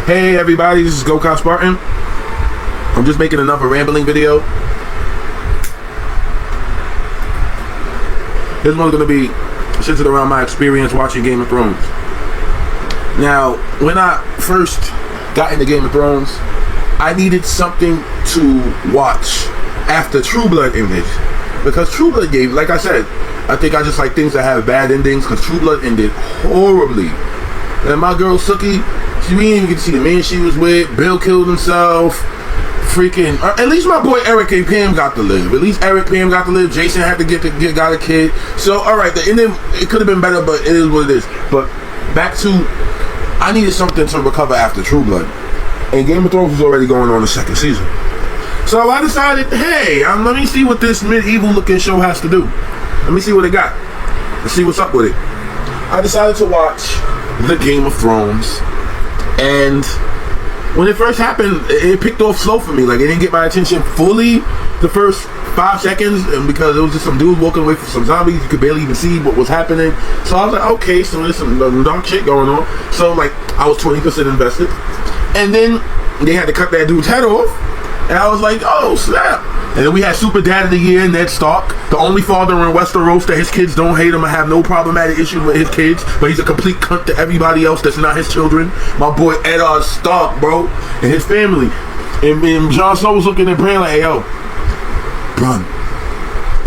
Hey everybody, this is Go-Kart Spartan. I'm just making another rambling video. This one's gonna be centered around my experience watching Game of Thrones. Now, when I first got into Game of Thrones, I needed something to watch after True Blood ended. Because True Blood gave, like I said, I think I just like things that have bad endings, because True Blood ended horribly. And my girl Suki, she didn't even get to see the man she was with. Bill killed himself. Freaking, at least my boy Eric and Pam got to live. At least Eric Pam got to live. Jason had to got a kid. So alright, the ending, it could have been better, but it is what it is. But back to, I needed something to recover after True Blood. And Game of Thrones was already going on the second season. So I decided, hey, let me see what this medieval looking show has to do. Let me see what it got. Let's see what's up with it. I decided to watch the Game of Thrones. And when it first happened, it picked off slow for me. Like, it didn't get my attention fully the first 5 seconds, and because it was just some dudes walking away from some zombies, you could barely even see what was happening. So I was like, okay, so there's some dark shit going on. So like, I was 20% invested, and then they had to cut that dude's head off, and I was like, oh snap. And then we had Super Dad of the Year, Ned Stark, the only father in Westeros that his kids don't hate him and have no problematic issue with his kids, but he's a complete cunt to everybody else that's not his children. My boy Eddard Stark, bro, and his family. And Jon Snow was looking at Bran like, hey, yo, Bran,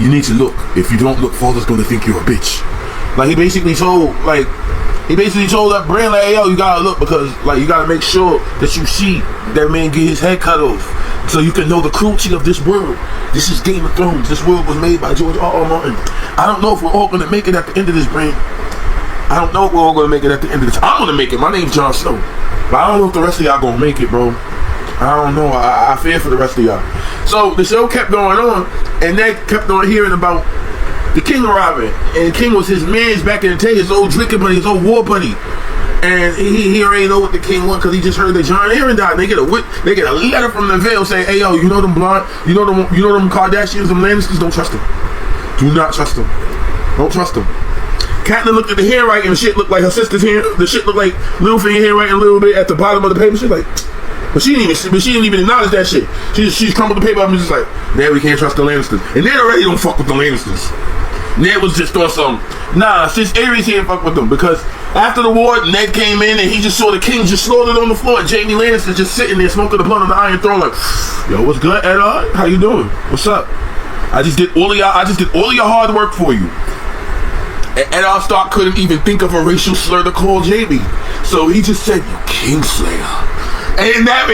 you need to look. If you don't look, father's gonna think you're a bitch. Like, he basically told that Bran, like, hey, yo, you gotta look, because, like, you gotta make sure that you see that man get his head cut off, so you can know the cruelty of this world. This is Game of Thrones. This world was made by George R.R. Martin. I don't know if we're all gonna make it at the end of this, Bran. I don't know if we're all gonna make it at the end of this. I'm gonna make it. My name's Jon Snow. But I don't know if the rest of y'all gonna make it, bro. I don't know. I fear for the rest of y'all. So the show kept going on, and they kept on hearing about the king arriving, and King was his man's back in the day, his old drinking buddy, his old war buddy, and he already know what the king want, because he just heard that John Aaron died. And they get a letter from the Vale saying, hey yo, you know them blonde, you know them Kardashians, them Lannisters, don't trust them. Do not trust them. Don't trust them. Catelyn looked at the handwriting, and the shit looked like her sister's hand. The shit looked like Littlefinger handwriting a little bit at the bottom of the paper. She's like, but she didn't even acknowledge that shit. She's crumbled the paper up and just like, now we can't trust the Lannisters. And Ned already don't fuck with the Lannisters. Ned was just on some, nah, since Aerys he didn't fuck with them, because after the war, Ned came in and he just saw the king just slaughtered on the floor, and Jaime Lannister just sitting there smoking the blunt on the Iron Throne like, yo, what's good, Eddard? How you doing? What's up? I just did all of your hard work for you. And Eddard Stark couldn't even think of a racial slur to call Jaime, so he just said, you Kingslayer. And that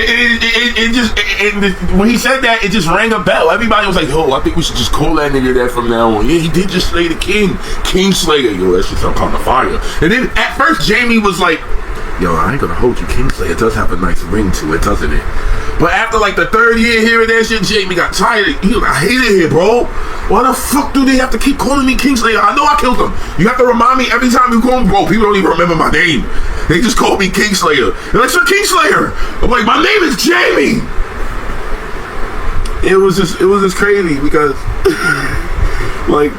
when he said that, it just rang a bell. Everybody was like, "Oh, I think we should just call that nigga that from now on." Yeah, he did just slay the king, Kingslayer. Yo, that shit's some kind of fire. And then at first, Jaime was like, "Yo, I ain't gonna hold you, Kingslayer does have a nice ring to it, doesn't it?" But after like the third year hearing that shit, Jaime got tired. He was like, I hate it here, bro. Why the fuck do they have to keep calling me Kingslayer? I know I killed him. You have to remind me every time you call him, bro. People don't even remember my name. They just call me Kingslayer. They're like, Sir Kingslayer. I'm like, my name is Jaime. It was just crazy because like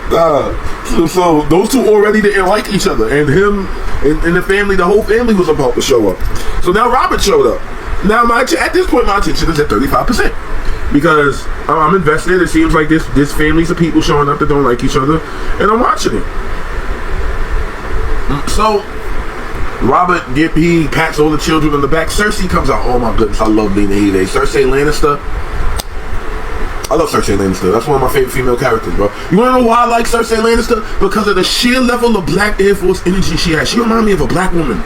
so those two already didn't like each other, and him and the family, the whole family was about to show up. So now Robert showed up. Now at this point my attention is at 35%, because I'm invested. It seems like this family's of people showing up that don't like each other, and I'm watching it. So Robert, he pats all the children on the back. Cersei comes out. Oh my goodness, I love Lena Headey. Cersei Lannister. I love Cersei Lannister. That's one of my favorite female characters, bro. You wanna know why I like Cersei Lannister? Because of the sheer level of Black Air Force energy she has. She reminds me of a black woman.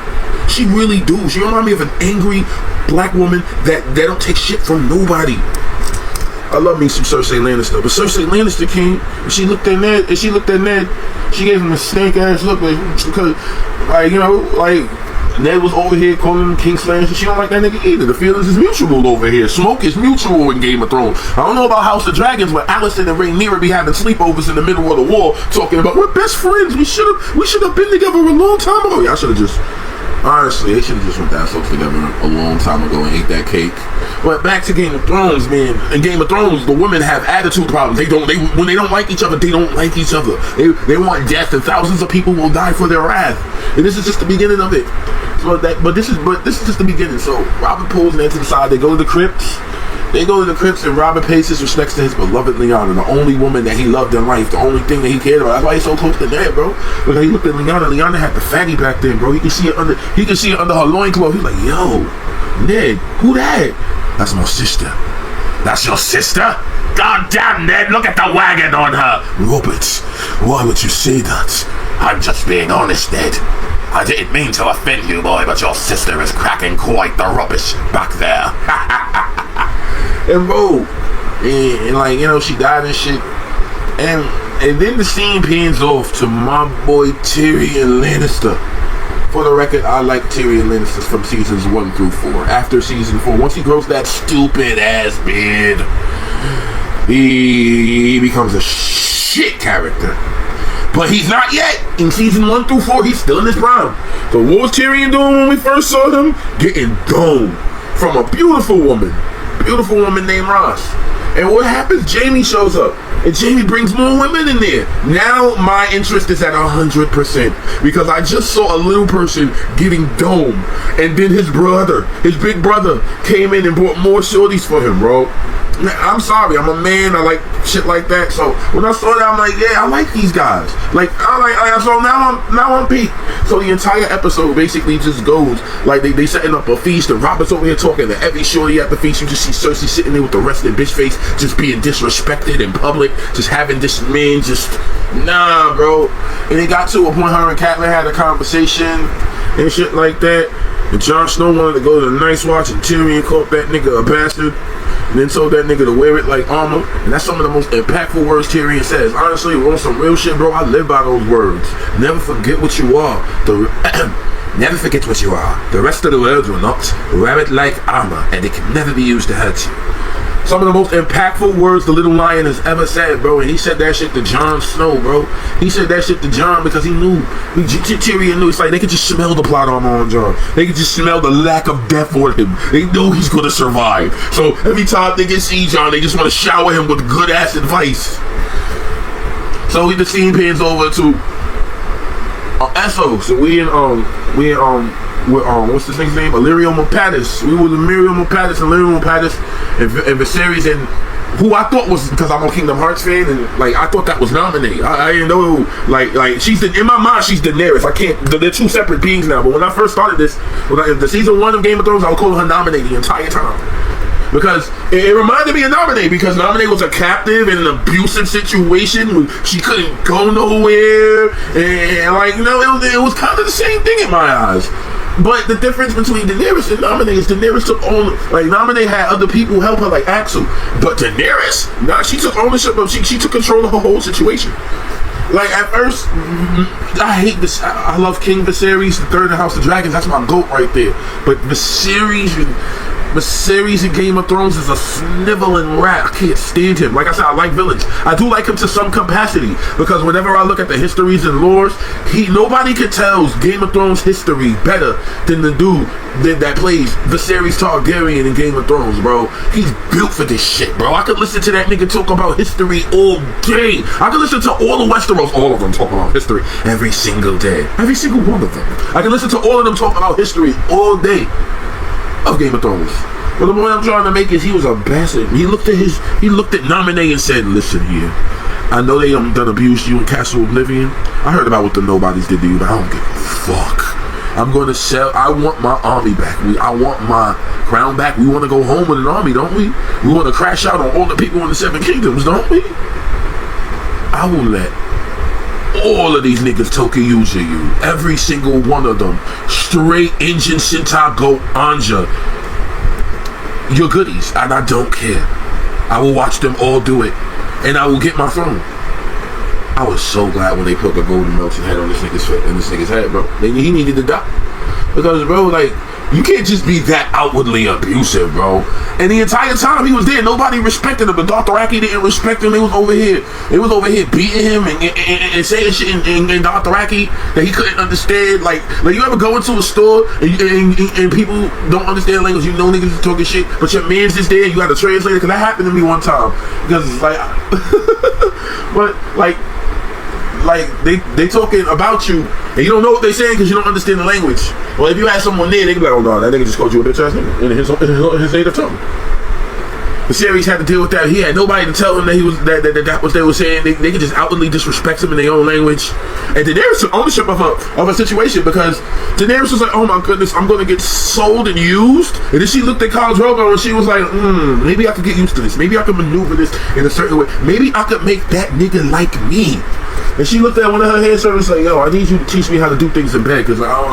She really do. She reminds me of an angry black woman that don't take shit from nobody. I love me some Cersei Lannister. But Cersei Lannister came, and she looked at Ned, she gave him a stank ass look, like, because, like, you know, like, Ned was over here calling him Kingslayer. She don't like that nigga either. The feelings is mutual over here. Smoke is mutual in Game of Thrones. I don't know about House of Dragons, where Alicent and Rhaenyra be having sleepovers in the middle of the war, talking about we're best friends. We should have been together a long time ago. Y'all should have just Honestly, they should have just went that folks together a long time ago and ate that cake. But back to Game of Thrones, man. In Game of Thrones, the women have attitude problems. When they don't like each other, they don't like each other. They want death, and thousands of people will die for their wrath. And this is just the beginning of it. But this is just the beginning. So Robert pulls Ned to the side. They go to the crypts. And Robert pays his respects to his beloved Lyanna, the only woman that he loved in life, the only thing that he cared about. That's why he's so close to Ned, bro. Because he looked at Lyanna. Lyanna had the fatty back then, bro. He could see it under her loincloth. He's like, yo, Ned, who that? That's my sister. That's your sister? God damn, Ned, look at the wagon on her. Robert, why would you say that? I'm just being honest, Ned. I didn't mean to offend you, boy, but your sister is cracking quite the rubbish back there. And bro, and like, you know, she died and shit. And then the scene pans off to my boy Tyrion Lannister. For the record, I like Tyrion Lannister from seasons 1 through 4. After season 4, once he grows that stupid ass beard, he becomes a shit character. But he's not yet. In season 1 through 4, he's still in his prime. So what was Tyrion doing when we first saw him? Getting domed from a beautiful woman named Ross. And what happens? Jamie shows up, and Jamie brings more women in there. Now my interest is at 100% because I just saw a little person getting domed, and then his big brother, came in and brought more shorties for him, bro. I'm sorry, I'm a man. I like shit like that. So when I saw that, I'm like, yeah, I like these guys. So now I'm peaked. So the entire episode basically just goes like they setting up a feast, and Robert's over here talking to every shorty at the feast. You just see Cersei sitting there with the rested bitch face, just being disrespected in public, just having this man just nah, bro. And it got to a point her and Catelyn had a conversation and shit like that. And Jon Snow wanted to go to the Night's Watch, and Tyrion called that nigga a bastard, and then told that nigga to wear it like armor. And that's some of the most impactful words Tyrion says. Honestly, on some real shit, bro, I live by those words. Never forget what you are. Never forget what you are. The rest of the world will not. Wear it like armor, and it can never be used to hurt you. Some of the most impactful words the Little Lion has ever said, bro. And he said that shit to Jon Snow, bro. He said that shit to Jon because he knew. Tyrion knew. It's like they could just smell the plot armor on Jon. They could just smell the lack of death on him. They know he's going to survive. So every time they get see Jon, they just want to shower him with good ass advice. So the scene pans over to Essos. So we in what's this thing's name? Illyrio Mopatis. We were the Miriam Mopatis and Illyrio Mopatis and Viserys, and who I thought was, because I'm a Kingdom Hearts fan, and like I thought that was nominated. I didn't know like she's in my mind she's Daenerys. I can't. They're two separate beings now. But when I first started this, the season 1 of Game of Thrones, I would call her Nominated the entire time. Because it reminded me of Nominated, because Nominated was a captive in an abusive situation. She couldn't go nowhere, and like, you know, it was kind of the same thing in my eyes. But the difference between Daenerys and Nominated is Daenerys took on, like, Nominated had other people help her, like Axel. But Daenerys, she took ownership of, she took control of her whole situation. Like, at first, I hate this. I love King Viserys, the third in the House of Dragons. That's my GOAT right there. But Viserys in Game of Thrones is a sniveling rat. I can't stand him. Like I said, I like villains. I do like him to some capacity, because whenever I look at the histories and lores, nobody can tell Game of Thrones history better than the dude that plays Viserys Targaryen in Game of Thrones, bro. He's built for this shit, bro. I could listen to that nigga talk about history all day. I could listen to all of Westeros, all of them talk about history every single day. Every single one of them. I can listen to all of them talk about history all day of Game of Thrones. But the point I'm trying to make is he was a bastard. He looked at Nominee and said, listen here, I know they done abused you in Castle Oblivion. I heard about what the nobodies did to you, but I don't give a fuck. I'm going to sell. I want my army back. I want my crown back. We want to go home with an army, don't we? We want to crash out on all the people in the Seven Kingdoms, don't we? I will let all of these niggas Tokyuja you. Every single one of them. Straight engine Shinta Goat Anja. Your goodies, and I don't care. I will watch them all do it, and I will get my throne. I was so glad when they put the golden melted head on this nigga's head, bro. He needed to die, because bro, like, You can't just be that outwardly abusive, bro. And the entire time he was there, nobody respected him. But Dr. Aki didn't respect him. They was over here beating him and saying shit in Dr. Aki that he couldn't understand. Like you ever go into a store and people don't understand language. You know niggas is talking shit, but your man's just there. You got a translator. Because that happened to me one time. Because it's like, but like they talking about you and you don't know what they saying because you don't understand the language. Well, if you had someone there, they could be like, oh no, that nigga just called you a bitch ass nigga in his native tongue. The series had to deal with that. He had nobody to tell him that he was that what they were saying. They could just outwardly disrespect him in their own language. And Daenerys took ownership of a situation because Daenerys was like, oh my goodness, I'm gonna get sold and used. And then she looked at Khal Drogo and she was like, maybe I could get used to this. Maybe I could maneuver this in a certain way. Maybe I could make that nigga like me. And she looked at one of her hand servants like, yo, I need you to teach me how to do things in bed because I don't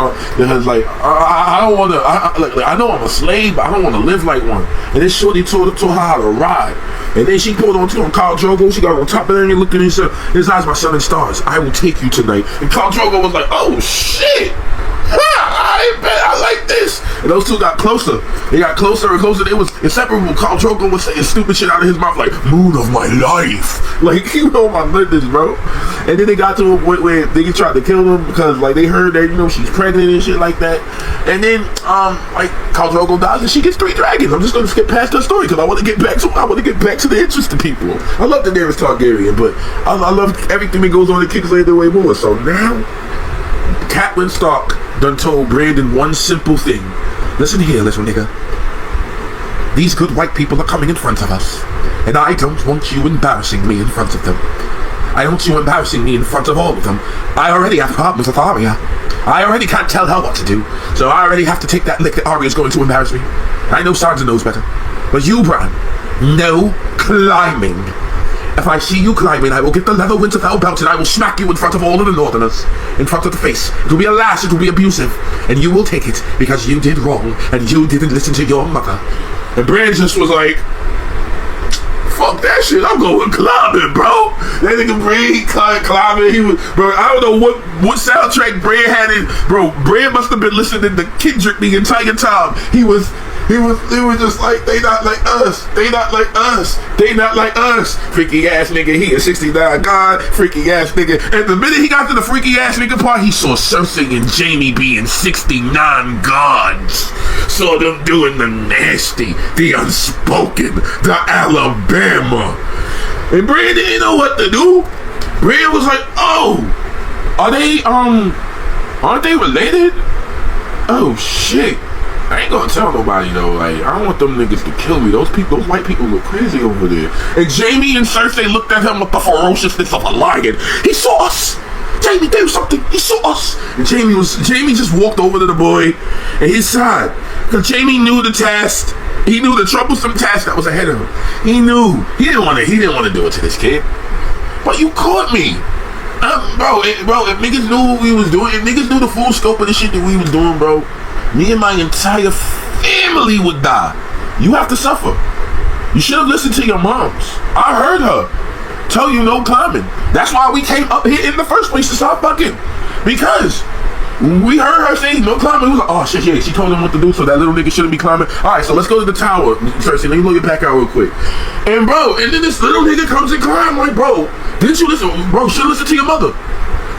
want to. I know I'm a slave, but I don't want to live like one. And then Shorty taught her how to ride. And then she pulled on to him, Khal Drogo. She got on top of there and looked at him and said, his eyes, my son and stars. I will take you tonight. And Khal Drogo was like, oh shit. I like this. And those two got closer. They got closer and closer. They was inseparable. Khal Drogo was saying stupid shit out of his mouth like, moon of my life. Like, you know, my goodness, bro. And then they got to a point where they tried to kill him because, like, they heard that, you know, she's pregnant and shit like that. And then, like, Khal Drogo dies and she gets 3 dragons. I'm just going to skip past that story because I want to get back to the interesting people. I love Daenerys Targaryen, but I love everything that goes on in Kingsland way more. So now, Catelyn Stark done told Brandon one simple thing. Listen here, little nigga. These good white people are coming in front of us, and I don't want you embarrassing me in front of them. I don't want you embarrassing me in front of all of them. I already have problems with Arya. I already can't tell her what to do, so I already have to take that lick that Arya's going to embarrass me. I know Sansa knows better, but you, Bran, no climbing. If I see you climbing, I will get the leather Winterfell belt and I will smack you in front of all of the Northerners. In front of the face. It will be a lash, it will be abusive. And you will take it because you did wrong and you didn't listen to your mother. And Bran just was like, fuck that shit, I'm going climbing, bro. That nigga Bran climbing. He was, bro, I don't know what soundtrack Bran had in. Bro, Bran must have been listening to Kendrick the entire time. He was just like, they not like us. They not like us. They not like us. Freaky ass nigga, he a 69 god. Freaky ass nigga. And the minute he got to the freaky ass nigga part, he saw Cersei and Jaime being 69 gods. Saw them doing the nasty, the unspoken, the Alabama. And Bran didn't know what to do. Bran was like, oh, aren't they related? Oh shit. I ain't gonna tell nobody though. Like, I don't want them niggas to kill me. Those white people look crazy over there. And Jaime and Cersei looked at him with the ferociousness of a lion. He saw us. Jaime, do something. He saw us. And Jaime just walked over to the boy at his side. Because Jaime knew the task. He knew the troublesome task that was ahead of him. He knew. He didn't want to do it to this kid. But you caught me. Bro, if niggas knew what we was doing, if niggas knew the full scope of the shit that we was doing, bro, me and my entire family would die. You have to suffer. You should have listened to your moms. I heard her tell you no climbing. That's why we came up here in the first place to start fucking. Because we heard her say no climbing. We was like, oh shit, yeah, she told him what to do, so that little nigga shouldn't be climbing. Alright, so let's go to the tower. Cersei, let me blow your back out real quick. And bro, and then this little nigga comes and climb. Like, bro, didn't you listen? Bro, you should listen to your mother.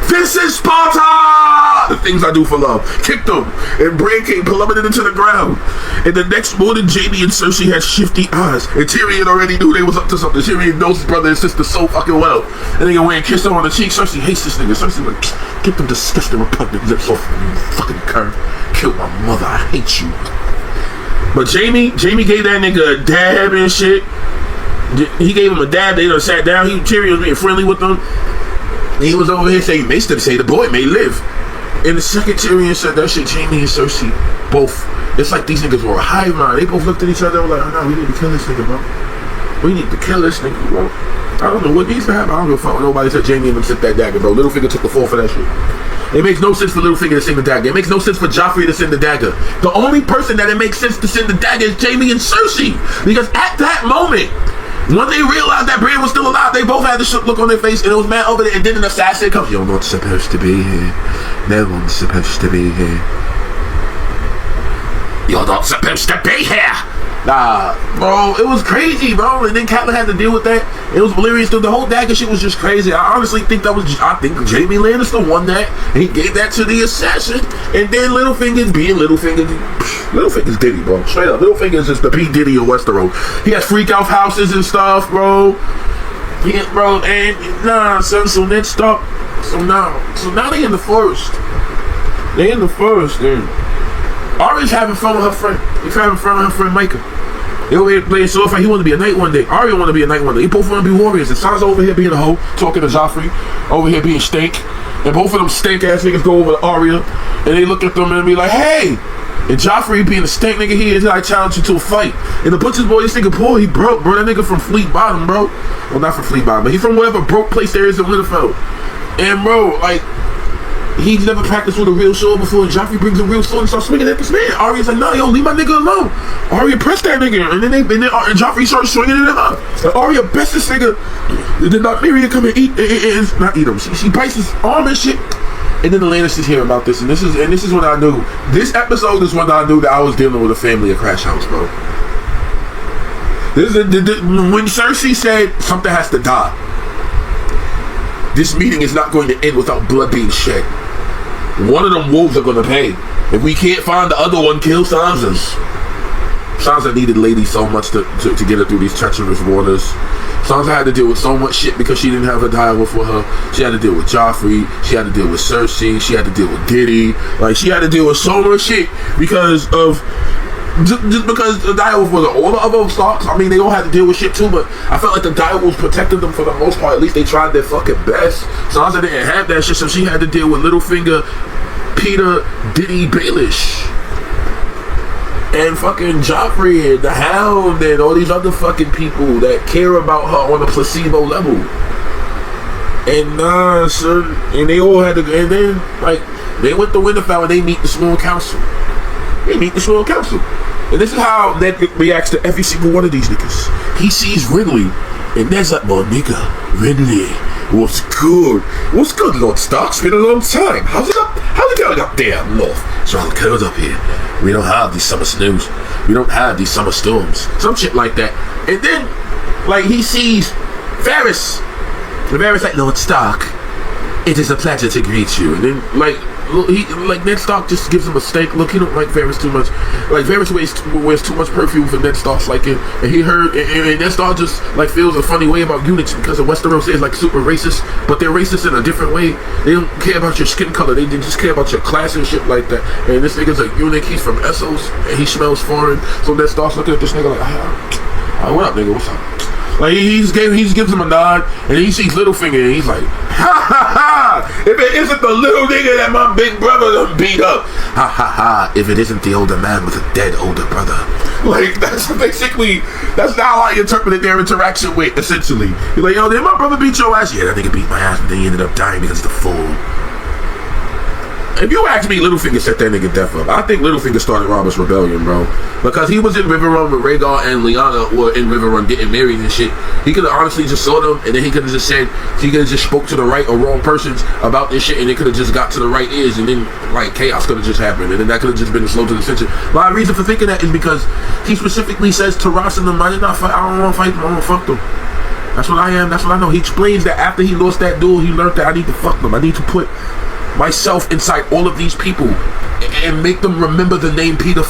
This is Sparta! The things I do for love. Kicked them. And Bran came plummeted into the ground. And the next morning, Jaime and Cersei had shifty eyes. And Tyrion already knew they was up to something. Tyrion knows his brother and sister so fucking well. And they went and kissed her on the cheek. Cersei hates this nigga. Cersei like, get them disgusting repugnant lips off of me, you fucking cur. Killed my mother. I hate you. But Jaime gave that nigga a dab and shit. He gave him a dab. They done sat down. Tyrion was being friendly with them. He was over here saying, makes them say the boy may live. And the second Tyrion said that shit, Jaime and Cersei both, it's like these niggas were a hive mind. They both looked at each other and were like, oh no, we need to kill this nigga, bro. We need to kill this nigga, bro. I don't know what needs to happen. I don't give a fuck. Nobody said Jaime and them sent that dagger, bro. Littlefinger took the fall for that shit. It makes no sense for Littlefinger to send the dagger. It makes no sense for Joffrey to send the dagger. The only person that it makes sense to send the dagger is Jaime and Cersei. Because at that moment, when they realized that Bran was still alive, they both had the shook look on their face, and it was mad over there. And then an assassin comes. You're not supposed to be here. No one's supposed to be here. You're not supposed to be here. Nah, bro, it was crazy, bro. And then Catelyn had to deal with that. It was hilarious. The whole dagger shit was just crazy. I honestly think I think Jaime Lannister won that. He gave that to the assassin. And then Littlefinger's being Littlefinger's Diddy, bro. Straight up. Littlefinger's just the P. Diddy of Westeros. He has freak out houses and stuff, bro. Yeah, bro. And nah, son. So Ned Stark. So now they in the forest. They in the forest, dude. Arya's having fun with her friend. He's having fun with her friend Micah. They over here playing sword fight. He want to be a knight one day. Arya want to be a knight one day. They both want to be warriors. And Sansa over here being a hoe, talking to Joffrey, over here being stank. And both of them stank ass niggas go over to Arya, and they look at them and be like, "Hey!" And Joffrey being the stank nigga he is, I challenge you to a fight. And the butcher's boy, this nigga poor, he broke, bro. That nigga from Fleet Bottom, bro. Well, not from Fleet Bottom, but he from whatever broke place there is in Winterfell. And bro, like, he's never practiced with a real sword before, and Joffrey brings a real sword and starts swinging at this man. Arya's like, "No, yo, leave my nigga alone." Arya pressed that nigga, and then Joffrey starts swinging it at her. And Arya best this nigga. Then Nymeria come and not eat him. She bites his arm and shit. And then the Lannisters hear about this, and this is when I knew. This episode is when I knew that I was dealing with a family of Crash House, bro. When Cersei said something has to die, this meeting is not going to end without blood being shed. One of them wolves are going to pay. If we can't find the other one, kill Sansa's. Sansa needed Lady so much to get her through these treacherous waters. Sansa had to deal with so much shit because she didn't have a direwolf with her. She had to deal with Joffrey. She had to deal with Cersei. She had to deal with Diddy. Like, she had to deal with so much shit because of... Just because the direwolf wasn't all the other Starks. I mean, they all had to deal with shit too, but I felt like the direwolves protected them for the most part. At least they tried their fucking best. Sansa didn't have that shit, so she had to deal with Littlefinger, Peter, Diddy, Baelish, and fucking Joffrey and the Hound and all these other fucking people that care about her on a placebo level. And son, and they all had to, and then like they went to Winterfell and they meet the Small Council. They meet the Small Council. And this is how Ned reacts to every single one of these niggas. He sees Renly, and Ned's like, "Well, nigga, Renly, what's good? What's good, Lord Stark? It's been a long time. How's it going up there, North? It's rather cold up here. We don't have these summer snows. We don't have these summer storms." Some shit like that. And then, like, he sees Varys. And Varys like, "Lord Stark, it is a pleasure to greet you." And then, like Ned Stark just gives him a stank look. He don't like Varys too much. Like, Varys wears too much perfume for Ned Stark's liking. And he heard, and Ned Stark just like feels a funny way about eunuchs because of Westeros is like super racist, but they're racist in a different way. They don't care about your skin color. They just care about your class and shit like that. And this nigga's a eunuch. He's from Essos and he smells foreign. So Ned Stark's looking at this nigga like, "What up, nigga? What's up?" Like, he gives him a nod, and he sees Littlefinger, and he's like, "Ha ha ha! If it isn't the little nigga that my big brother done beat up, ha ha ha! If it isn't the older man with a dead older brother." Like, that's how I interpreted their interaction with, essentially. He's like, "Yo, did my brother beat your ass?" "Yeah, that nigga beat my ass, but then he ended up dying because of the fool." If you ask me, Littlefinger set that nigga death up. I think Littlefinger started Robert's Rebellion, bro. Because he was in Riverrun with Rhaegar and Lyanna were in Riverrun getting married and shit. He could have honestly just saw them, and then he could have just said, he could have just spoke to the right or wrong persons about this shit, and it could have just got to the right ears, and then, like, chaos could have just happened, and then that could have just been slow to the ascension. My reason for thinking that is because he specifically says to Ross and them, "I did not fight, I don't want to fight them, I want to fuck them. That's what I am, that's what I know." He explains that after he lost that duel, he learned that I need to fuck them. I need to put myself inside all of these people and make them remember the name Peter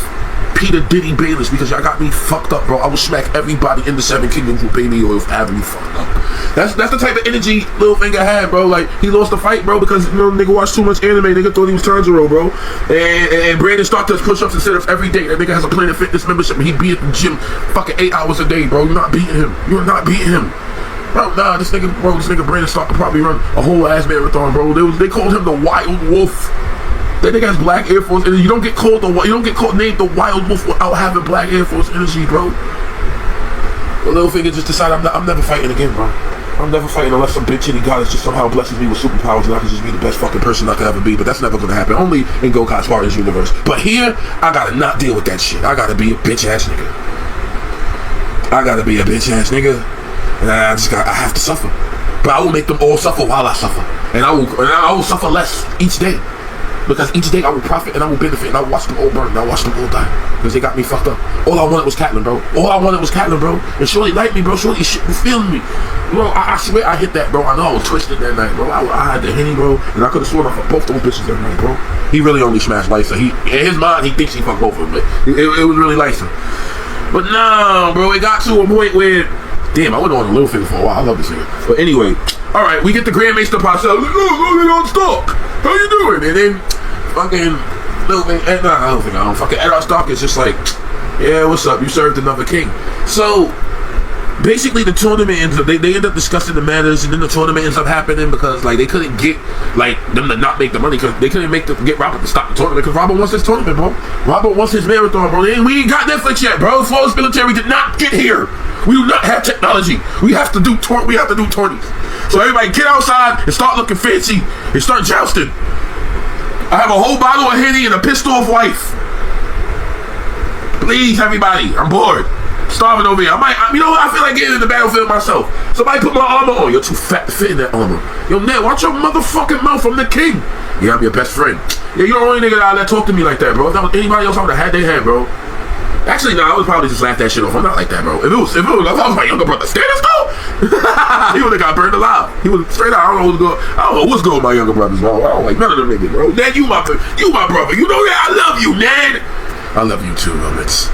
Diddy Baelish, because y'all got me fucked up, bro. I will smack everybody in the Seven Kingdoms who pay me or having me fucked up. That's the type of energy Littlefinger had, bro. Like, he lost the fight, bro, because, you know, nigga watched too much anime. Nigga thought he was Tanjiro, bro. And Brandon Stark does push-ups and sit-ups every day. That nigga has a Planet Fitness membership, and he be at the gym fucking 8 hours a day, bro. You're not beating him. You're not beating him. Bro, nah, this nigga Brandon Stark could probably run a whole ass marathon, bro. They called him the Wild Wolf. That nigga has black Air Force, and you don't get named the Wild Wolf without having black Air Force energy, bro. But Littlefinger just decided I'm never fighting again, bro. I'm never fighting unless some big shitty goddess just somehow blesses me with superpowers and I can just be the best fucking person I could ever be. But that's never gonna happen. Only in Gokai's Spartan's universe. But here, I gotta not deal with that shit. I gotta be a bitch ass nigga. And I have to suffer. But I will make them all suffer while I suffer. And I will suffer less each day. Because each day I will profit and I will benefit and I will watch them all burn and I will watch them all die. Because they got me fucked up. All I wanted was Catelyn, bro. All I wanted was Catelyn, bro. And Shorty liked me, bro. Shorty was feeling me. Bro, I swear I hit that, bro. I know I was twisted that night, bro. I had the Henny, bro. And I could have sworn I fucked both those bitches that night, bro. He really only smashed Lysa. In his mind, he thinks he fucked both of them. But it was really Lysa. But no, bro. It got to a point where, damn, I went on a little finger for a while. I love this nigga. But anyway, all right, we get the Grand Maester Parcel. Look, on Stark. How you doing? And then fucking fucking Eddard Stark is just like, yeah, what's up? You served another king. So basically the tournament ends up, they end up discussing the matters, and then the tournament ends up happening because like they couldn't get like them to not make the money because they couldn't get Robert to stop the tournament because Robert wants his tournament, bro. Robert wants his marathon, bro. We ain't got Netflix yet, bro. Flawless Military did not get here. We do not have technology. We have to do tourneys. So everybody get outside and start looking fancy and start jousting. I have a whole bottle of Henny and a pissed off wife. Please, everybody, I'm bored. Starving over here. I feel like getting in the battlefield myself. Somebody put my armor on. You're too fat to fit in that armor. Yo, Ned, watch your motherfucking mouth. I'm the king. Yeah, I'm your best friend. Yeah, you're the only nigga out there talk to me like that, bro. If that was anybody else, I would have had their head, bro. Actually, no, I would probably just laugh that shit off. I'm not like that, bro. If I was my younger brother, Stannis, he would have got burned alive. He was straight out. I don't know what's going with my younger brothers, bro. I don't like none of them niggas, bro. Ned, you my brother. You know that? I love you, Ned. I love you too, Limits.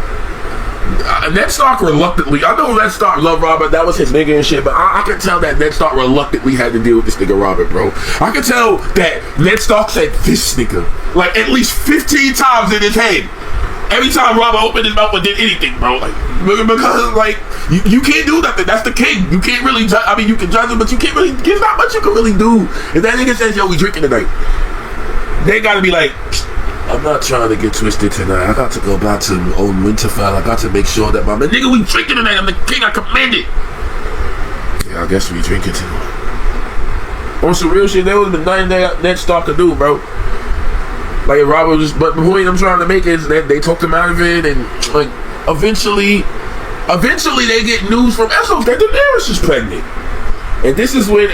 Ned Stark reluctantly, I know Ned Stark loved Robert, that was his nigga and shit, but I can tell that Ned Stark reluctantly had to deal with this nigga Robert, bro. I can tell that Ned Stark said this nigga like at least 15 times in his head. Every time Robert opened his mouth and did anything, bro, like, because, like, you can't do nothing. That's the king. You can't really judge. I mean, you can judge him, but you can't really, there's not much you can really do. If that nigga says, yo, we drinking tonight, they gotta be like, I'm not trying to get twisted tonight. I got to go back to old Winterfell. I got to make sure that nigga, we drinking tonight. I'm the king. I command it. Yeah, I guess we drinking too. On some real shit, there was nothing that Ned Stark could do, bro. Like Robert was, but the point I'm trying to make is that they talked him out of it, and like eventually they get news from Essos that Daenerys is pregnant, and this is when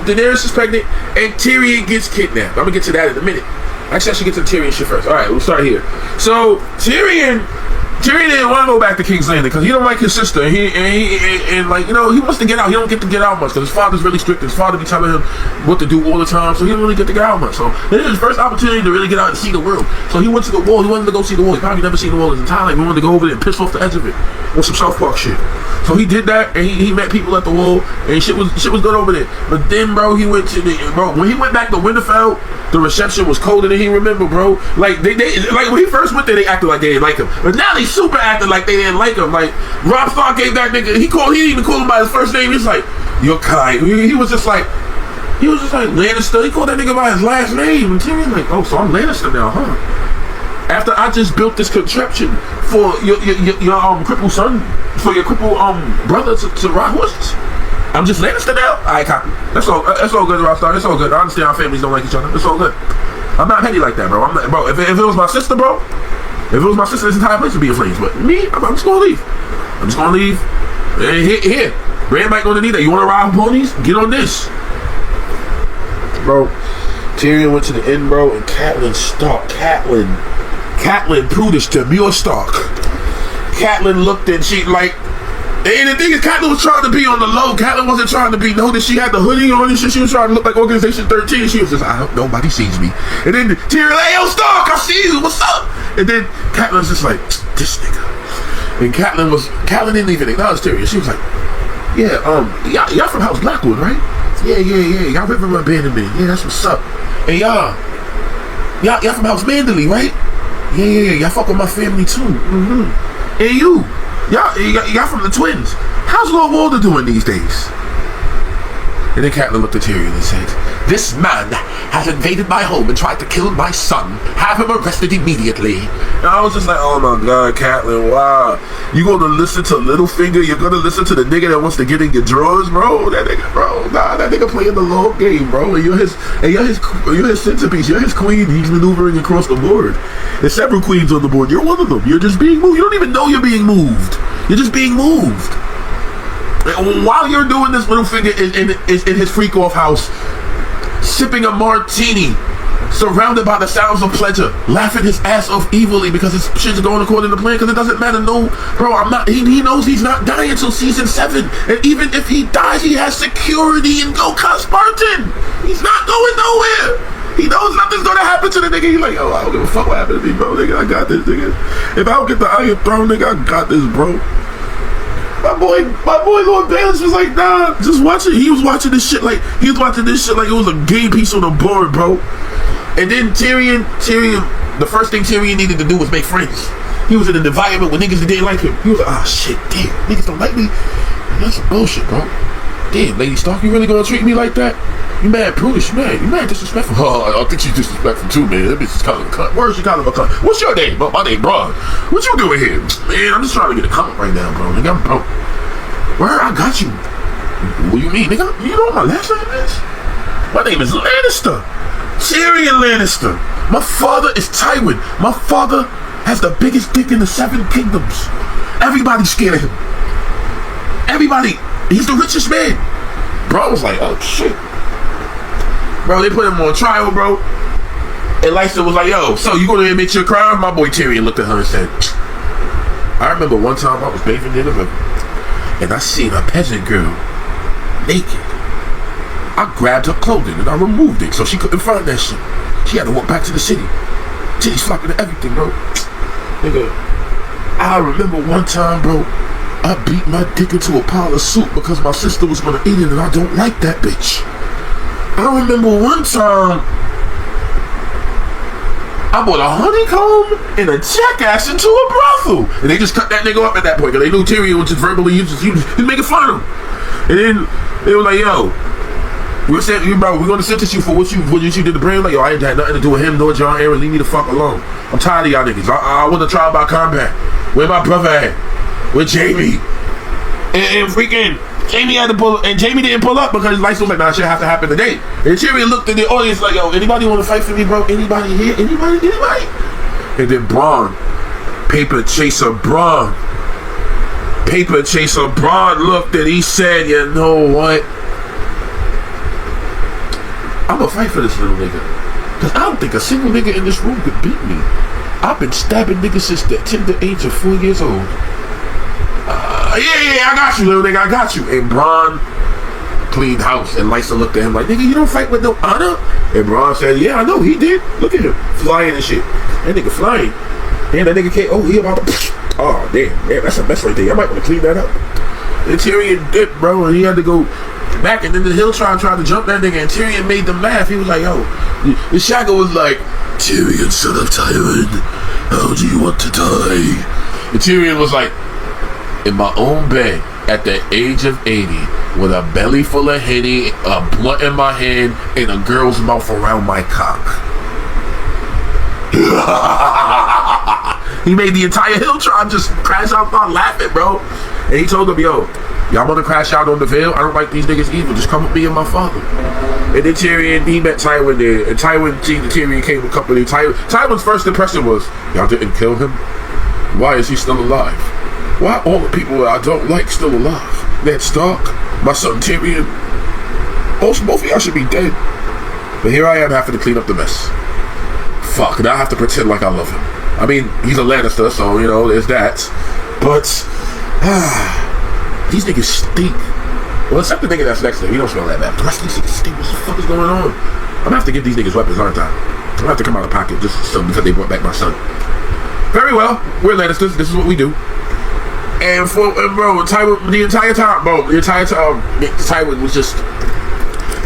Daenerys is pregnant and Tyrion gets kidnapped. I'm gonna get to that in a minute. Actually, I should get to the Tyrion shit first. All right, we'll start here. So Tyrion didn't want to go back to King's Landing because he don't like his sister. And like, you know, he wants to get out. He don't get to get out much because his father's really strict. His father be telling him what to do all the time, so he don't really get to get out much. So this is his first opportunity to really get out and see the world. So he went to the wall. He wanted to go see the wall. He probably never seen the wall in his entire life. He wanted to go over there and piss off the edge of it on some South Park shit. So he did that, and he met people at the wall, and shit was good over there. But then, bro, when he went back to Winterfell, the reception was colder than he remembered, bro. Like they like when he first went there, they acted like they didn't like him, but now they super acting like they didn't like him. Like Robb Stark gave that nigga, he didn't even call him by his first name. He's like, you're kind. He was just like Lannister. He called that nigga by his last name, and Tyrion's like, oh, so I'm Lannister now, huh? After I just built this contraption for your crippled son, for your crippled brother to ride horses, I'm just Lannister now. I copy. That's all good, Rockstar. It's all good. I understand our families don't like each other. It's all good. I'm not petty like that, bro. I'm not, bro. If it was my sister, bro, this entire place would be in flames. But me, I'm just gonna leave. And here, Red might gonna need that. You wanna ride ponies? Get on this, bro. Tyrion went to the inn, bro, and Catelyn prudish to Muir Stark. Catelyn looked and she like. And the thing is, Catelyn was trying to be on the low. Catelyn wasn't trying to be noticed. She had the hoodie on and shit. She was trying to look like Organization 13. She was just, I hope nobody sees me. And then Tyrion like, yo, Stark, I see you. What's up? And then Catelyn's just like, this nigga. And Catelyn didn't even acknowledge Tyrion. She was like, yeah, y'all from House Blackwood, right? Yeah. Y'all River Abandonment. Yeah, that's what's up. And y'all from House Manderley, right? Yeah. Y'all fuck with my family too. Mm-hmm. And you. Y'all from the Twins. How's Lord Walder doing these days? And then Catelyn looked at Tyrion and said, this man has invaded my home and tried to kill my son. Have him arrested immediately. And I was just like, oh my God, Catelyn, wow. You gonna listen to Littlefinger? You're gonna listen to the nigga that wants to get in your drawers, bro? That nigga playing the long game, bro. And you're his centerpiece. You're his queen. He's maneuvering across the board. There's several queens on the board. You're one of them. You're just being moved. You don't even know you're being moved. You're just being moved. And while you're doing this, Littlefinger is in his freak off house, sipping a martini surrounded by the sounds of pleasure, laughing his ass off evilly because his shit's going according to plan. Because it doesn't matter. No, bro, I'm not. He knows he's not dying until season 7, and even if he dies, he has security and go Spartan. He's not going nowhere. He knows nothing's gonna happen to the nigga. He's like, yo, I don't give a fuck what happened to me, bro. Nigga, I got this, nigga. If I don't get the Iron Throne, nigga, I got this, bro. My boy Lord Baelish was like, nah, just watch it. He was watching this shit like it was a game piece on the board, bro. And then Tyrion, the first thing Tyrion needed to do was make friends. He was in an environment where niggas didn't like him. He was like, oh shit, damn, niggas don't like me. That's some bullshit, bro. Damn, Lady Stark, you really gonna treat me like that? You mad prudish, man. You mad disrespectful. Oh, I think she's disrespectful too, man. That bitch is kind of a cunt. Where's she kind of a cunt? What's your name? My name, bro. What you doing here? Man, I'm just trying to get a comment right now, bro. Nigga, I'm broke. Where? I got you. What do you mean, nigga? You know what my last name is? My name is Lannister. Tyrion Lannister. My father is Tywin. My father has the biggest dick in the 7 kingdoms. Everybody's scared of him. Everybody. He's the richest man. Bro, I was like, oh shit. Bro, they put him on trial, bro. And Lysa was like, yo, so you gonna admit your crime? My boy Tyrion looked at her and said, I remember one time I was bathing in the river and I seen a peasant girl naked. I grabbed her clothing and I removed it so she couldn't find that shit. She had to walk back to the city. Titties flopping and everything, bro. Nigga, I remember one time, bro, I beat my dick into a pile of soup because my sister was gonna eat it and I don't like that bitch. I remember one time I bought a honeycomb and a jackass into a brothel. And they just cut that nigga up at that point because they knew Tyrion was just verbally he was making fun of him. And then they were like, yo, we're gonna sentence you for what you did to Bran. Like, yo, I ain't had nothing to do with him nor Jon Aaron. Leave me the fuck alone. I'm tired of y'all niggas. I want to try by combat. Where my brother at? With Jamie. And freaking Jamie had to pull, and Jamie didn't pull up because Lysa was like, nah, shit have to happen today. And Tyrion looked at the audience like, yo, anybody want to fight for me, bro? Anybody here? Anybody? And then Braun, Paper Chaser Braun looked and he said, you know what? I'm gonna fight for this little nigga. Cause I don't think a single nigga in this room could beat me. I've been stabbing niggas since the tender age of 4 years old. Yeah, I got you, little nigga, I got you. And Braun cleaned house, and Lysa looked at him like, nigga, you don't fight with no honor? And Braun said, yeah, I know, he did. Look at him, flying and shit. That nigga flying. And that nigga can't, he about to, oh, damn, that's a mess right there. I might want to clean that up. And Tyrion dipped, bro, and he had to go back, and then the Hilltron tried to jump that nigga, and Tyrion made them laugh. He was like, yo, the Shaka was like, Tyrion, son of Tywin, how do you want to die? And Tyrion was like, in my own bed at the age of 80 with a belly full of Henny, a blunt in my hand, and a girl's mouth around my cock. He made the entire Hilltron just crash out, start laughing, bro. And he told them, yo, y'all want to crash out on the Vale? I don't like these niggas evil. Just come with me and my father. And then Tyrion, he met Tywin there. And Tyrion came with company. Tywin's first impression was, y'all didn't kill him? Why is he still alive? Why all the people that I don't like still alive? Ned Stark, my son Tyrion. Both of y'all should be dead. But here I am having to clean up the mess. Fuck, and I have to pretend like I love him. I mean, he's a Lannister, so, you know, there's that. But, these niggas stink. Well, except the nigga that's next to him, he don't smell that bad. The rest of these niggas stink. What the fuck is going on? I'm gonna have to give these niggas weapons, aren't I? I'm gonna have to come out of pocket just so because they brought back my son. Very well, we're Lannisters. This is what we do. And bro, Tywin, the entire time, Tywin was just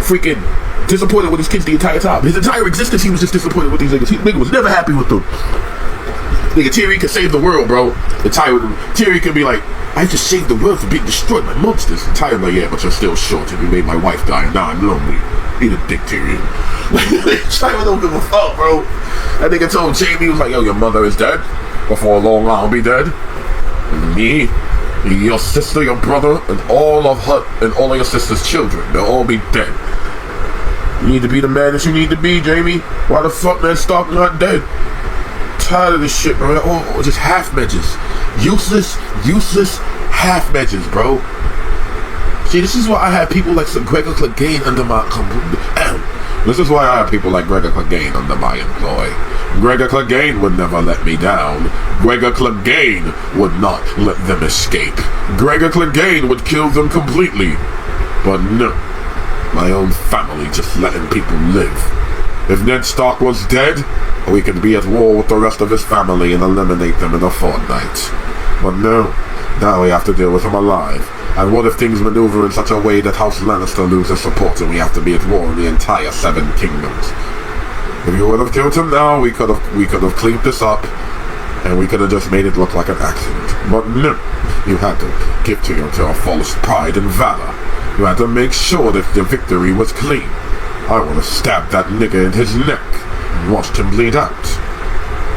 freaking disappointed with his kids the entire time. His entire existence, he was just disappointed with these niggas. Nigga was never happy with them. Nigga, Tyrion could save the world, bro. And Tyrion could be like, I just saved the world from being destroyed by monsters. And Tyrion like, yeah, but you're still short and you made my wife die and now I'm lonely. Eat a dick, Tyrion. Tyrion don't give a fuck, bro. That nigga told Jamie, he was like, yo, your mother is dead. Before long, I'll be dead. And me, your sister, your brother, and all of your sister's children, they'll all be dead. You need to be the man that you need to be, Jamie. Why the fuck Ned Stark not dead? Tired of this shit, bro. Oh, just half measures. Useless half measures, bro. See, this is why I have people like Sir Gregor Clegane under my This is why I have people like Gregor Clegane under my employ. Gregor Clegane would never let me down. Gregor Clegane would not let them escape. Gregor Clegane would kill them completely. But no, my own family just letting people live. If Ned Stark was dead, we could be at war with the rest of his family and eliminate them in a fortnight. But no, now we have to deal with him alive. And what if things maneuver in such a way that House Lannister loses support and we have to be at war in the entire 7 kingdoms? If you would have killed him now, we could have cleaned this up, and we could have just made it look like an accident. But no, you had to give to your false pride and valor. You had to make sure that the victory was clean. I would have stabbed that nigga in his neck and watched him bleed out.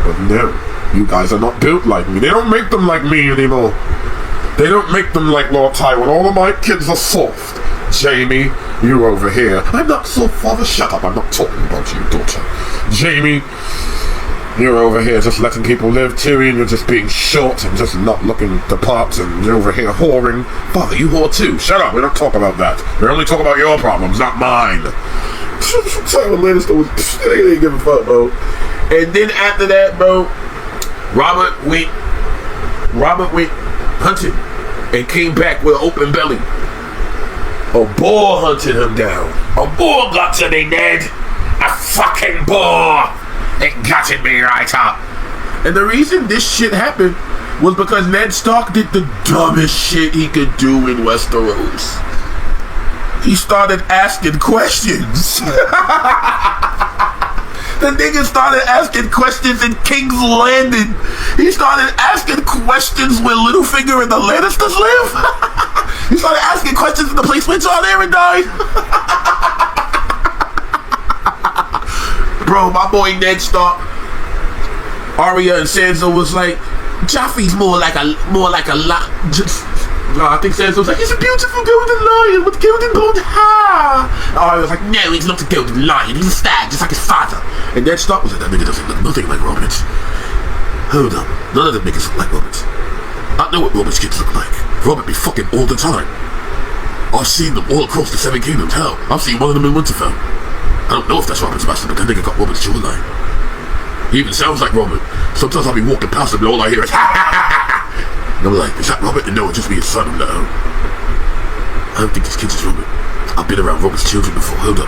But no, you guys are not built like me. They don't make them like me anymore. They don't make them like Lord Tywin. All of my kids are soft. Jamie, you over here. I'm not soft, father. Shut up. I'm not talking about you, daughter. Jamie, you're over here just letting people live. Tyrion, you're just being short and just not looking the part, and you're over here whoring. Father, you whore too. Shut up. We don't talk about that. We only talk about your problems, not mine. Tywin Lannister was... They didn't give a fuck, bro. And then after that, bro, Robert went hunting and came back with an open belly. A boar hunted him down. A boar got to me, Ned. A fucking boar. It gutted me right up. And the reason this shit happened was because Ned Stark did the dumbest shit he could do in Westeros. He started asking questions. The nigga started asking questions in King's Landing. He started asking questions where Littlefinger and the Lannisters live. He started asking questions in the place where Jon Arryn died. Bro, my boy Ned Stark, Arya and Sansa was like, Joffrey's more like a lot. I think Sansa was like, he's a beautiful golden lion with golden blonde hair. Arya was like, no, he's not a golden lion. He's a stag, just like his father. And Ned Stark was like, that nigga doesn't look nothing like Robert. Hold on, none of them niggas look like Robert. I know what Robert's kids look like. Robert be fucking all the time. I've seen them all across the 7 kingdoms. Hell, I've seen one of them in Winterfell. I don't know if that's Robert's master, but that nigga got Robert's jawline. He even sounds like Robert. Sometimes I'll be walking past him and all I hear is ha ha ha ha. And I'm like, is that Robert? And no, it's just me, his son. No, I don't think this kid's is Robert. I've been around Robert's children before. Hold up.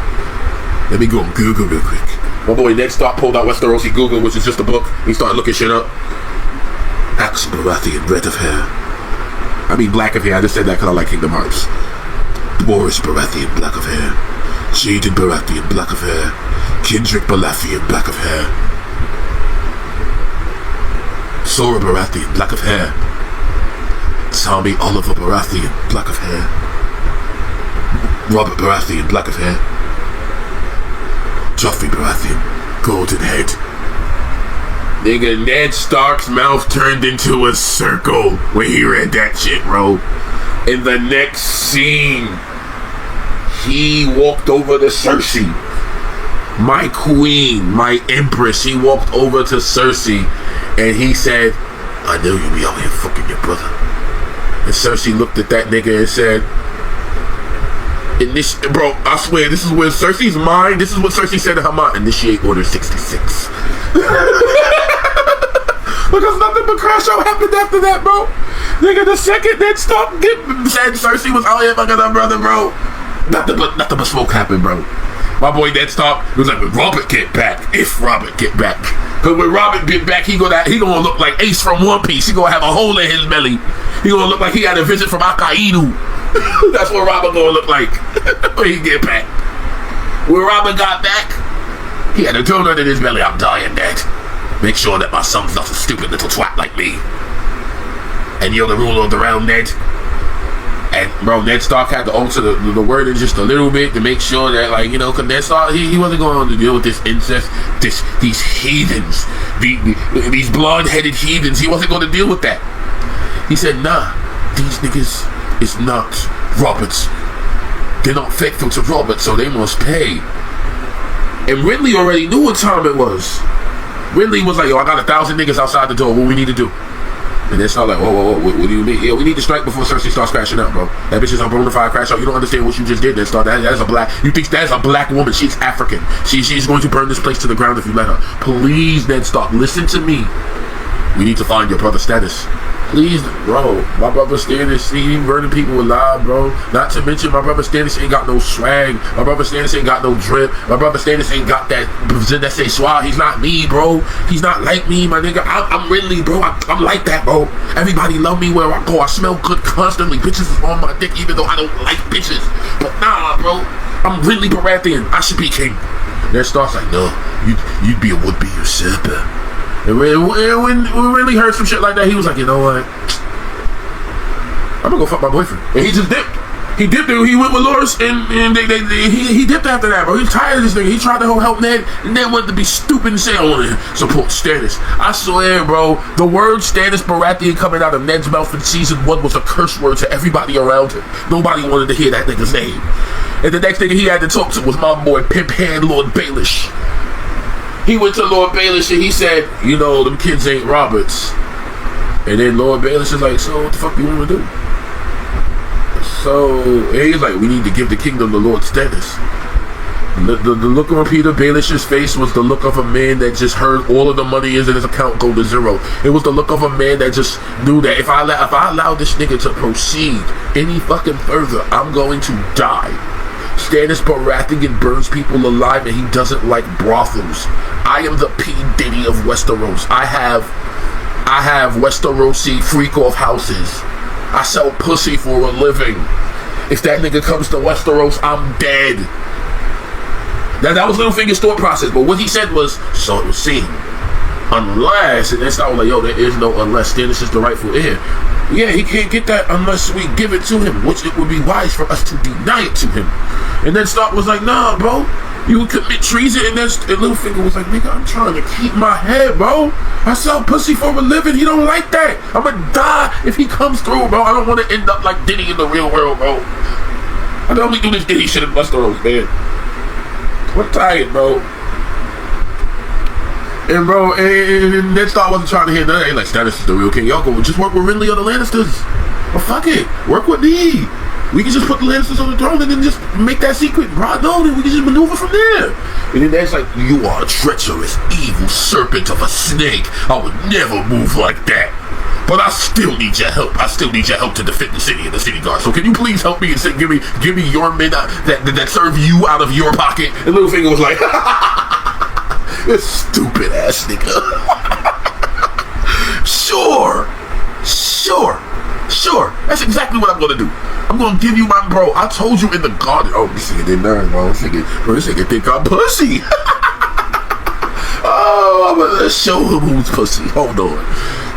Let me go on Google real quick. My boy Ned Stark pulled out Westerosi Google, which is just a book. He started looking shit up. Axel Baratheon, red of hair. I mean black of hair. I just said that because I like Kingdom Hearts. Boris Baratheon, black of hair. Jaden Baratheon, black of hair. Kendrick Baratheon, black of hair. Sora Baratheon, black of hair. Tommy Oliver Baratheon, black of hair. Robert Baratheon, black of hair. Joffrey Baratheon, golden head. Nigga, Ned Stark's mouth turned into a circle when he read that shit, bro. In the next scene, he walked over to Cersei. My queen, my empress, he walked over to Cersei and he said, I know you be out here fucking your brother. And Cersei looked at that nigga and said, bro, I swear, this is where Cersei's mind, this is what Cersei said to her mind, initiate Order 66. Because nothing but crash out happened after that, bro. Nigga, the second Ned Stark said Cersei was out here fucking her brother, bro, nothing but smoke happened, bro. My boy Ned Stark was like, when Robert get back, if Robert get back. Because when Robert get back, he gonna look like Ace from One Piece. He gonna have a hole in his belly. He gonna look like he had a visit from Akainu. That's what Robert gonna look like when he get back. When Robert got back, he had a donut in his belly. I'm dying, Ned. Make sure that my son's not a stupid little twat like me. And you're the ruler of the realm, Ned. And bro, Ned Stark had to alter the wording just a little bit to make sure that, like, you know, because Ned Stark, he wasn't going to deal with this incest, these heathens, these blood-headed heathens. He wasn't going to deal with that. He said, nah, these niggas is not Roberts. They're not faithful to Robert, so they must pay. And Ridley already knew what time it was. Ridley was like, yo, I got 1,000 niggas outside the door. What we need to do? And then start like, whoa, what do you mean? Yeah, we need to strike before Cersei starts crashing out, bro. That bitch is a bona fide crash out. You don't understand what you just did. That's a black. You think that's a black woman? She's African. She's going to burn this place to the ground if you let her. Please, Ned Stark, listen to me. We need to find your brother's status. Please, bro. My brother Stannis, he burning people alive, bro. Not to mention, my brother Stannis ain't got no swag. My brother Stannis ain't got no drip. My brother Stannis ain't got that say swag. He's not me, bro. He's not like me, my nigga. I'm really, bro. I'm like that, bro. Everybody love me where I go. I smell good constantly. Bitches is on my dick, even though I don't like bitches. But nah, bro. I'm really Baratheon. I should be king. Ned Stark's like, no, you'd be a would-be usurper. And when we really heard some shit like that, he was like, you know what? I'm gonna go fuck my boyfriend. And he just dipped. He dipped and he went with Loras and he dipped after that, bro. He's tired of this nigga. He tried to help Ned and Ned wanted to be stupid and say, I want to support Stannis. I swear, bro, the word Stannis Baratheon coming out of Ned's mouth in season 1 was a curse word to everybody around him. Nobody wanted to hear that nigga's name. And the next nigga he had to talk to was my boy Pimp Hand Lord Baelish. He went to Lord Baelish and he said, you know, them kids ain't Roberts. And then Lord Baelish is like, so what the fuck do you want to do? So he's like, we need to give the kingdom to Lord Stannis. The look on Peter Baelish's face was the look of a man that just heard all of the money is in his account go to zero. It was the look of a man that just knew that if I allow this nigga to proceed any fucking further, I'm going to die. Stannis Baratheon burns people alive and he doesn't like brothels. I am the P. Diddy of Westeros. I have Westerosi freak off houses. I sell pussy for a living. If that nigga comes to Westeros, I'm dead. That was Littlefinger's thought process, but what he said was, so it was seen. Unless, and then Stark was like, yo, there is no unless. Stannis is the rightful heir. Yeah, he can't get that unless we give it to him, which it would be wise for us to deny it to him. And then Stark was like, nah, bro, you would commit treason. And then Littlefinger was like, nigga, I'm trying to keep my head, bro. I sell pussy for a living. He don't like that. I'm gonna die if he comes through, bro. I don't want to end up like Diddy in the real world, bro. I can only do this Diddy shit in Westeros, man. I'm tired, bro. And bro, and Ned Stark wasn't trying to hear nothing. Like, Stannis is the real king. Y'all go just work with Renly or the Lannisters. Well, fuck it. Work with me. We can just put the Lannisters on the throne and then just make that secret. Bro, no, then we can just maneuver from there. And then Ned's like, you are a treacherous, evil serpent of a snake. I would never move like that. But I still need your help. I still need your help to defend the city and the city guard. So can you please help me and say, give me your men that serve you out of your pocket? And Littlefinger was like, this stupid ass nigga. Sure. That's exactly what I'm gonna do. I'm gonna give you my bro. I told you in the garden. Oh, this nigga didn't learn, bro. This nigga think I'm pussy. Oh, I'm gonna show him who's pussy. Hold on.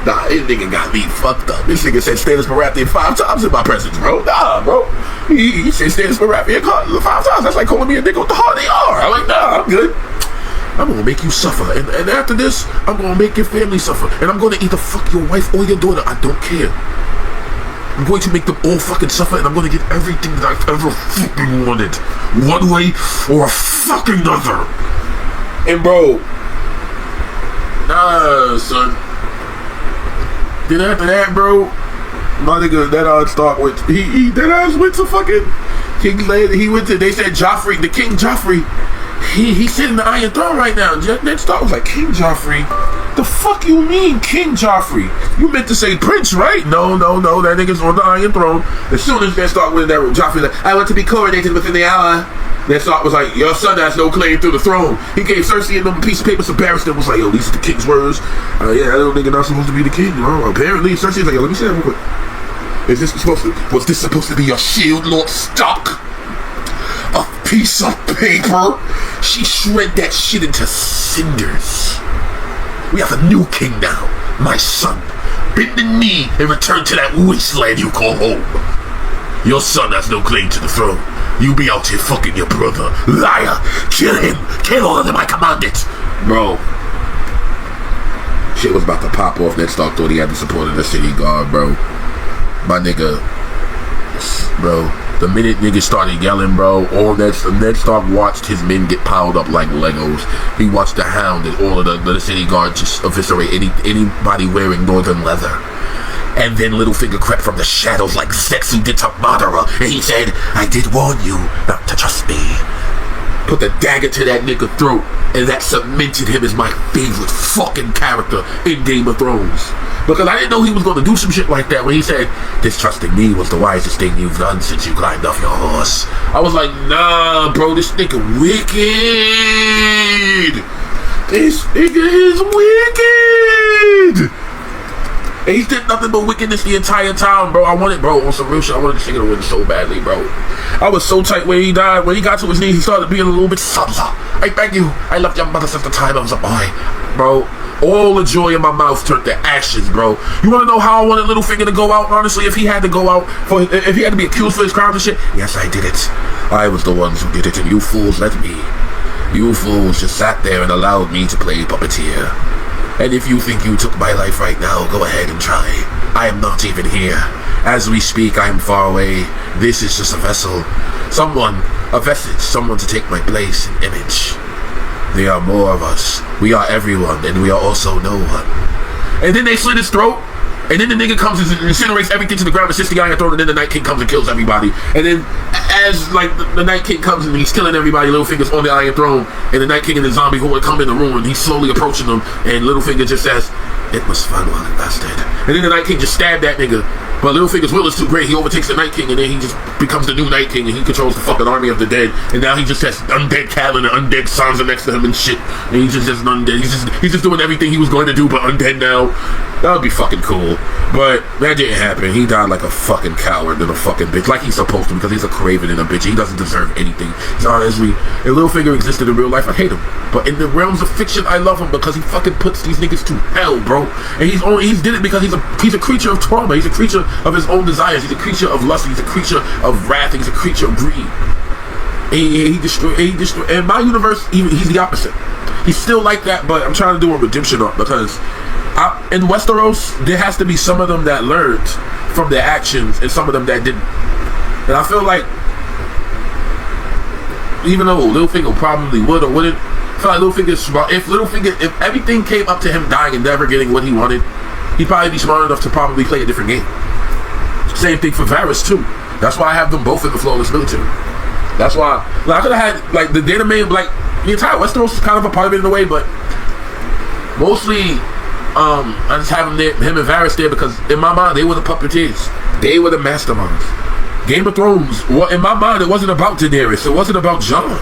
Nah, this nigga got me fucked up. This nigga said Stannis Baratheon 5 times in my presence, bro. Nah, bro. He said Stannis Baratheon 5 times. That's like calling me a nigga with the hard AR. I'm like, nah, I'm good. I'm gonna make you suffer, and after this, I'm gonna make your family suffer, and I'm gonna either fuck your wife or your daughter. I don't care. I'm going to make them all fucking suffer, and I'm gonna get everything that I've ever fucking wanted, one way or a fucking other. And bro, nah, son. Then after that, bro, my nigga, that Stark went. He that ass went to fucking King Land. He went to. They said Joffrey, the King Joffrey. He's sitting in the Iron Throne right now. Ned Stark was like, King Joffrey? The fuck you mean, King Joffrey? You meant to say Prince, right? No. That nigga's on the Iron Throne. As soon as Ned Stark went in that room, Joffrey was like, I want to be coronated within the hour. Ned Stark was like, your son has no claim to the throne. He gave Cersei and them a piece of paper, embarrassed them, was like, yo, these are the king's words. Yeah, that little nigga not supposed to be the king. Apparently, Cersei's like, yo, let me see that real quick. Was this supposed to be your shield, Lord Stark? A piece of paper? She shred that shit into cinders. We have a new king now, my son. Bend the knee and return to that wasteland you call home. Your son has no claim to the throne. You be out here fucking your brother. Liar! Kill him! Kill all of them, I command it! Bro. Shit was about to pop off. Ned Stark thought he had the support of the city guard, bro. My nigga. Bro. The minute niggas started yelling, bro, all Ned Stark watched his men get piled up like Legos. He watched the Hound and all of the city guard just eviscerate anybody wearing northern leather. And then Littlefinger crept from the shadows like Zetsu did to Madara, and he said, I did warn you not to trust me. Put the dagger to that nigga throat, and that cemented him as my favorite fucking character in Game of Thrones. Because I didn't know he was going to do some shit like that when he said, distrusting me was the wisest thing you've done since you climbed off your horse. I was like, nah, bro, this nigga wicked. This nigga is wicked. And he did nothing but wickedness the entire time, bro. I wanted, bro, on some real shit, I wanted this nigga to win so badly, bro. I was so tight when he died. When he got to his knees, he started being a little bit Sansa. I beg you, I loved your mother since the time I was a boy. Bro, all the joy in my mouth turned to ashes, bro. You want to know how I wanted Littlefinger to go out, honestly? If he had to go out, if he had to be accused for his crimes and shit? Yes, I did it. I was the ones who did it, and you fools let me. You fools just sat there and allowed me to play puppeteer. And if you think you took my life right now, go ahead and try. I am not even here. As we speak, I am far away. This is just a vessel. A vestige, someone to take my place and image. There are more of us. We are everyone, and we are also no one. And then they slit his throat, and then the nigga comes and incinerates everything to the ground, assists the Iron Throne, and then the Night King comes and kills everybody. And then, as like the Night King comes and he's killing everybody, Littlefinger's on the Iron Throne, and the Night King and the zombie horde come in the room, and he's slowly approaching them, and Littlefinger just says, it was fun while it lasted. And then the Night King just stabbed that nigga. But Littlefinger's will is too great. He overtakes the Night King, and then he just becomes the new Night King, and he controls the fucking army of the dead. And now he just has undead Catelyn and undead Sansa next to him and shit. And he's just an undead. He's just doing everything he was going to do, but undead now. That would be fucking cool. But that didn't happen. He died like a fucking coward and a fucking bitch, like he's supposed to, because he's a craven and a bitch. He doesn't deserve anything. So honestly, if Littlefinger existed in real life, I'd hate him. But in the realms of fiction, I love him because he fucking puts these niggas to hell, bro. And he's did it because he's a creature of trauma. He's a creature of his own desires. He's a creature of lust. He's a creature of wrath. He's a creature of greed. He destroyed. In my universe, he's the opposite. He's still like that, but I'm trying to do a redemption arc because in Westeros, there has to be some of them that learned from their actions and some of them that didn't. And I feel like, even though Littlefinger probably would or wouldn't, I feel like Littlefinger's smart. If everything came up to him dying and never getting what he wanted, he'd probably be smart enough to probably play a different game. Same thing for Varys too. That's why I have them both in the flawless military. That's why I could have had like the data main, like the entire Westeros is kind of a part of it in a way, but mostly I just have him and Varys there because in my mind they were the puppeteers. They were the masterminds. Game of Thrones, in my mind, it wasn't about Daenerys. It wasn't about Jon.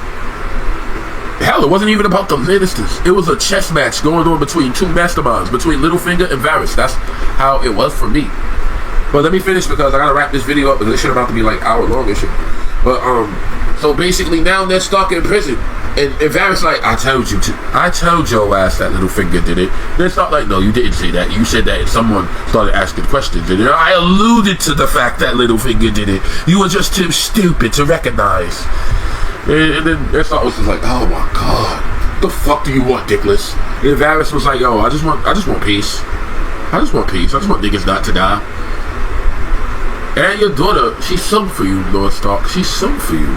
Hell, it wasn't even about the Lannisters. It was a chess match going on between two masterminds, between Littlefinger and Varys. That's how it was for me. But let me finish because I gotta wrap this video up because this shit about to be like hour long and shit. But so basically now they're stuck in prison. And Varys like, I told your ass that Littlefinger did it. Then it's not like, no, you didn't say that. You said that and someone started asking questions. And I alluded to the fact that Littlefinger did it. You were just too stupid to recognize. And then Varys was like, oh my god, the fuck do you want, dickless? And Varys was like, yo, I just want peace. I just want peace. I just want niggas not to die. And your daughter, she sung for you, Lord Stark. She sung for you.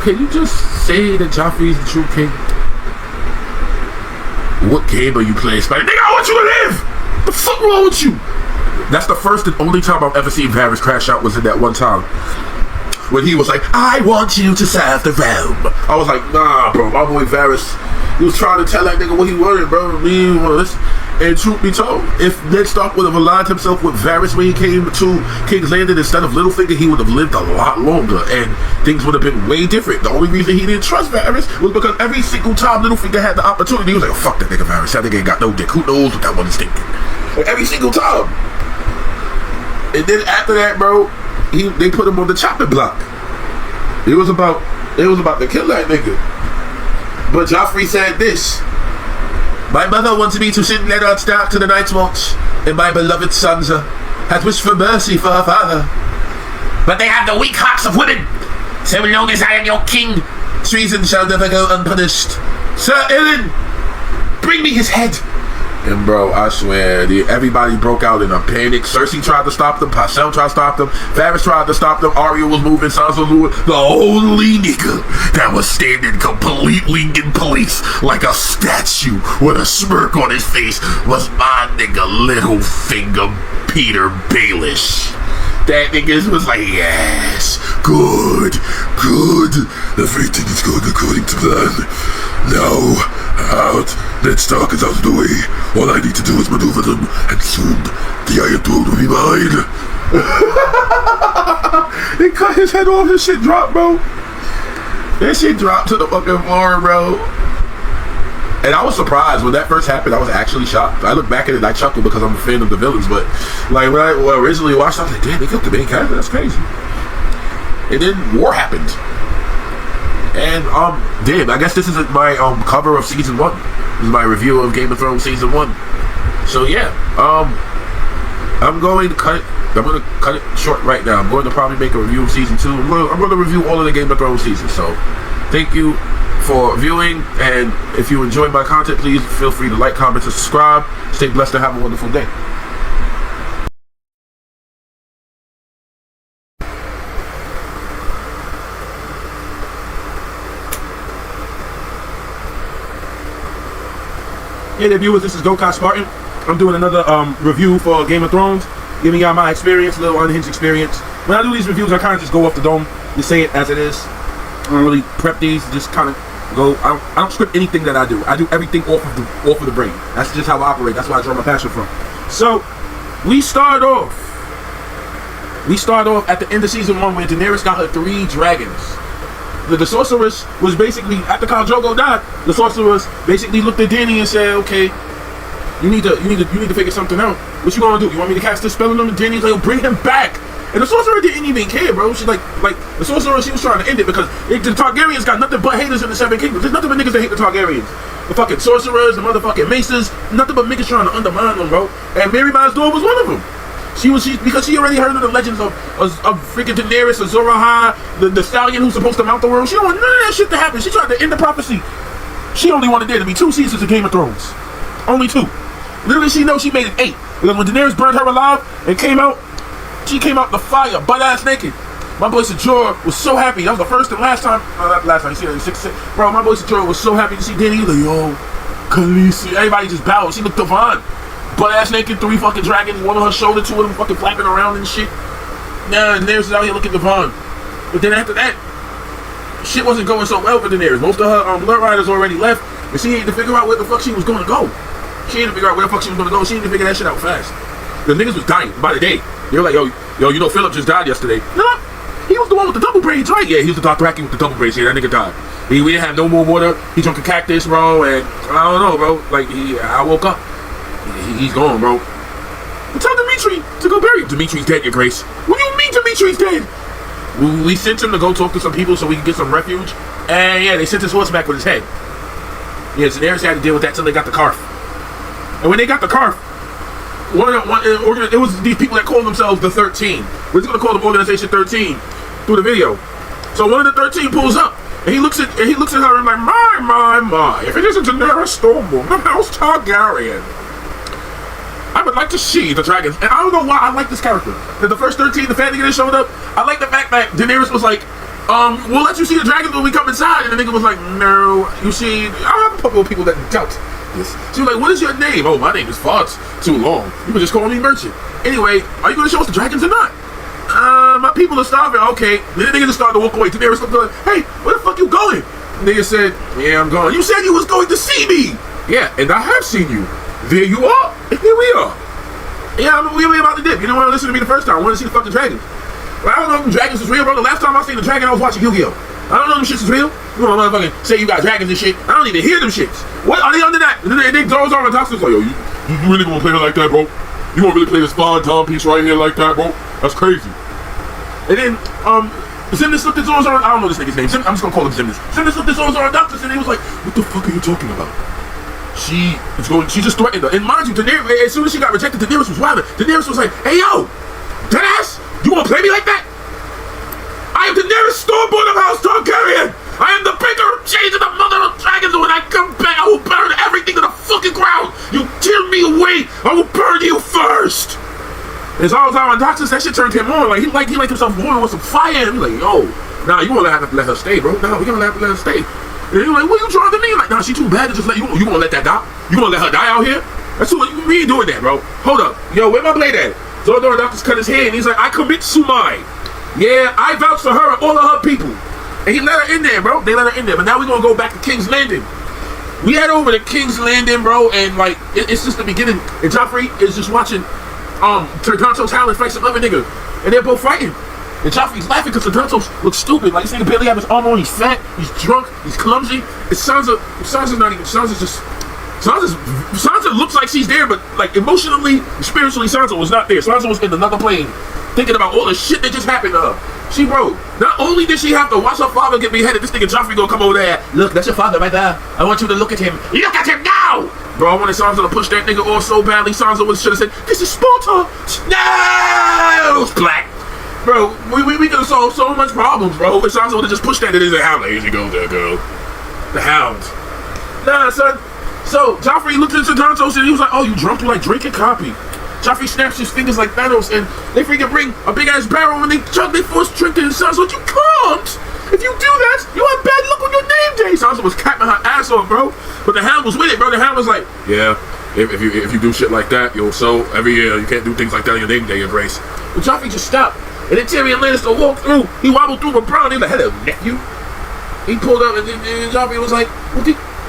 Can you just say that Joffrey is the true king? What game are you playing, Spider? Nigga, I want you to live! The fuck wrong with you? That's the first and only time I've ever seen Varys crash out was in that one time. When he was like, I want you to serve the realm. I was like, nah, bro. My boy Varys, he was trying to tell that nigga what he wanted, bro. And truth be told, if Ned Stark would have aligned himself with Varys when he came to King's Landing instead of Littlefinger, he would have lived a lot longer and things would have been way different. The only reason he didn't trust Varys was because every single time Littlefinger had the opportunity, he was like, oh, fuck that nigga Varys. That nigga ain't got no dick. Who knows what that one is thinking? Like, every single time. And then after that, bro, they put him on the chopping block. It was about to kill that nigga. But Joffrey said this. My mother wanted me to send Leonard Stark to the Night's Watch, and my beloved Sansa had wished for mercy for her father. But they have the weak hearts of women. So long as I am your king, treason shall never go unpunished. Sir Ilyn, bring me his head. And bro, I swear, everybody broke out in a panic. Cersei tried to stop them, Pycelle tried to stop them, Varys tried to stop them, Arya was moving, Sansa was moving. The only nigga that was standing completely in place like a statue with a smirk on his face was my nigga Littlefinger Peter Baelish. That nigga was like, yes, good, everything is going according to plan. Now, out, Ned Stark is out of the way. All I need to do is maneuver them, and soon the Iron Throne will be mine. They cut his head off, this shit dropped, bro. That shit dropped to the fucking floor, bro. And I was surprised when that first happened. I was actually shocked. I look back at it and I chuckled because I'm a fan of the villains, but like when I originally watched it, I was like, damn, they killed the main character, that's crazy. And then war happened. And damn, I guess this is my cover of season 1. This is my review of Game of Thrones season 1. So yeah, I'm going to cut it short right now. I'm going to probably make a review of season 2. I'm going to review all of the Game of Thrones seasons. So thank you for viewing, and if you enjoyed my content, please feel free to like, comment, and subscribe. Stay blessed and have a wonderful day. Hey there viewers, this is Go-Kart Spartan. I'm doing another review for Game of Thrones, giving y'all my experience, a little unhinged experience. When I do these reviews, I kind of just go off the dome, just say it as it is. I don't really prep these, just kind of go. I don't script anything that I do. I do everything off of the brain. That's just how I operate. That's where I draw my passion from. So we start off at the end of season 1 when Daenerys got her 3 dragons. The sorceress was basically, after Khal Drogo died, the sorceress basically looked at Dany and said, okay, you need to figure something out. What you gonna do? You want me to cast this spell on him? And Dany's like, bring him back. And the sorcerer didn't even care, bro. She's like the sorcerer, she was trying to end it because the Targaryens got nothing but haters in the 7 Kingdoms. There's nothing but niggas that hate the Targaryens. The fucking sorcerers, the motherfucking maces, nothing but niggas trying to undermine them, bro. And Mary Mazdor was one of them. Because she already heard of the legends of freaking Daenerys, Azor Ahai, the stallion who's supposed to mount the world. She don't want none of that shit to happen. She tried to end the prophecy. She only wanted there to be 2 seasons of Game of Thrones. Only 2. Literally, she knows she made it 8. Because when Daenerys burned her alive and came out, she came out the fire, butt-ass naked. My boy Sajor was so happy. That was the first and last time. No, not last time. You see that in 6. Bro, my boy Sajor was so happy to see Dany. He was like, yo, Khaleesi. Everybody just bowed. She looked divine. Butt-ass naked, 3 fucking dragons, one on her shoulder, 2 of them fucking flapping around and shit. Nah, Daenerys is out here looking divine. But then after that, shit wasn't going so well for Daenerys. Most of her blood riders already left, and she needed to figure out where the fuck she was going to go. She needed to figure out where the fuck she was going to go. She needed to figure that shit out fast. The niggas was dying by the day. They were like, yo, you know Philip just died yesterday. No, he was the one with the double braids, right? Yeah, he was the Dothraki with the double braids. Yeah, that nigga died. We didn't have no more water. He drunk a cactus, bro, and I don't know, bro. Like, I woke up. He's gone, bro. But tell Dimitri to go bury him. Dimitri's dead, your grace. What do you mean Dimitri's dead? We sent him to go talk to some people so we can get some refuge. And yeah, they sent his horse back with his head. Yeah, so Daenerys had to deal with that till they got the Karth. And when they got the Karth, it was these people that called themselves the 13. We're just gonna call them Organization 13 through the video. So one of the 13 pulls up and he looks at her and like, my, if it isn't Daenerys Stormborn, the House Targaryen, I would like to see the dragons. And I don't know why I like this character. The first 13, the fan nigga that showed up, I like the fact that Daenerys was like, we'll let you see the dragons when we come inside. And the nigga was like, no, you see, I have a couple of people that doubt this. She was like, what is your name? Oh, my name is Fox. Too long. You can just call me Merchant. Anyway, are you going to show us the dragons or not? My people are starving. Okay. Then the nigga just started to walk away. Daenerys looked like, hey, where the fuck you going? The nigga said, yeah, I'm going. You said you was going to see me. Yeah, and I have seen you. There you are, and here we are. Yeah, we were about to dip. You don't want to listen to me the first time. I want to see the fucking dragons. But I don't know if the dragons is real, bro. The last time I seen the dragon, I was watching Yu-Gi-Oh! I don't know if them shits is real. You want to motherfucking say you got dragons and shit. I don't even hear them shits. What are they under that? And then they throws on the toxins like, yo, you really gonna play it like that, bro? You gonna really play this fine time piece right here like that, bro? That's crazy. And then, Zimnis looked at Zorzar. I don't know this nigga's name. I'm just gonna call him Zimnis. Zimnis looked at Zorzar and Doctus and he was like, what the fuck are you talking about? She just threatened her. And mind you, Daenerys, as soon as she got rejected, Daenerys was wilding. Daenerys was like, hey yo, deadass, you wanna play me like that? I am Daenerys Stormborn of House Targaryen, I am the bigger change of the mother of dragons. When I come back, I will burn everything to the fucking ground. You tear me away, I will burn you first. It's all the time on doctors, that shit turned him on. Like he liked himself warm with some fire. And he's like, yo, nah, you gonna have to let her stay, bro. Nah, we gonna have to let her stay. And he's like, what you trying to mean? Like, nah, she too bad to just let you. You gonna let that die? You gonna let her die out here? That's what we ain't doing that, bro. Hold up, yo, where my blade at? So the doctors cut his head, and he's like, I commit sumai. Yeah, I vouch for her and all of her people. And he let her in there, bro. They let her in there. But now we're gonna go back to King's Landing. We head over to King's Landing, bro, and like it's just the beginning. And Joffrey is just watching Tonto's Howland fight some other nigga, and they're both fighting. And Joffrey's laughing because Tonto looks stupid. Like this nigga barely have his armor on. He's fat. He's drunk. He's clumsy. Sansa's not even. Sansa looks like she's there, but like emotionally, spiritually, Sansa was not there. Sansa was in another plane, thinking about all the shit that just happened to her. She wrote, not only did she have to watch her father get beheaded, this nigga Joffrey gonna come over there. Look, that's your father right there. I want you to look at him. Look at him now! Bro, I wanted Sansa to push that nigga off so badly. Sansa should have said, this is Sparta! No! It's black. Bro, we could have solved so much problems, bro. If Sansa would have just pushed that, it is a hound. Here she goes, there, girl. The hound. Nah, son. So, Joffrey looked into Tontos and he was like, oh, you drunk? You like drinking? Copy. Joffrey snaps his fingers like Thanos, and they freaking bring a big-ass barrel and they force drinking and Sansa, what you can't! If you do that, you have bad luck on your name day! Sansa was capping her ass off, bro. But the Hound was with it, bro. The Hound was like, yeah, if you do shit like that, you'll so every year you can't do things like that on your name day, your grace. But Joffrey just stopped. And then Tyrion Lannister walked through. He wobbled through with Bronn. He was like, hello, nephew. He pulled up and Joffrey was like,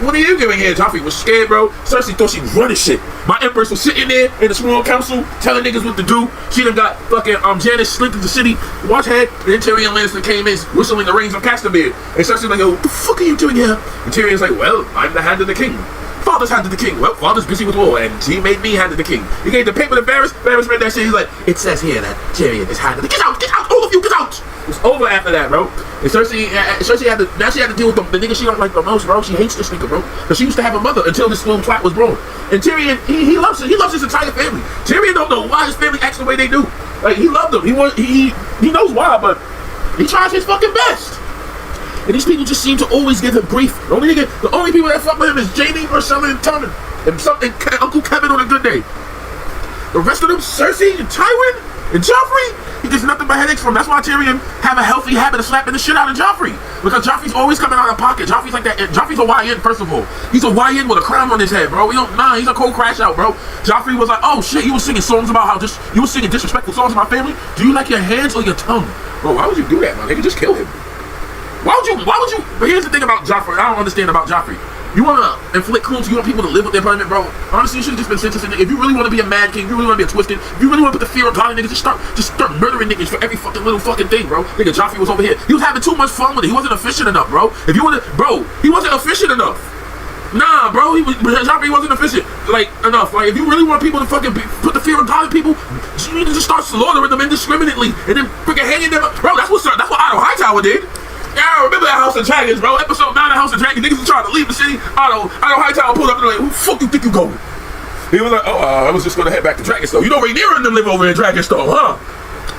what are you doing here? Joffrey was scared, bro. Cersei thought she was running shit. My Empress was sitting there in the small council telling niggas what to do. She done got fucking Janice slipped into the city, watch head, and then Tyrion Lannister came in whistling the reins of Castamere. And Cersei's like, yo, what the fuck are you doing here? And Tyrion's like, well, I'm the hand of the king. Father's hand of the king. Well, father's busy with war, and he made me hand of the king. He gave the paper to Varys. Varys read that shit. He's like, it says here that Tyrion is hand of the king. Get out, all of you, get out! It was over after that, bro. And Cersei had to deal with the nigga she don't like the most, bro. She hates this nigga, bro. Because she used to have a mother until this little twat was born. And Tyrion, he loves it. He loves his entire family. Tyrion don't know why his family acts the way they do. Like, he loved them. He knows why, but he tries his fucking best. And these people just seem to always give him grief. The only people that fuck with him is Jaime, Marcella, and Tommen. And Uncle Kevin on a good day. The rest of them, Cersei and Tywin and Joffrey, he gets nothing but headaches from. That's why Tyrion have a healthy habit of slapping the shit out of Joffrey. Because Joffrey's always coming out of pocket. Joffrey's like that. Joffrey's a YN, first of all. He's a YN with a crown on his head, bro. He's a cold crash out, bro. Joffrey was like, oh shit, you was singing songs about you was singing disrespectful songs to my family? Do you like your hands or your tongue? Bro, why would you do that, man? They could just kill him. Why would you? But here's the thing about Joffrey. I don't understand about Joffrey. You want to inflict cruelty, you want people to live with their punishment, bro. Honestly, you should have just been sentencing. If you really want to be a mad king, if you really want to be a twisted, if you really want to put the fear of God in niggas, just start murdering niggas for every fucking little fucking thing, bro. Nigga, Joffrey was over here. He was having too much fun with it. He wasn't efficient enough, bro. He wasn't efficient enough. Nah, bro, Joffrey wasn't efficient enough. Like, if you really want people to fucking put the fear of God in people, you need to just start slaughtering them indiscriminately and then freaking hanging them up. Bro, that's what Otto Hightower did. Yeah, remember that House of Dragons, bro? Episode 9 of House of Dragons. Niggas was trying to leave the city. Otto Hightower pulled up and like, who the fuck you think you going? He was like, I was just gonna head back to Dragonstone. You know Rhaenyra and them live over in Dragonstone, huh?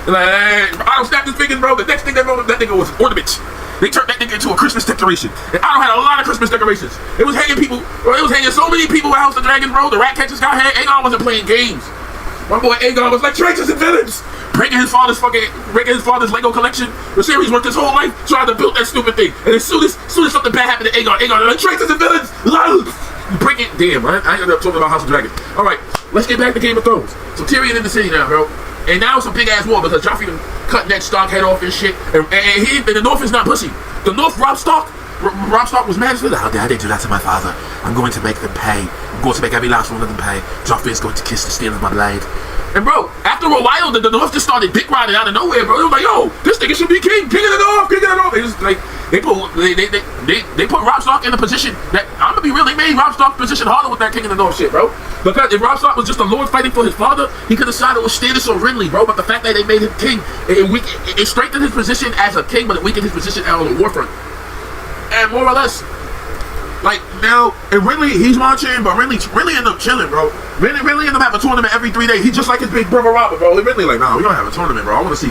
And like, Otto snapped his fingers, bro. The next thing they wrote that nigga was ornaments. They turned that nigga into a Christmas decoration. And Otto had a lot of Christmas decorations. It was hanging people, bro. It was hanging so many people at House of Dragons, bro. The rat catchers got hanged. Aegon wasn't playing games. My boy Aegon was like, traitors and villains. Breaking his father's Lego collection. The series worked his whole life trying to build that stupid thing. And as soon as something bad happened to Aegon like, traitors and villains. Break it. Damn, I ended up talking about House of Dragons. All right, let's get back to Game of Thrones. So Tyrion in the city now, bro. And now it's a big ass war because Joffrey cut Ned Stark head off and shit. And the North is not pussy. The North, Robb Stark was mad. How dare they do that to my father? I'm going to make them pay. I'm going to make every last one of them pay. Joffrey is going to kiss the steel of my blade. And bro, after a while, the North just started dick riding out of nowhere, bro. They were like, yo, this nigga should be king of the North, king of the North. They just like they put Robb Stark in a position that I'm gonna be real. They made Robb Stark's position harder with that king of the North shit, bro. Because if Robb Stark was just a lord fighting for his father, he could have sided with Stannis or Renly, bro. But the fact that they made him king, it strengthened his position as a king, but it weakened his position out on the war front. And more or less, Like, now, and really, he's watching, but really end up chilling, bro. Really end up having a tournament every 3 days. He's just like his big brother Robert, bro. He really like, nah, we don't have a tournament, bro. I want to see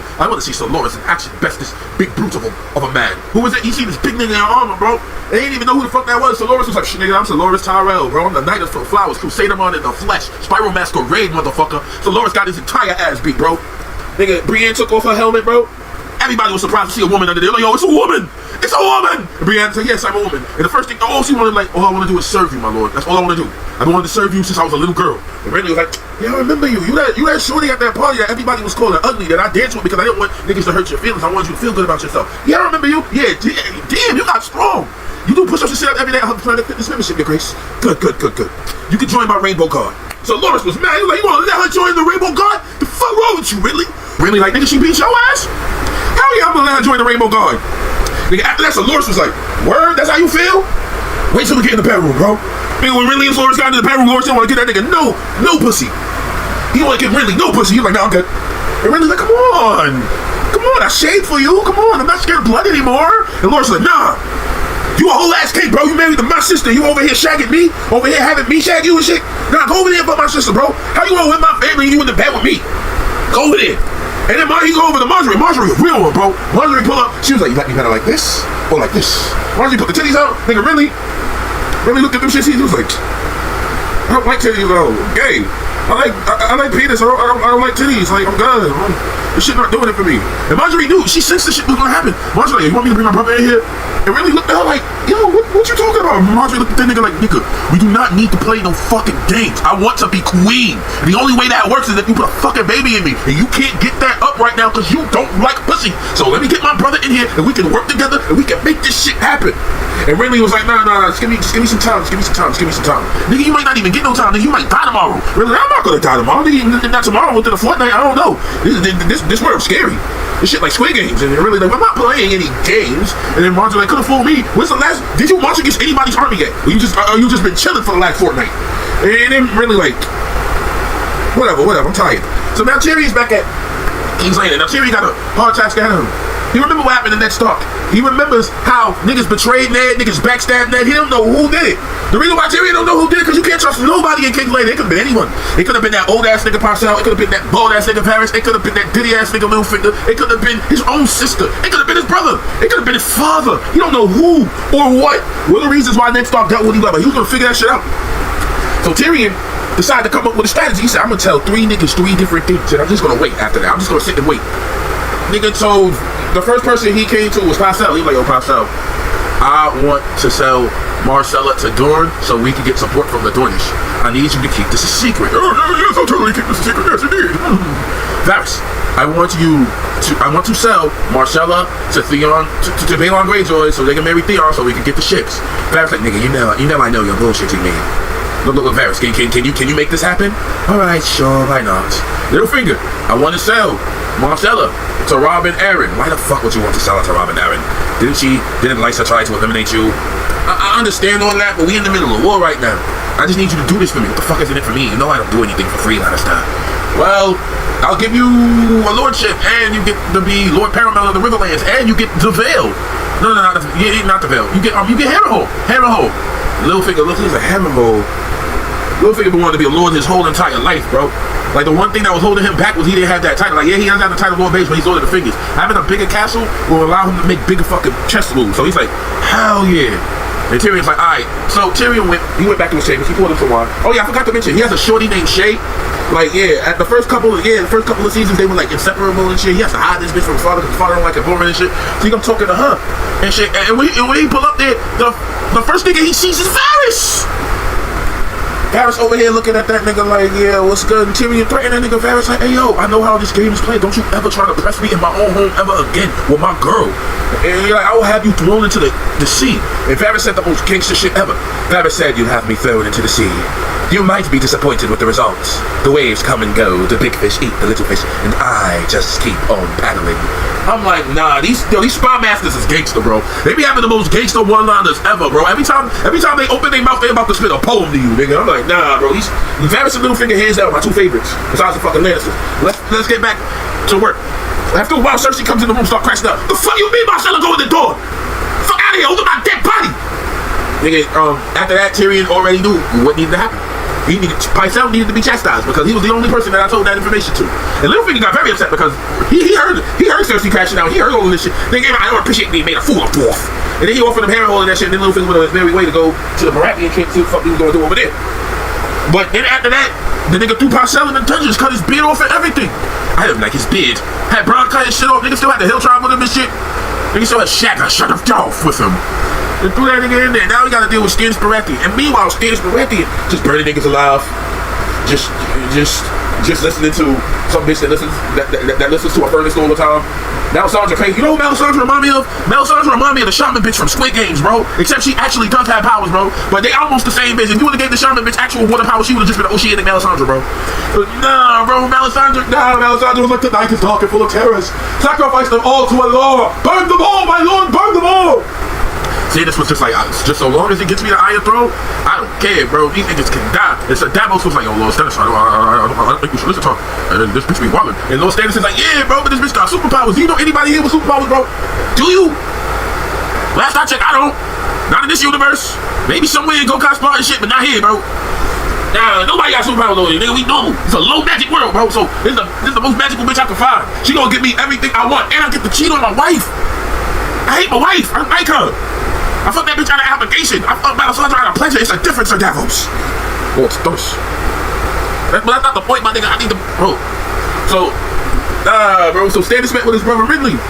Soloris in action, best this big brute of a man. Who was it? You see this big nigga in armor, bro. They didn't even know who the fuck that was. Soloris was like, shit, nigga, I'm Soloris Tyrell, bro. I'm the Knight of Flowers, Crusadermon in the flesh, Spiral Masquerade, motherfucker. Soloris got his entire ass beat, bro. Nigga, Brienne took off her helmet, bro. Everybody was surprised to see a woman under there. Like, yo, it's a woman! It's a woman! And Brienne said, yes, I'm a woman. And the first thing, she wanted, like, all I want to do is serve you, my lord. That's all I want to do. I've been wanting to serve you since I was a little girl. And Randy was like, yeah, I remember you. You that shorty at that party that everybody was calling ugly that I danced with because I didn't want niggas to hurt your feelings. I wanted you to feel good about yourself. Yeah, I remember you. Yeah, damn, you got strong. You do push-ups and sit up every day. I'm trying to fitness membership, your grace. Good. You can join my rainbow guard. So Loris was mad. He was like, you want to let her join the rainbow guard? The fuck wrong with you, really? Really, like, nigga, she beat your ass? Hell yeah, I'm gonna let her join the rainbow guard. Nigga, after that, so Loris was like, word, that's how you feel? Wait till we get in the bedroom, bro. Nigga, when Ridley and Loris got into the bedroom, Loris didn't want to get that nigga no pussy. He want to get Ridley no pussy. He was like, nah, I'm good. And Ridley's like, come on, I shaved for you. Come on, I'm not scared of blood anymore. And Loris was like, nah. You a whole ass kid, bro. You married to my sister. You over here shagging me? Over here having me shag you and shit? Nah, go over there and fuck my sister, bro. How you gonna with my family and you in the bed with me? Go over there. And then he go over to Marjorie. Marjorie, a real one, bro. Marjorie pull up. She was like, you like me better like this or like this? Marjorie put the titties out. Nigga, really looked at them shit. He was like, I don't like titties, though. Gay. I like penis. I don't like titties. Like, I'm good. This shit not doing it for me. And Marjorie knew. She sensed this shit was gonna happen. Marjorie like, you want me to bring my brother in here? And really looked at her like, yo, what you talking about? Marjorie looked at that nigga like, nigga, we do not need to play no fucking games. I want to be queen. And the only way that works is if you put a fucking baby in me. And you can't get that up right now because you don't like pussy. So let me get my brother in here and we can work together and we can make this shit happen. And Ridley was like, nah, just give me some time. Nigga, you might not even get no time. Nigga, you might die tomorrow. Really, I'm not gonna die tomorrow. Nigga, not tomorrow, within a fortnight, I don't know. This world's scary. This shit like Squid Games. And really like, I'm not playing any games. And then Marjorie like, could've fooled me. When's the last, did you march against anybody's army yet? Or you just been chilling for the last fortnight? And then really like, whatever, I'm tired. So now Tyrion's back at King's Landing. Now Tyrion got a hard task ahead of him. He remember what happened in Ned Stark. He remembers how niggas betrayed Ned, niggas backstabbed Ned. He don't know who did it. The reason why Tyrion don't know who did it because you can't trust nobody in King's Landing. It could have been anyone. It could have been that old ass nigga Parcell. It could have been that bald ass nigga Varys. It could have been that ditty ass nigga Littlefinger. It could have been his own sister. It could have been his brother. It could have been his father. He don't know who or what were the reasons why Ned Stark dealt with him. But he was gonna figure that shit out. So Tyrion decided to come up with a strategy. He said, I'm gonna tell 3 niggas 3 different things, and I'm just gonna wait after that. I'm just gonna sit and wait. Nigga told the first person he came to was Parcell. He was like, yo, Parcell, I want to sell Marcella to Dorne so we can get support from the Dornish. I need you to keep this a secret. Oh, yes, I'll totally keep this a secret. Yes, indeed. Varys, I want to sell Marcella to Theon, to Balon Greyjoy so they can marry Theon so we can get the ships. Varys like, nigga, you know I know you're bullshitting me. Look, Varys, can you make this happen? Alright, sure, why not? Littlefinger, I want to sell Marcella to Robb and Arryn. Why the fuck would you want to sell her to Robb and Arryn? Didn't Lysa try to eliminate you? I understand all that, but we in the middle of war right now. I just need you to do this for me. What the fuck is in it for me? You know I don't do anything for free, Lannister. Well, I'll give you a lordship, and you get to be Lord Paramount of the Riverlands, and you get the Vale. No, not the Vale. You get Harrenhal. Littlefinger, he's a Harrenhal. Littlefinger wanted to be a lord his whole entire life, bro. Like, the one thing that was holding him back was he didn't have that title. Like, yeah, he doesn't have the title Lord Base, but he's Lord of the Fingers. Having a bigger castle will allow him to make bigger fucking chess moves. So he's like, hell yeah. And Tyrion's like, alright. So Tyrion went back to his chambers. He poured him some wine. Oh yeah, I forgot to mention, he has a shorty named Shay. Like, yeah, at the first couple of seasons, they were like inseparable and shit. He has to hide this bitch from his father because his father don't like it boring and shit. So he come talking to her and shit. And when he pull up there, the first nigga he sees is Varys. Varys over here looking at that nigga like, yeah, what's good? And Tyrion threatening that nigga Varys like, hey yo, I know how this game is played. Don't you ever try to press me in my own home ever again with my girl. And you're like, I will have you thrown into the sea. And Varys said the most gangster shit ever. Varys said, you'll have me thrown into the sea. You might be disappointed with the results. The waves come and go, the big fish eat the little fish, and I just keep on paddling. I'm like, nah, these spy masters is gangster, bro. They be having the most gangster one-liners ever, bro. Every time they open their mouth, they about to spit a poem to you, nigga. I'm like, nah, bro. These Varys and Littlefinger, hands down, my 2 favorites, besides the fucking Lannisters. Let's get back to work. After a while, Cersei comes in the room, start crashing up. The fuck you mean, Marcella, go in the door? Fuck out of here, open my dead body. Nigga, after that, Tyrion already knew what needed to happen. Pycelle needed to be chastised because he was the only person that I told that information to. And Littlefinger got very upset because he heard Cersei crashing out. He heard all of this shit. They gave him, I don't appreciate being made a fool of Dwarf. And then he offered him Harrenhal and that shit. And then Littlefinger went on his merry way to go to the Baratheon camp to see what the fuck he was going to do over there. But then after that, the nigga threw Pycelle in the dungeons, cut his beard off and everything. I didn't like his beard. Had Bronn cut his shit off. Nigga still had the hill tribe with him and shit. Nigga still had Shagga shut of Dolph with him. They threw that nigga in there. Now we gotta deal with Stannis Baratheon. And meanwhile, Stannis Baratheon just burning niggas alive. Just listening to some bitch that listens to a furnace all the time. Melisandre crazy. You know what Melisandre remind me of? Melisandre remind me of the shaman bitch from Squid Games, bro. Except she actually does have powers, bro. But they almost the same bitch. If you would have gave the shaman bitch actual water power, she would have just been oceanic Melisandre, bro. But nah, bro, Melisandre was like the night is dark and full of terrors. Sacrifice them all to Allah. Burn them all, my lord, burn them all. See, this was just like, just so long as he gets me the Iron Throne, I don't care, bro. These niggas can die. And so Davos was like, yo, Lord Stannis, I don't think we should listen to her. And then this bitch be wildin'. And Lord Stannis is like, yeah, bro, but this bitch got superpowers. Do you know anybody here with superpowers, bro? Do you? Last I checked, I don't. Not in this universe. Maybe somewhere in Gokai's part and shit, but not here, bro. Nah, nobody got superpowers over here, nigga. We normal. It's a low magic world, bro. So this is the most magical bitch I can find. She gonna give me everything I want, and I get to cheat on my wife. I hate my wife. I don't like her. I fuck that bitch out of obligation. I fuck Melisandre out of pleasure. It's a difference, Sir Davos. Oh, it's thirst. But that's not the point, my nigga. I need to, bro. So Stannis met with his brother Ridley.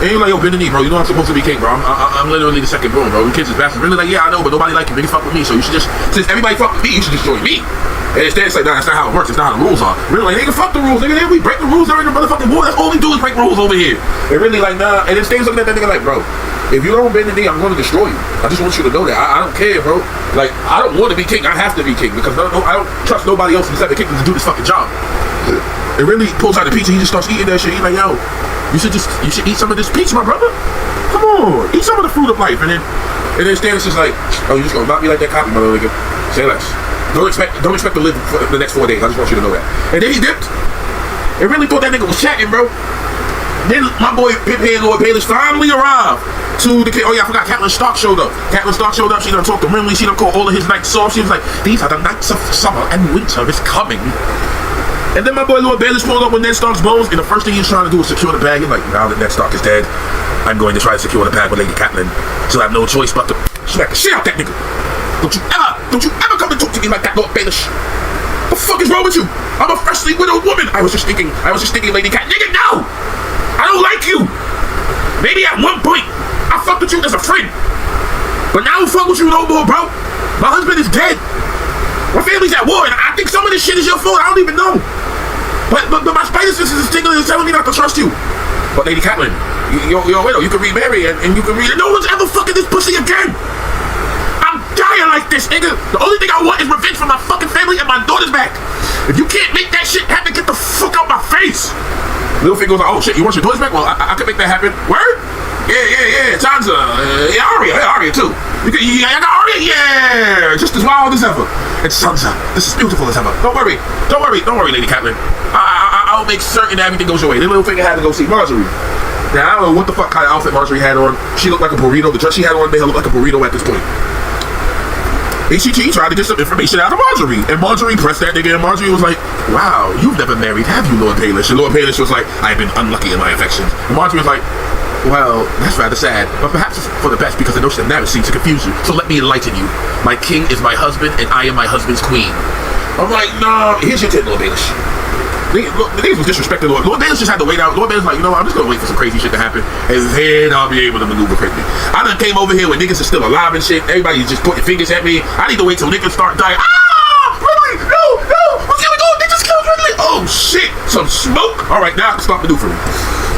And he's like, yo, bend the knee, bro. You know I'm supposed to be king, bro. I'm literally the second born, bro. You kids is bastard. Really like, yeah, I know, but nobody like you. Niggas fuck with me, so you should just, since everybody fuck with me, you should just join me. And Stannis like, nah, that's not how it works. It's not how the rules are. Really like, nigga, fuck the rules, nigga. We break the rules during the motherfucking war. That's all we do is break rules over here. And really like, nah. And then Stannis looking at that nigga like, bro, if you don't bend the knee, I'm going to destroy you. I just want you to know that. I don't care, bro. Like, I don't want to be king. I have to be king because I don't trust nobody else besides the king to do this fucking job. It really pulls out the peach and he just starts eating that shit. He's like, yo, you should eat some of this peach, my brother. Come on, eat some of the fruit of life. And then Stannis is like, oh, you just gonna knock me like that copy, mother nigga. Say less. Don't expect to live for the next 4 days. I just want you to know that. And then he dipped. It really thought that nigga was chatting, bro. Then my boy Pip-Head Lord Baelish finally arrived to the king. Oh yeah, I forgot Catelyn Stark showed up. Catelyn Stark showed up. She done talked to Renly. She done called all of his knights off. She was like, these are the nights of summer and winter is coming. And then my boy Lord Baelish pulled up with Ned Stark's bones, and the first thing he was trying to do was secure the bag. He's like, now that Ned Stark is dead, I'm going to try to secure the bag with Lady Catelyn. She'll have no choice but to smack the shit out that nigga. Don't you ever come and talk to me like that, Lord Baelish. What the fuck is wrong with you? I'm a freshly widowed woman. I was just thinking, Lady Cat. Nigga, no! I don't like you. Maybe at one point, I fucked with you as a friend. But now I don't fuck with you no more, bro. My husband is dead. My family's at war, and I think some of this shit is your fault. I don't even know. But my spider senses is tingling and telling me not to trust you. But Lady Catelyn, you're a widow. You can remarry and you can no one's ever fucking this pussy again. I'm dying like this, nigga. The only thing I want is revenge for my fucking family and my daughter's back. If you can't make that shit happen, get the fuck out my face. Littlefinger goes like, oh shit, you want your daughter's back? Well, I can make that happen. Word? Yeah, Sansa, Arya too. I got Arya, yeah, just as wild as ever. And Sansa, this is beautiful as ever. Don't worry, Lady Catelyn. I'll make certain that everything goes your way. Then Littlefinger had to go see Marjorie. Now, I don't know what the fuck kind of outfit Marjorie had on. She looked like a burrito. The dress she had on made her look like a burrito at this point. HCT tried to get some information out of Marjorie, and Marjorie pressed that nigga, and Marjorie was like, wow, you've never married, have you, Lord Baelish? And Lord Baelish was like, I've been unlucky in my affections. And Marjorie was like, well, that's rather sad, but perhaps it's for the best because the notion of marriage seems to confuse you. So let me enlighten you. My king is my husband, and I am my husband's queen. I'm like, nah, here's your tit, Lord Baelish. The niggas was disrespecting Lord Baelish just had to wait out. Lord Baelish like, you know what, I'm just gonna wait for some crazy shit to happen, and then I'll be able to maneuver quickly. I done came over here when niggas are still alive and shit. Everybody's just pointing fingers at me. I need to wait till niggas start dying. Ridley, no, what's going on? They just killed Ridley. Oh shit, some smoke. All right, now I can start maneuvering.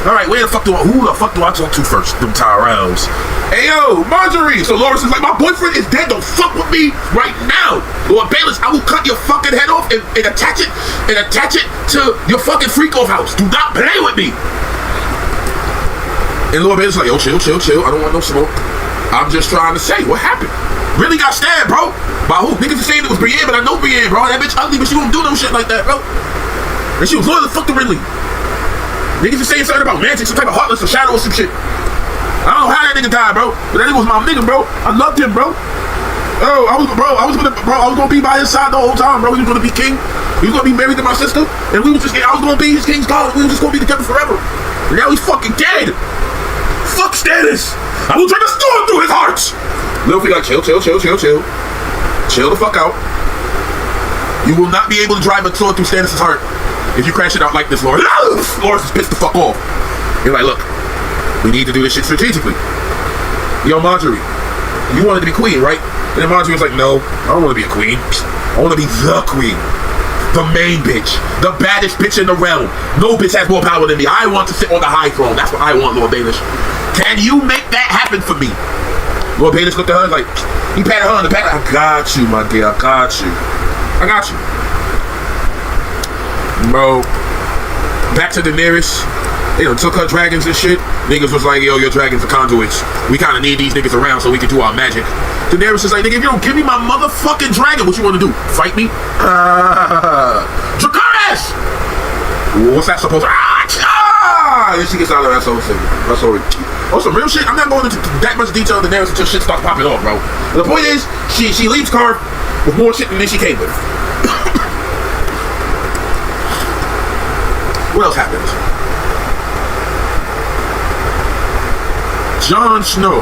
All right, who the fuck do I talk to first? Them Tyrells. Hey yo, Marjorie. So Loras is like, my boyfriend is dead. Don't fuck with me right now. Lord Baelish, I will cut your fucking head off and attach it to your fucking freak off house. Do not play with me. And Lord Baelish like, yo, chill. I don't want no smoke. I'm just trying to say what happened. Really got stabbed, bro. By who? Niggas are saying it was Brienne, but I know Brienne, bro. That bitch ugly, but she don't do no shit like that, bro. And she was loyal to fuck to Ridley. Niggas are saying something about magic, some type of heartless or shadow or some shit. I don't know how that nigga died, bro. But that nigga was my nigga, bro. I loved him, bro. Oh, I was gonna be by his side the whole time, bro. He was gonna be king. He was gonna be married to my sister, and I was gonna be his king's daughter. We were just gonna be together forever. And now he's fucking dead. Fuck Stannis. I will drive a storm through his heart. Littlefinger, like, chill. Chill the fuck out. You will not be able to drive a sword through Stannis' heart if you crash it out like this, Loras. Loras is pissed the fuck off. You're like, look, we need to do this shit strategically. Yo, Marjorie, you wanted to be queen, right? And then Marjorie was like, no, I don't want to be a queen. I want to be the queen. The main bitch. The baddest bitch in the realm. No bitch has more power than me. I want to sit on the high throne. That's what I want, Lord Baelish. Can you make that happen for me? Lord Baelish looked at her like, he patted her on the back. I got you, my dear. I got you. Bro, back to Daenerys. They done took her dragons and shit. Niggas was like, yo, your dragons are conduits. We kind of need these niggas around so we can do our magic. Daenerys is like, nigga, if you don't give me my motherfucking dragon, what you want to do? Fight me? Dracarys! What's that supposed to... Then she gets out of that soul thing. That's all. Oh, some real shit. I'm not going into that much detail on Daenerys until shit starts popping off, bro. The point is, she leaves Karth with more shit than she came with. What else happens? Jon Snow.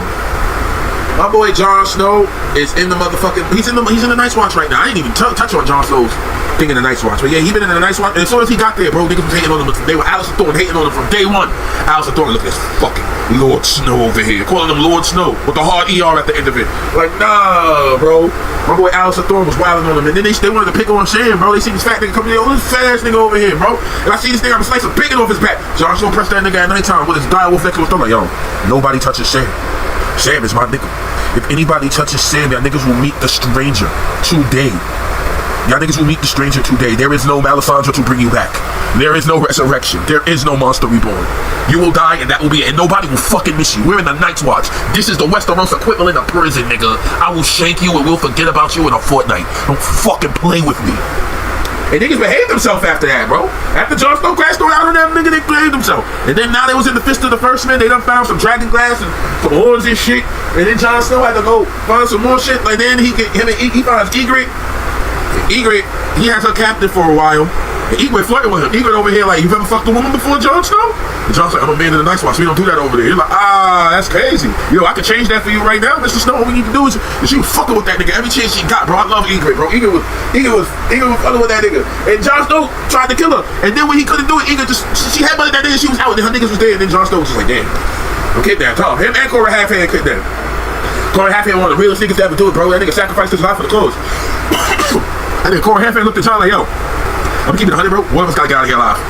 My boy Jon Snow is in the motherfucking... He's in the Night's Watch right now. I didn't even touch on Jon Snow's thing in the Night's Watch. But yeah, he been in the Night's Watch. And as soon as he got there, bro, niggas was hating on him. They were Alistair Thorne hating on him from day one. Alistair Thorne, look at this fucking Lord Snow over here. Calling him Lord Snow with the hard ER at the end of it. Like, nah, bro. My boy Alistair Thorne was wilding on him. And then they wanted to pick on Shan, bro. They see this fat nigga coming in. Oh, this fat ass nigga over here, bro. And I see this nigga, I'm a slice of bacon off his back. Jon Snow pressed that nigga at nighttime with his direwolf necklace. I'm like, yo, nobody touches Shan. Sam is my nigga. If anybody touches Sam, y'all niggas will meet the stranger today. Y'all niggas will meet the stranger today. There is no Melisandre to bring you back. There is no resurrection. There is no monster reborn. You will die and that will be it. And nobody will fucking miss you. We're in the Night's Watch. This is the Westeros equivalent of prison, nigga. I will shank you and we'll forget about you in a fortnight. Don't fucking play with me. And niggas behaved themselves after that, bro. After Jon Snow crashed around on that nigga, they behaved themselves. And then now they was in the Fist of the First Men. They done found some dragon glass and some horns and shit. And then Jon Snow had to go find some more shit. Like then he finds Ygritte. Ygritte, he has her captive for a while. And Ygritte flirting with him. Ygritte over here like, you've ever fucked a woman before, Jon Snow? And Jon's like, I'm a man in the Night's Watch. We don't do that over there. He's like, that's crazy. Yo, I can change that for you right now. Mr. Snow, all we need to do is she was fucking with that nigga every chance she got, bro. I love Ygritte, bro. Ygritte was fucking with that nigga. And Jon Snow tried to kill her. And then when he couldn't do it, Ygritte she headbutted that nigga, she was out, and her niggas was there, and then Jon Snow was just like, damn. I'm kidnapped, huh? Him and Cora Halfhand kidnapped. Cora Halfhand one of the realest niggas to ever do it, bro. That nigga sacrificed his life for the cause. And then Cora Halfhand looked at Jon like, yo, I'm gonna keep it 100, bro. One of us gotta get out of here alive.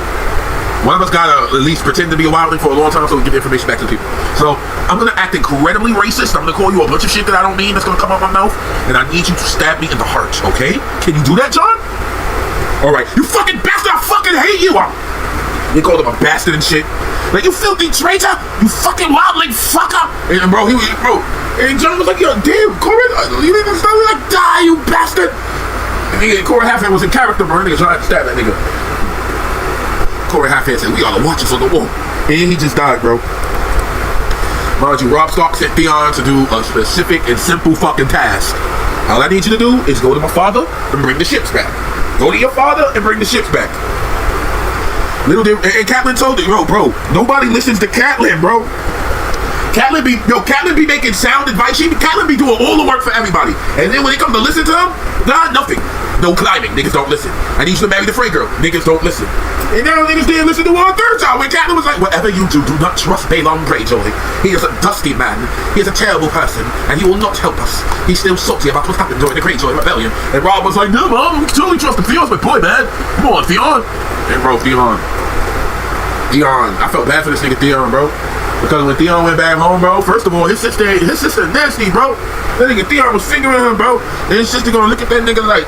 One of us gotta at least pretend to be a wildling for a long time so we can get the information back to the people. So I'm gonna act incredibly racist. I'm gonna call you a bunch of shit that I don't mean that's gonna come out my mouth. And I need you to stab me in the heart, okay? Can you do that, Jon? Alright. You fucking bastard, I fucking hate you! You called him a bastard and shit. Like, you filthy traitor! You fucking wildling fucker! And bro, and Jon was like, yo, damn, Cora, you didn't start like, die, you bastard! And Cora Halfhand was in character, bro. Nigga tried to stab that nigga. Cora Halfhand said, we are the watchers on the wall. And he just died, bro. Mind you, Robb Stark sent Theon to do a specific and simple fucking task. All I need you to do is go to my father and bring the ships back. Go to your father and bring the ships back. And Catelyn told it, bro, nobody listens to Catelyn, bro. Catelyn be making sound advice. Catelyn be doing all the work for everybody. And then when it comes to listen to him, nothing. No climbing. Niggas don't listen. I need you to marry the Frey girl. Niggas don't listen. And now niggas didn't listen to her a third time when Catelyn was like, whatever you do not trust Balon Greyjoy. He is a dusty man. He is a terrible person. And he will not help us. He's still salty about what happened during the Greyjoy rebellion. And Robb was like, no, mom, we can totally trust him. Theon's my boy, man. Come on, Theon. And bro, Theon. I felt bad for this nigga Theon, bro. Because when Theon went back home, bro, first of all, his sister nasty, bro. That nigga Theon was fingering him, bro. And his sister gonna look at that nigga like,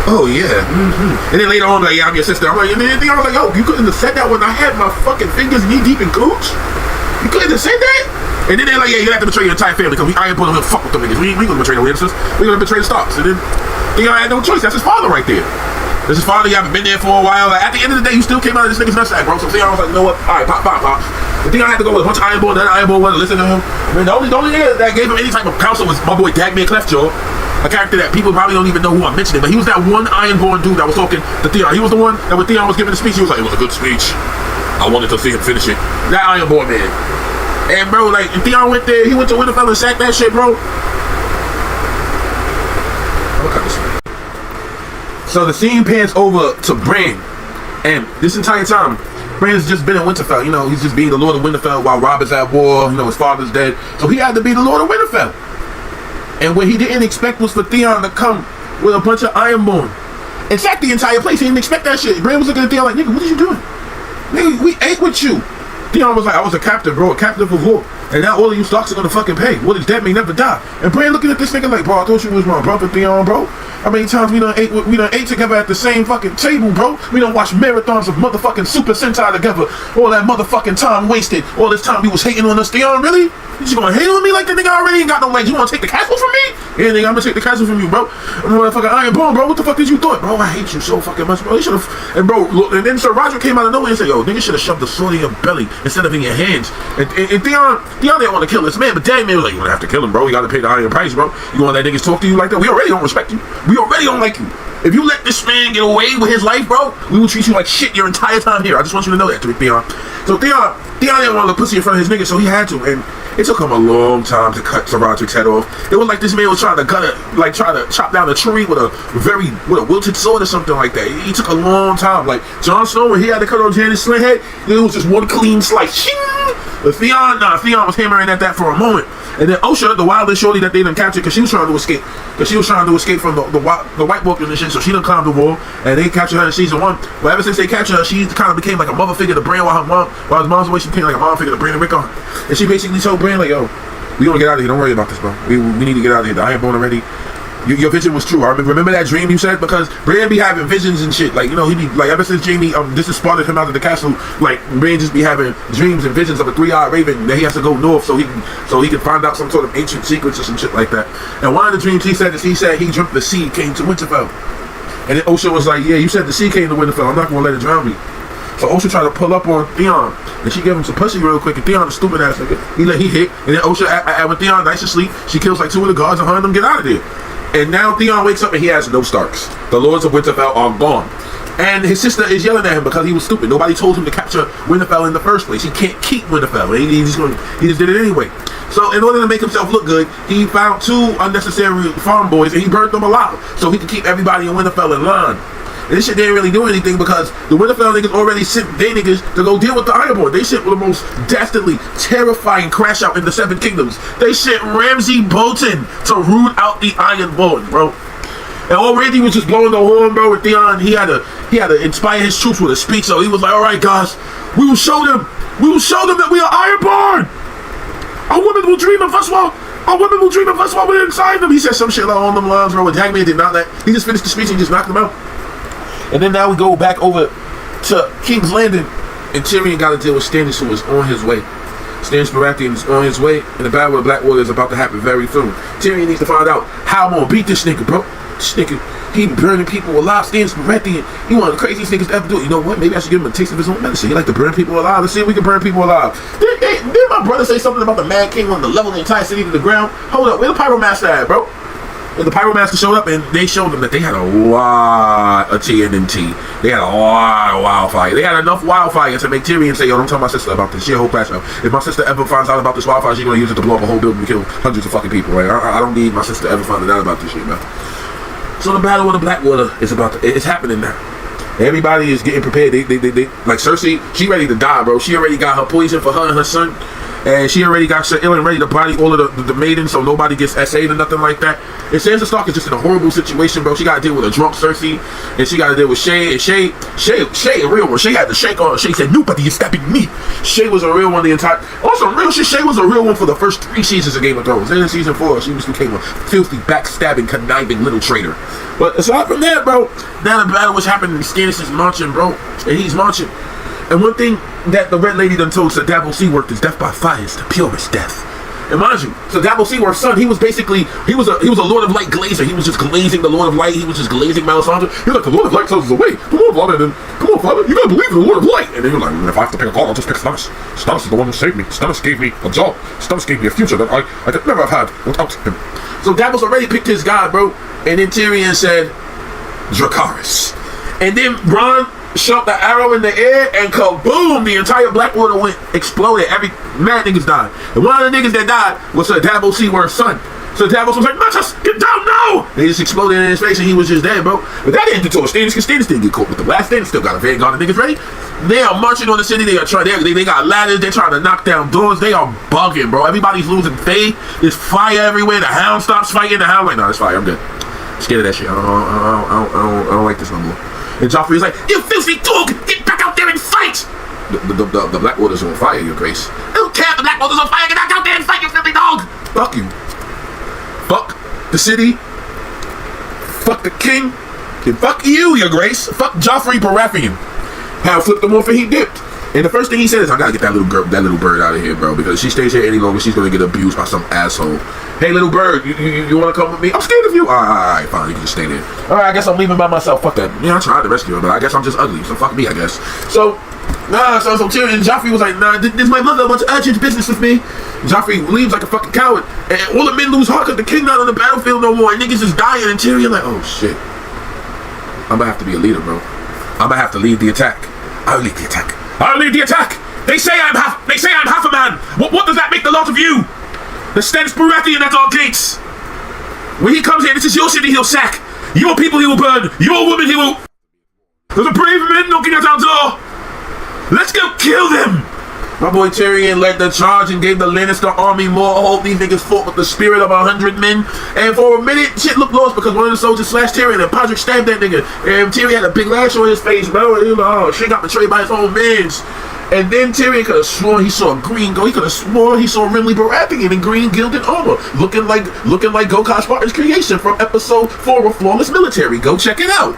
oh yeah. And then later on, like, yeah, I'm your sister. I'm like, and then Theon was like, yo, you couldn't have said that when I had my fucking fingers knee deep in cooch? You couldn't have said that? And then they're like, yeah, you have to betray your entire family because I ain't putting him fuck with them niggas. We gonna betray the Lannisters. We gonna betray the Starks. And then Theon had no choice. That's his father right there. This is father, you haven't been there for a while. Like, at the end of the day, you still came out of this nigga's nutsack, bro. So Theon was like, you know what? Alright, pop. But Theon had to go with a bunch of Ironborn. That Ironborn wasn't listening to him. I mean, the only nigga that gave him any type of counsel was my boy Dagmere Cleftjaw. A character that people probably don't even know who I'm mentioning, but he was that one Ironborn dude that was talking to Theon. He was the one that when Theon was giving the speech, he was like, it was a good speech. I wanted to see him finish it. That Ironborn man. And bro, like, if Theon went there, he went to Winterfell and sacked that shit, bro. I'm gonna cut this. So the scene pans over to Bran. And this entire time, Bran's just been in Winterfell. You know, he's just being the Lord of Winterfell while Robb is at war. You know, his father's dead. So he had to be the Lord of Winterfell. And what he didn't expect was for Theon to come with a bunch of Ironborn and sack the entire place. He didn't expect that shit. Bran was looking at Theon like, nigga, what are you doing? Nigga, we ate with you. Theon was like, I was a captive, bro, a captive of war. And now all of you Starks are gonna fucking pay. What is dead may never die. And Bran looking at this nigga like, bro, I thought you was my brother, Theon, bro. How many times we done ate together at the same fucking table, bro? We done watched marathons of motherfucking Super Sentai together. All that motherfucking time wasted. All this time you was hating on us, Theon, really? You just gonna hate on me like the nigga already ain't got no legs? You wanna take the castle from me? Yeah, nigga, I'm gonna take the castle from you, bro. I'm motherfucking Ironborn, bro. What the fuck did you thought? Bro, I hate you so fucking much, bro. You should've. And bro, look, and then Sir Roger came out of nowhere and said, yo, nigga should've shoved the sword in your belly instead of in your hands. And Theon didn't want to kill this man, but Dany was like, you gonna have to kill him, bro. You gotta pay the iron price, bro. You wanna let niggas talk to you like that? We already don't respect you. We already don't like you. If you let this man get away with his life, bro, we will treat you like shit your entire time here. I just want you to know that, Theon. So Theon didn't want to look pussy in front of his nigga, so he had to. And it took him a long time to cut Sir Roderick's head off. It was like this man was trying to try to chop down a tree with a wilted sword or something like that. He took a long time. Like Jon Snow, when he had to cut off Jane's sling head, it was just one clean slice. Shing! But Theon was hammering at that for a moment. And then Osha, the wildest shorty that they done captured, because she was trying to escape. Because she was trying to escape from the White Walkers and shit, so she done climbed the wall, and they captured her in season 1. But ever since they captured her, she kind of became like a mother figure to Bran while his mom's away. She became like a mom figure to Bran and Rick on. And she basically told Bran, like, yo, we gonna get out of here. Don't worry about this, bro. We need to get out of here. The Ironborn already. Your vision was true. I remember that dream you said, because Bran be having visions and shit. Like, you know, he be like, ever since Jaime this has spotted him out of the castle, like Bran just be having dreams and visions of a 3-eyed raven that he has to go north so he can find out some sort of ancient secrets or some shit like that. And one of the dreams he said he dreamt the sea came to Winterfell. And then Osha was like, yeah, you said the sea came to Winterfell. I'm not gonna let it drown me. So Osha tried to pull up on Theon, and she gave him some pussy real quick, and Theon, a stupid ass nigga, he hit, and then Osha, when Theon nice and sleep, she kills like 2 of the guards and her and them get out of there. And now Theon wakes up and he has no Starks. The Lords of Winterfell are gone. And his sister is yelling at him because he was stupid. Nobody told him to capture Winterfell in the first place. He can't keep Winterfell. He just did it anyway. So in order to make himself look good, he found 2 unnecessary farm boys and he burnt them alive so he could keep everybody in Winterfell in line. And this shit didn't really do anything because the Winterfell niggas already sent their niggas to go deal with the Ironborn. They sent the most dastardly, terrifying crash out in the 7 Kingdoms. They sent Ramsay Bolton to root out the Ironborn, bro. And already was just blowing the horn, bro. With Theon, he had to inspire his troops with a speech. So he was like, "All right, guys, we will show them that we are Ironborn. Our women will dream of us while we're inside them." He said some shit like on them lines, bro. And Jackman did not let. He just finished the speech and just knocked them out. And then now we go back over to King's Landing, and Tyrion got to deal with Stannis, who is on his way. Stannis Baratheon is on his way, and the battle with Blackwater is about to happen very soon. Tyrion needs to find out how I'm gonna beat this nigga, bro. This nigga, he burning people alive. Stannis Baratheon, he one of the craziest niggas to ever do it. You know what? Maybe I should give him a taste of his own medicine. He like to burn people alive. Let's see if we can burn people alive. Did my brother say something about the Mad King wanting to level the entire city to the ground? Hold up, where the Pyromaster at, bro? And the Pyromaster showed up and they showed them that they had a lot of TNT. They had a lot of wildfire. They had enough wildfire to make Tyrion say, yo, don't tell my sister about this. She a whole crash out. If my sister ever finds out about this wildfire, she's gonna use it to blow up a whole building and kill hundreds of fucking people, right? I don't need my sister ever finding out about this shit, man. So the battle with the Blackwater is it's happening now. Everybody is getting prepared. They like Cersei, she ready to die, bro. She already got her poison for her and her son. And she already got Sir Ilyn ready to body all of the maidens so nobody gets essayed or nothing like that. And Sansa Stark is just in a horrible situation, bro. She got to deal with a drunk Cersei, and she got to deal with Shay. And Shay, a real one. Shay had the shake on. Shay said, "Nobody is stopping me." Shay was a real one the entire. Also, real shit. Shay was a real one for the first 3 seasons of Game of Thrones. Then in season 4, she just became a filthy, backstabbing, conniving little traitor. But aside from that, bro, now the battle was happening. And Stannis is marching, bro, and he's marching. And one thing that the Red Lady done told Sir Davos Seaworth is death by fire is the purest death. And mind you, so Dabble Seaworth's son, he was a Lord of Light glazer. He was just glazing the Lord of Light. He was just glazing Melisandre. He was like, the Lord of Light tells us the way. The Lord of Light, and then, come on, father, you gotta believe in the Lord of Light. And then he was like, if I have to pick a god, I'll just pick Stannis. Stannis is the one who saved me. Stannis gave me a job. Stannis gave me a future that I could never have had without him. So Dabble's already picked his god, bro. And then Tyrion said, Dracarys. And then Bronn shot the arrow in the air, and kaboom, the entire Blackwater exploded. Every mad niggas died. And one of the niggas that died was Dabble Seaworth's son. So Davos was like, Manchas, get down now! And he just exploded in his face, and he was just dead, bro. But that didn't deter Stannis, because Stannis didn't get caught with the blast. Stannis still got a vanguard of niggas ready. They are marching on the city. They are trying. They got ladders. They're trying to knock down doors. They are bugging, bro. Everybody's losing faith. There's fire everywhere. The Hound stops fighting. The Hound like, no, it's fire. I'm good. I'm scared of that shit. I don't like this no more. And Joffrey's like, you filthy dog! Get back out there and fight! The Blackwater's on fire, your grace. I don't care if the Blackwater's on fire. Get back out there and fight, you filthy dog! Fuck you. Fuck the city. Fuck the king. And fuck you, your grace. Fuck Joffrey Baratheon. Hal flipped him off and he dipped. And the first thing he said is, I gotta get that little bird out of here, bro. Because if she stays here any longer, she's gonna get abused by some asshole. Hey, little bird, you wanna come with me? I'm scared of you. Alright, fine, you can just stay there. Alright, I guess I'm leaving by myself. Fuck that. Yeah, I tried to rescue her, but I guess I'm just ugly. So fuck me, I guess. So Tyrion and Joffrey was like, nah, this my mother wants urgent business with me. Joffrey leaves like a fucking coward. And all the men lose heart because the king not on the battlefield no more. And niggas is dying. And Tyrion like, oh shit. I'm gonna have to be a leader, bro. I'm gonna have to lead the attack. I'll lead the attack. I'll lead the attack. They say I'm half a man. What does that make the lot of you? The Stannis Baratheon at our gates. When he comes here, this is your city he'll sack. Your people he will burn. Your women he will... There's a brave man knocking at our door. Let's go kill them. My boy Tyrion led the charge and gave the Lannister army more hope. These niggas fought with the spirit of 100 men. And for a minute, shit looked lost because one of the soldiers slashed Tyrion and Podrick stabbed that nigga. And Tyrion had a big lash on his face, bro. And he was like, oh, shit got betrayed by his own mans. And then Tyrion could have sworn he saw green go. He could have sworn he saw Renly Baratheon in green gilded armor, looking like Gokaj Spartan's creation from episode 4 of Flawless Military. Go check it out.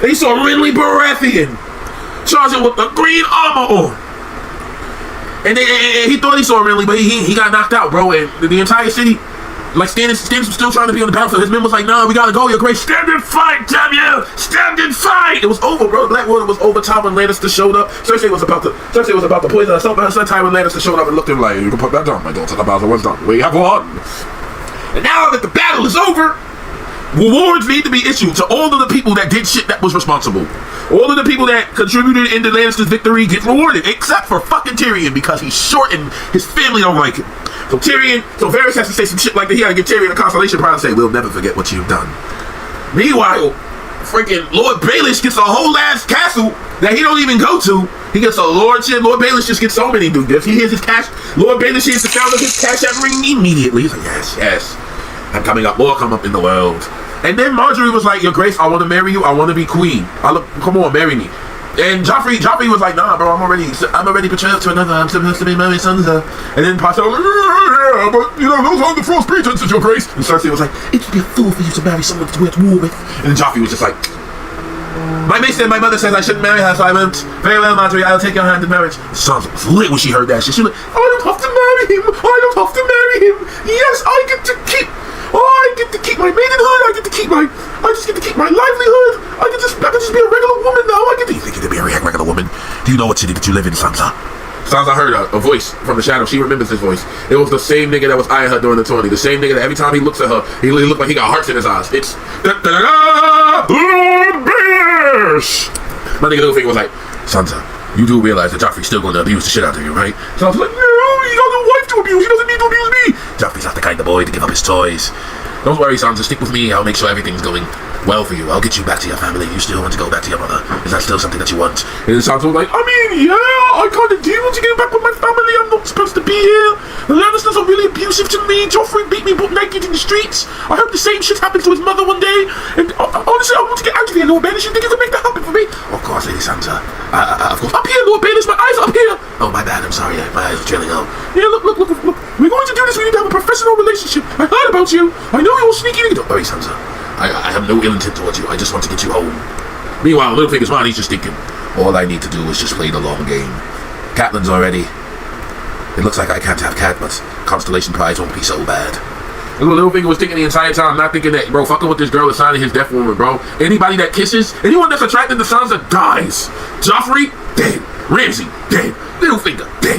And he saw Renly Baratheon charging with the green armor on. And he thought he saw Renly, but he got knocked out, bro. And the entire city, like Stannis was still trying to be on the battlefield. His men was like, nah, we gotta go, your grace. Stand and fight, damn you! Stand and fight! It was over, bro. Blackwater was over. Tywin Lannister showed up. Cersei was about to poison herself by her son. Tywin Lannister showed up and looked at him like, you can put that down, my daughter. The battle was done. We have won. And now that the battle is over, rewards need to be issued to all of the people that did shit that was responsible. All of the people that contributed into Lannister's victory get rewarded, except for fucking Tyrion, because he's short and his family don't like it. So Varys has to say some shit like that. He had to give Tyrion a consolation prize and say, we'll never forget what you've done. Meanwhile, freaking Lord Baelish gets a whole ass castle that he don't even go to. He gets a lordship. Lord Baelish just gets so many new gifts. He hears his cash. Lord Baelish hears the sound of his cash ring immediately. He's like, yes. I'm coming up. More come up in the world. And then Marjorie was like, your grace, I want to marry you. I want to be queen. Come on, marry me. And Joffrey was like, nah, bro, I'm already betrothed to another. I'm supposed to be married Sansa. And then Pasha was like, yeah, but those aren't the false pretenses, your grace. And Cersei was like, it would be a fool for you to marry someone we're at war with. And then Joffrey was just like, my mother says I shouldn't marry her, so I won't. Very well, Marjorie, I'll take your hand in marriage. Sansa was lit when she heard that shit. She was like, I don't have to marry him. Yes, I get to keep my maidenhood. I just get to keep my livelihood. I can just be a regular woman now. You think you can be a regular woman? Do you know what city that you live in, Sansa? Sansa heard a voice from the shadow. She remembers his voice. It was the same nigga that was eyeing her during the tourney. The same nigga that every time he looks at her, he looked like he got hearts in his eyes. It's Lord Baelish. My nigga Littlefinger was like, Sansa, you do realize that Joffrey's still going to abuse the shit out of you, right? So I was like, no, he got a wife to abuse. He doesn't need to abuse me. Joffrey's not the kind of boy to give up his toys. Don't worry, Sansa, stick with me. I'll make sure everything's going well for you. I'll get you back to your family. You still want to go back to your mother. Is that still something that you want? And then Sansa was like, I mean, yeah, I kind of do want to get back with my family. I'm not supposed to be here. The Lannisters are really abusive to me. Joffrey beat me butt naked in the streets. I hope the same shit happens to his mother one day. And honestly, I want to get out of here, Lord Baelish. You think you can make that happen for me? Of course, Lady Sansa. Of course. Up here, Lord Baelish. My eyes are up here. Oh, my bad. I'm sorry. My eyes are trailing out. Yeah, look. We're going to do this. We need to have a professional relationship. I heard about you. I know you're sneaky. Don't worry, Sansa. I have no ill intent towards you. I just want to get you home. Meanwhile, Littlefinger's mind, he's just thinking, all I need to do is just play the long game. Catelyn's already. It looks like I can't have Cat, but Constellation Prize won't be so bad. And Littlefinger was thinking the entire time, not thinking that, bro, fucking with this girl is signing his death warrant, bro. Anybody that kisses, anyone that's attracted to Sansa dies. Joffrey, dead. Ramsay, dead. Littlefinger, dead.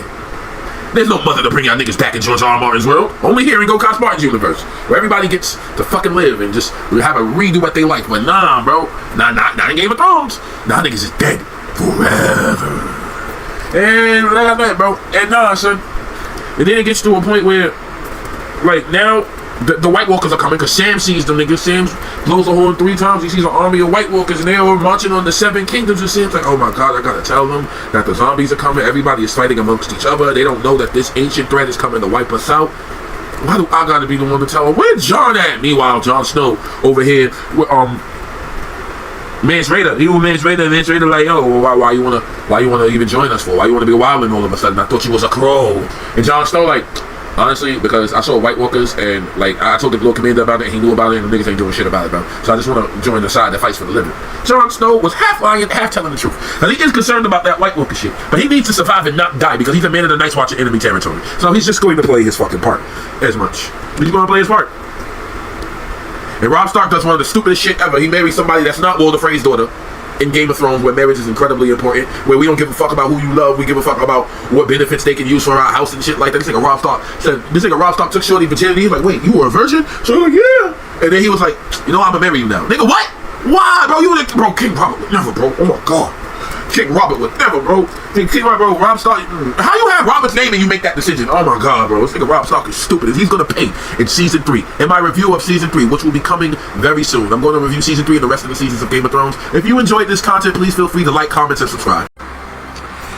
There's no mother to bring y'all niggas back in George R. R. Martin's world. Only here in Go Cos Martin's universe, where everybody gets to fucking live and just have a redo what they like. But nah, bro. Not in Game of Thrones. Nah, niggas is dead forever. And like I said, bro. And nah, son. And then it gets to a point where, like, now, the White Walkers are coming because Sam sees them niggas. Sam blows the horn 3 times. He sees an army of White Walkers and they are marching on the 7 kingdoms. And Sam's like, oh my god, I gotta tell them that the zombies are coming. Everybody is fighting amongst each other. They don't know that this ancient threat is coming to wipe us out. Why do I gotta be the one to tell them? Where's Jon at? Meanwhile, Jon Snow over here with Mance Rayder. Evil Mance Rayder. Mance Rayder like, yo, why you wanna even join us for? Why you wanna be wilding all of a sudden? I thought you was a crow. And Jon Snow like, honestly, because I saw White Walkers and like I told the Lord Commander about it and he knew about it and the niggas ain't doing shit about it, bro. So I just want to join the side that fights for the living. Jon Snow was half lying, half telling the truth. And he is concerned about that White Walker shit. But he needs to survive and not die because he's a man of the Night's Watch in enemy territory. So he's just going to play his fucking part as much. He's going to play his part. And Robb Stark does one of the stupidest shit ever. He marries somebody that's not Walder Frey's daughter. In Game of Thrones, where marriage is incredibly important, where we don't give a fuck about who you love, we give a fuck about what benefits they can use for our house and shit like that. This nigga Robb Stark said, this nigga Robb Stark took Shorty virginity. He's like, wait, you were a virgin? So like, yeah. And then he was like, you know, I'm gonna marry you now. Nigga, what? Why, bro? You would, bro, King Robert would never, bro. Oh my god. King Robert would never, bro. King Robert, bro, Robb Stark. How you have Robert's name and you make that decision? Oh my god, bro. This nigga Robb Stark is stupid. He's gonna pay in season 3. In my review of season 3, which will be coming very soon. I'm going to review season 3 and the rest of the seasons of Game of Thrones. If you enjoyed this content, please feel free to like, comment, and subscribe.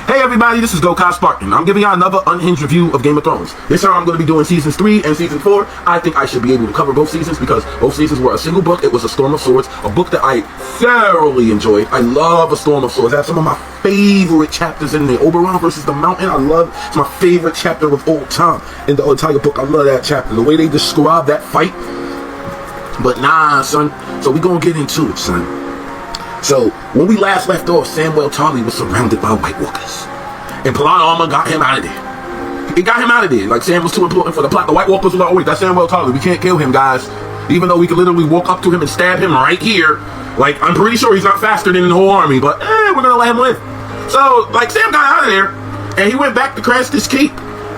Hey everybody, this is Go Cos Spartan. I'm giving you another unhinged review of Game of Thrones. This time I'm going to be doing seasons 3 and season 4. I think I should be able to cover both seasons because both seasons were a single book. It was A Storm of Swords, a book that I thoroughly enjoyed. I love A Storm of Swords. I have some of my favorite chapters in there. Oberon versus the Mountain, it's my favorite chapter of all time in the entire book. I love that chapter. The way they describe that fight. But nah, son. So we gonna get into it, son. So, when we last left off, Samwell Tarly was surrounded by White Walkers. And Palan Armor got him out of there. It got him out of there. Like, Sam was too important for the plot. The White Walkers were like, oh wait, that's Samwell Tarly. We can't kill him, guys. Even though we could literally walk up to him and stab him right here. Like, I'm pretty sure he's not faster than the whole army, but we're gonna let him live. So, like, Sam got out of there, and he went back to Craster's Keep.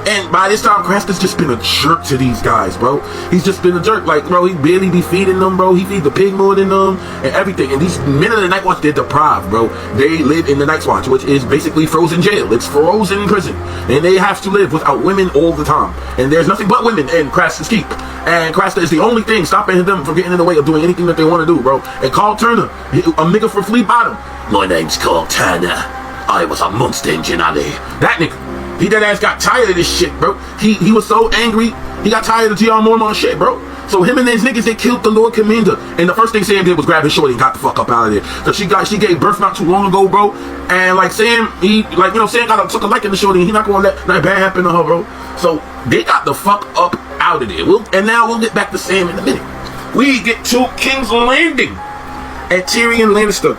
And by this time, Craster's just been a jerk to these guys, bro. He's just been a jerk. Like, bro, he barely be feeding them, bro. He feeds the pig more than them and everything. And these men of the Night Watch, they're deprived, bro. They live in the Night's Watch, which is basically frozen jail. It's frozen prison. And they have to live without women all the time. And there's nothing but women in Craster's Keep. And Craster is the only thing stopping them from getting in the way of doing anything that they want to do, bro. And Carl Turner, a nigga from Fleet Bottom. My name's Carl Turner. I was a monster in Alley. That nigga. He dead ass got tired of this shit, bro. He was so angry, he got tired of T.R. Mormon shit, bro. So him and his niggas, they killed the Lord Commander. And the first thing Sam did was grab his shorty and got the fuck up out of there. Cause she gave birth not too long ago, bro. And like Sam, Sam took a liking to shorty and he not gonna let that bad happen to her, bro. So they got the fuck up out of there. And now we'll get back to Sam in a minute. We get to King's Landing. And Tyrion Lannister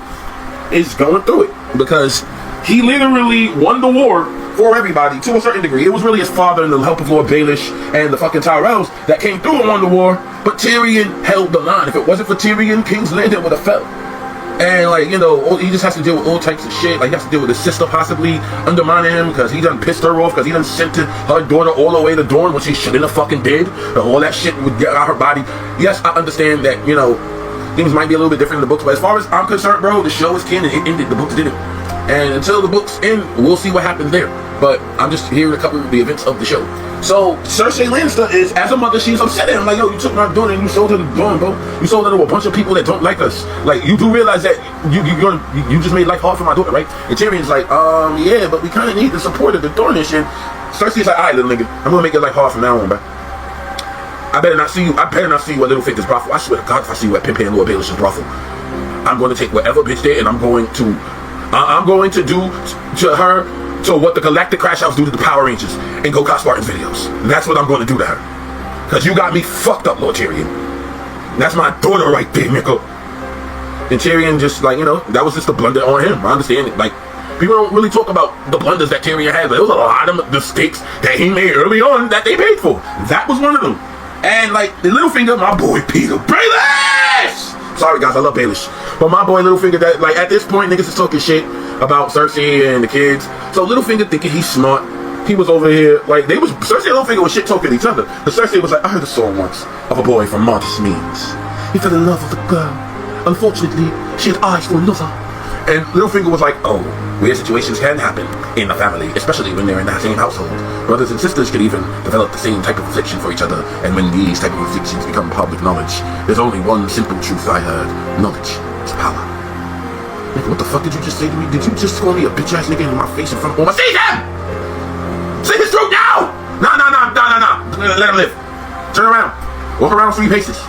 is going through it. Because he literally won the war for everybody, to a certain degree. It was really his father and the help of Lord Baelish and the fucking Tyrells that came through and won the war, but Tyrion held the line. If it wasn't for Tyrion, King's Landing would have fell. And like, you know, he just has to deal with all types of shit. Like, he has to deal with his sister possibly undermining him because he done pissed her off, because he done sent her daughter all the way to Dorne, which he shouldn't have fucking did. And all that shit would get out her body. Yes, I understand that, you know, things might be a little bit different in the books, but as far as I'm concerned, bro, the show is canon. It ended, the books didn't. And until the books end, we'll see what happens there. But I'm just here to cover the events of the show. So Cersei Lannister is, as a mother, she's upset at him. Like, yo, you took my daughter and you sold her to Dorne, bro. You sold her to a bunch of people that don't like us. Like, you do realize that you just made life hard for my daughter, right? And Tyrion's like, yeah, but we kind of need the support of the Dornish. And Cersei's like, all right, little nigga, I'm gonna make your life hard from now on, bro. I better not see you at Littlefinger's brothel. I swear to God, if I see you at Pimp and Lord Baelish's brothel, I'm going to take whatever bitch there and I'm going to do to her to what the Galactic Crash House do to the Power Rangers in Go Cos Spartan's videos. And that's what I'm going to do to her. Because you got me fucked up, Lord Tyrion. And that's my daughter right there, nigga. And Tyrion just, like, you know, that was just a blunder on him. I understand it. Like, People don't really talk about the blunders that Tyrion had, but there was a lot of mistakes that he made early on that they paid for. That was one of them. And like the Littlefinger, my boy Peter Baelish. Sorry guys, I love Baelish, but my boy Littlefinger, that like at this point niggas is talking shit about Cersei and the kids. So Littlefinger thinking he's smart. He was over here like Cersei and Littlefinger was shit talking each other. But Cersei was like, I heard a song once of a boy from modest means. He fell in love with a girl. Unfortunately, she had eyes for another. And Littlefinger was like, oh, weird situations can happen in a family, especially when they're in the same household. Brothers and sisters could even develop the same type of affliction for each other, and when these type of afflictions become public knowledge, there's only one simple truth I heard. Knowledge is power. Nigga, what the fuck did you just say to me? Did you just call me a bitch-ass nigga in my face in front of all my season? Slit his throat now! Nah. Let him live. Turn around. Walk around 3 paces.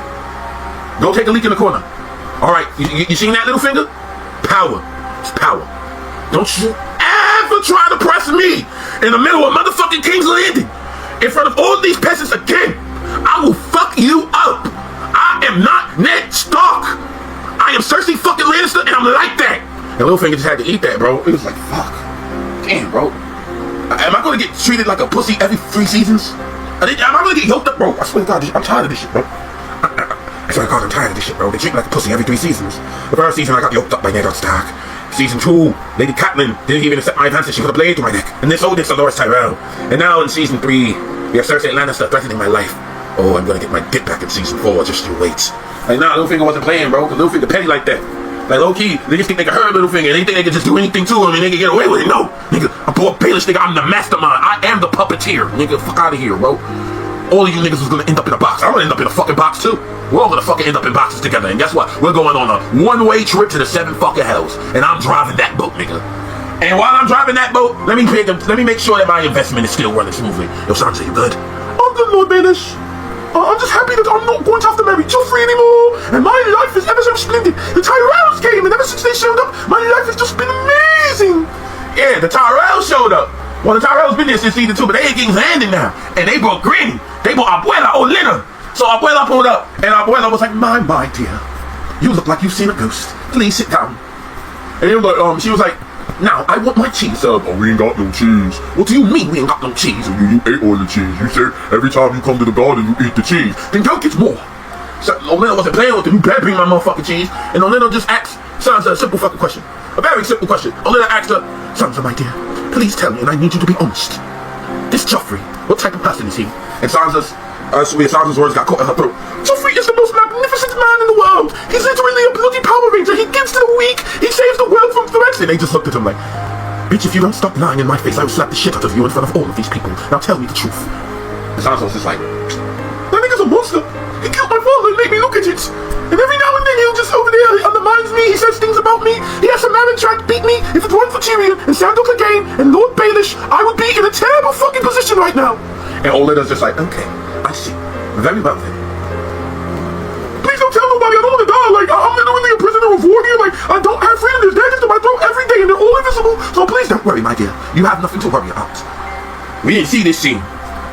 Go take a leak in the corner. Alright, you seen that, Littlefinger? Power. It's power. Don't you ever try to press me in the middle of motherfucking King's Landing in front of all these peasants again. I will fuck you up. I am not Ned Stark. I am Cersei fucking Lannister, and I'm like that. And Littlefinger just had to eat that, bro. It was like, fuck. Damn, bro. Am I gonna get treated like a pussy every 3 seasons? Am I gonna get yoked up, bro? I swear to God, I'm tired of this shit, bro. I swear to God, I'm tired of this shit, bro. They treat me like a pussy every 3 seasons. The first season, I got yoked up by Ned Stark. Season 2, Lady Catelyn didn't even accept my advances. She put a blade to my neck. And so did Dolores Tyrell. And now in season 3, we have Cersei Lannister threatening my life. Oh, I'm gonna get my dick back in season 4. Just you wait. Like, nah, Littlefinger wasn't playing, bro. Cause Littlefinger petty like that. Like, low-key, they just think they can hurt Littlefinger. And they think they can just do anything to him and they can get away with it. No, nigga, I'm poor Baelish, nigga. I'm the mastermind. I am the puppeteer. Nigga, fuck out of here, bro. All of you niggas was gonna end up in a box. I'm gonna end up in a fucking box too. We're all gonna fucking end up in boxes together. And guess what? We're going on a one-way trip to the 7 fucking hells. And I'm driving that boat, nigga. And while I'm driving that boat, let me make sure that my investment is still running smoothly. Yo, Sansa, you good? I'm good, Lord Baelish. I'm just happy that I'm not going to have to marry Joffrey anymore. And my life is ever so splendid. The Tyrells came, and ever since they showed up, my life has just been amazing. Yeah, the Tyrells showed up. Well, the Tyrells been there since season 2, but they ain't getting landed now. And they brought Granny. They brought Abuela Olenna. So Abuela pulled up, and Abuela was like, my dear, you look like you've seen a ghost. Please sit down. And he was like, she was like, now, I want my cheese. Oh, we ain't got no cheese. What do you mean we ain't got no cheese? You ate all the cheese. You said every time you come to the garden, you eat the cheese. Then go get more. So Olenna wasn't playing with him. You better bring my motherfucking cheese. And Olenna just asked Sansa a simple fucking question. A very simple question. Olenna asked her, Sansa, my dear, please tell me, and I need you to be honest. This Joffrey, what type of person is he? And Sansa's words got caught in her throat. Joffrey is the most magnificent man in the world. He's literally a bloody Power Ranger. He gives to the weak. He saves the world from threats. And they just looked at him like, bitch, if you don't stop lying in my face, I will slap the shit out of you in front of all of these people. Now tell me the truth. And Sansa was just like, that nigga's a monster. He killed my father and made me look at it. And every now and then he'll just over there, he undermines me, he says things about me. He has some man tried to beat me. If it weren't for Tyrion and Sandor Clegane and Lord Baelish, I would be in a terrible fucking position right now. And Olenna's just like, okay, I see. Very well then. Please don't tell nobody, I don't want to die. Like, I'm literally a prisoner of war here. Like, I don't have freedom. There's daggers to my throat every day and they're all invisible. So please don't worry, my dear. You have nothing to worry about. We didn't see this scene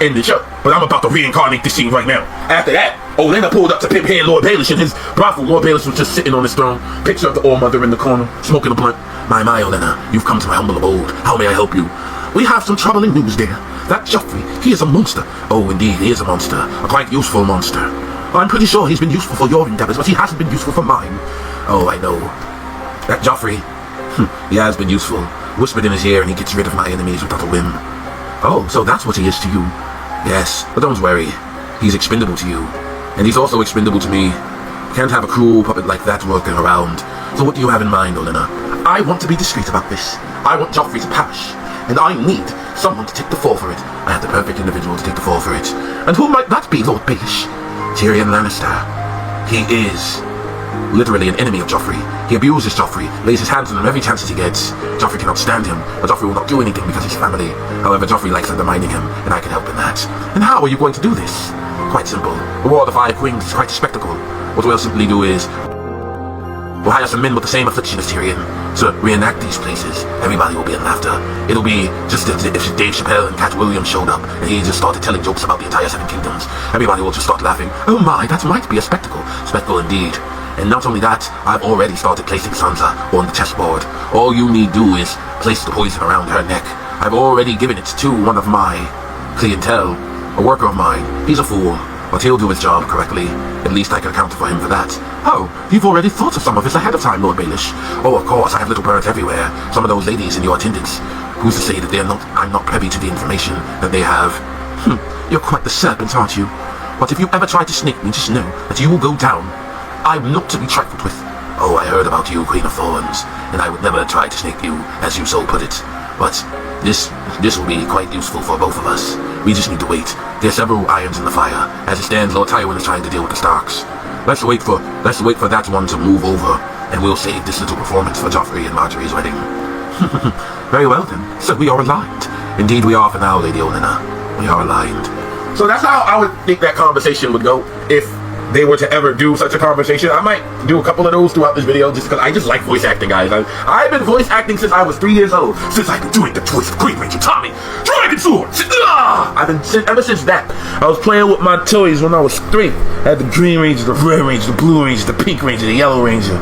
in the show, but I'm about to reincarnate this scene right now. After that, Olenna pulled up to pimp hand Lord Baelish in his brothel. Lord Baelish was just sitting on his throne. Picture of the All-Mother in the corner, smoking a blunt. My, Olenna, you've come to my humble abode. How may I help you? We have some troubling news, dear. That Joffrey, he is a monster. Oh, indeed, he is a monster. A quite useful monster. I'm pretty sure he's been useful for your endeavors, but he hasn't been useful for mine. Oh, I know. That Joffrey, he has been useful. Whispered in his ear and he gets rid of my enemies without a whim. Oh, so that's what he is to you. Yes, but don't worry. He's expendable to you. And he's also expendable to me. Can't have a cruel puppet like that working around. So what do you have in mind, Olenna? I want to be discreet about this. I want Joffrey to perish. And I need someone to take the fall for it. I have the perfect individual to take the fall for it. And who might that be, Lord Baelish? Tyrion Lannister. He is literally an enemy of Joffrey. He abuses Joffrey, lays his hands on him every chance he gets. Joffrey cannot stand him, but Joffrey will not do anything because he's family. However, Joffrey likes undermining him, and I can help in that. And how are you going to do this? Quite simple. The War of the Five Queens is quite a spectacle. What we'll simply do is we'll hire some men with the same affliction as Tyrion to reenact these places. Everybody will be in laughter. It'll be just as if Dave Chappelle and Cat Williams showed up and he just started telling jokes about the entire Seven Kingdoms. Everybody will just start laughing. Oh my, that might be a spectacle. Spectacle indeed. And not only that, I've already started placing Sansa on the chessboard. All you need do is place the poison around her neck. I've already given it to one of my clientele, a worker of mine. He's a fool, but he'll do his job correctly. At least I can account for him for that. Oh, you've already thought of some of this ahead of time, Lord Baelish. Oh, of course, I have little birds everywhere. Some of those ladies in your attendance. Who's to say that I'm not privy to the information that they have? You're quite the serpent, aren't you? But if you ever try to snake me, just know that you will go down. I'm not to be trifled with. Oh, I heard about you, Queen of Thorns, and I would never try to snake you, as you so put it. But this will be quite useful for both of us. We just need to wait. There's several irons in the fire. As it stands, Lord Tywin is trying to deal with the Starks. Let's wait for that one to move over, and we'll save this little performance for Joffrey and Marjorie's wedding. Very well then. So we are aligned. Indeed we are for now, Lady Olenna. We are aligned. So that's how I would think that conversation would go if they were to ever do such a conversation. I might do a couple of those throughout this video just because I just like voice acting, guys. I've been voice acting since I was 3 years old. Since I've been doing the voice of Green Ranger Tommy Dragon Sword. I've been ever since that. I was playing with my toys when I was 3. I had the Green Ranger, the Red Ranger, the Blue Ranger, the Pink Ranger, the Yellow Ranger.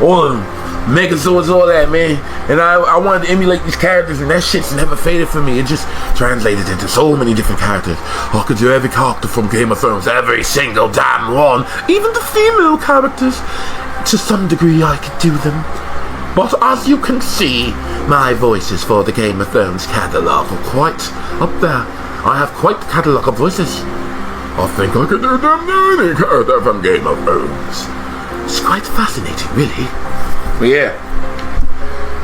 All of them. Megazords, all that, man. And I wanted to emulate these characters, and that shit's never faded for me. It just translated into so many different characters. I could do every character from Game of Thrones, every single damn one. Even the female characters. To some degree, I could do them. But as you can see, my voices for the Game of Thrones catalogue are quite up there. I have quite the catalogue of voices. I think I could do damn near any character from Game of Thrones. It's quite fascinating, really. But yeah,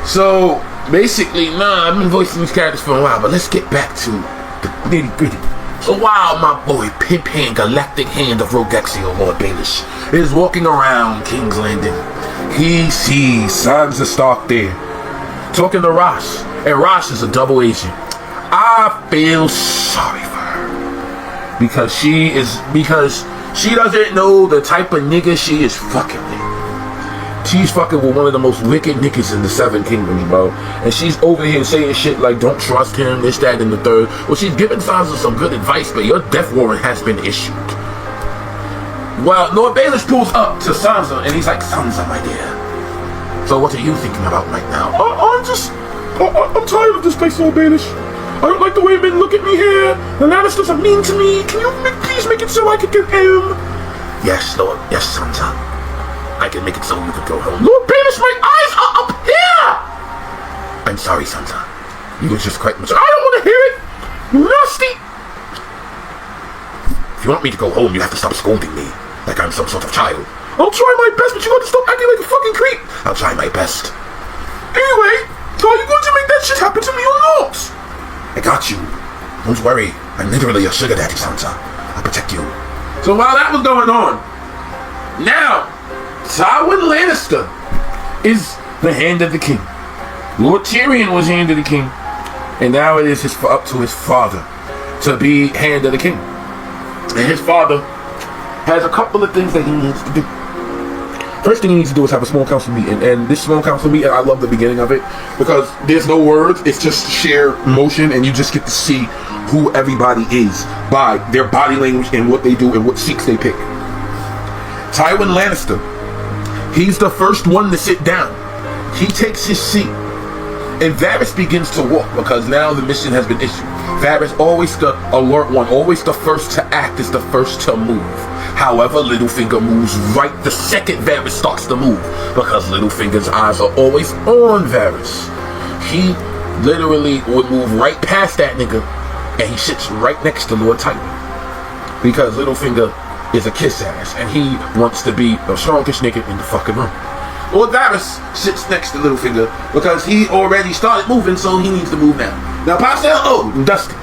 so basically, I've been voicing these characters for a while, but let's get back to the nitty gritty. So while my boy Pimp Hand, Galactic Hand of Rogexio, Lord Baelish, is walking around King's Landing, he sees Sansa Stark there, talking to Ross, and Ross is a double agent. I feel sorry for her because she doesn't know the type of nigga she is fucking with. She's fucking with one of the most wicked niggas in the Seven Kingdoms, bro. And she's over here saying shit like, don't trust him, this, that, and the third. Well, she's giving Sansa some good advice, but your death warrant has been issued. Well, Lord Baelish pulls up to Sansa, and he's like, Sansa, my dear. So what are you thinking about right now? I'm tired of this place, Lord Baelish. I don't like the way men look at me here. The Lannisters are mean to me. Can you please make it so I can get home? Yes, Lord. Yes, Sansa. I can make it so you can go home. Lord Baelish, my eyes are up here! I'm sorry, Sansa. You were just quite much. I don't want to hear it! You nasty! If you want me to go home, you have to stop scolding me like I'm some sort of child. I'll try my best, but you got to stop acting like a fucking creep. I'll try my best. Anyway, are you going to make that shit happen to me or not? I got you. Don't worry. I'm literally your sugar daddy, Sansa. I'll protect you. So while that was going on, now Tywin Lannister is the Hand of the King. Lord Tyrion was Hand of the King, and now it is up to his father to be Hand of the King. And his father has a couple of things that he needs to do. First thing he needs to do is have a small council meeting, and this small council meeting, I love the beginning of it because there's no words, it's just sheer emotion, and you just get to see who everybody is by their body language and what they do and what seats they pick. Tywin Lannister, he's the first one to sit down. He takes his seat. And Varys begins to walk because now the mission has been issued. Varys, always the alert one, always the first to act, is the first to move. However, Littlefinger moves right the second Varys starts to move because Littlefinger's eyes are always on Varys. He literally would move right past that nigga and he sits right next to Lord Tywin because Littlefinger is a kiss ass and he wants to be the strongest nigga in the fucking room. Lord Varys sits next to Littlefinger because he already started moving, so he needs to move now. Now, Pycelle old and dusty.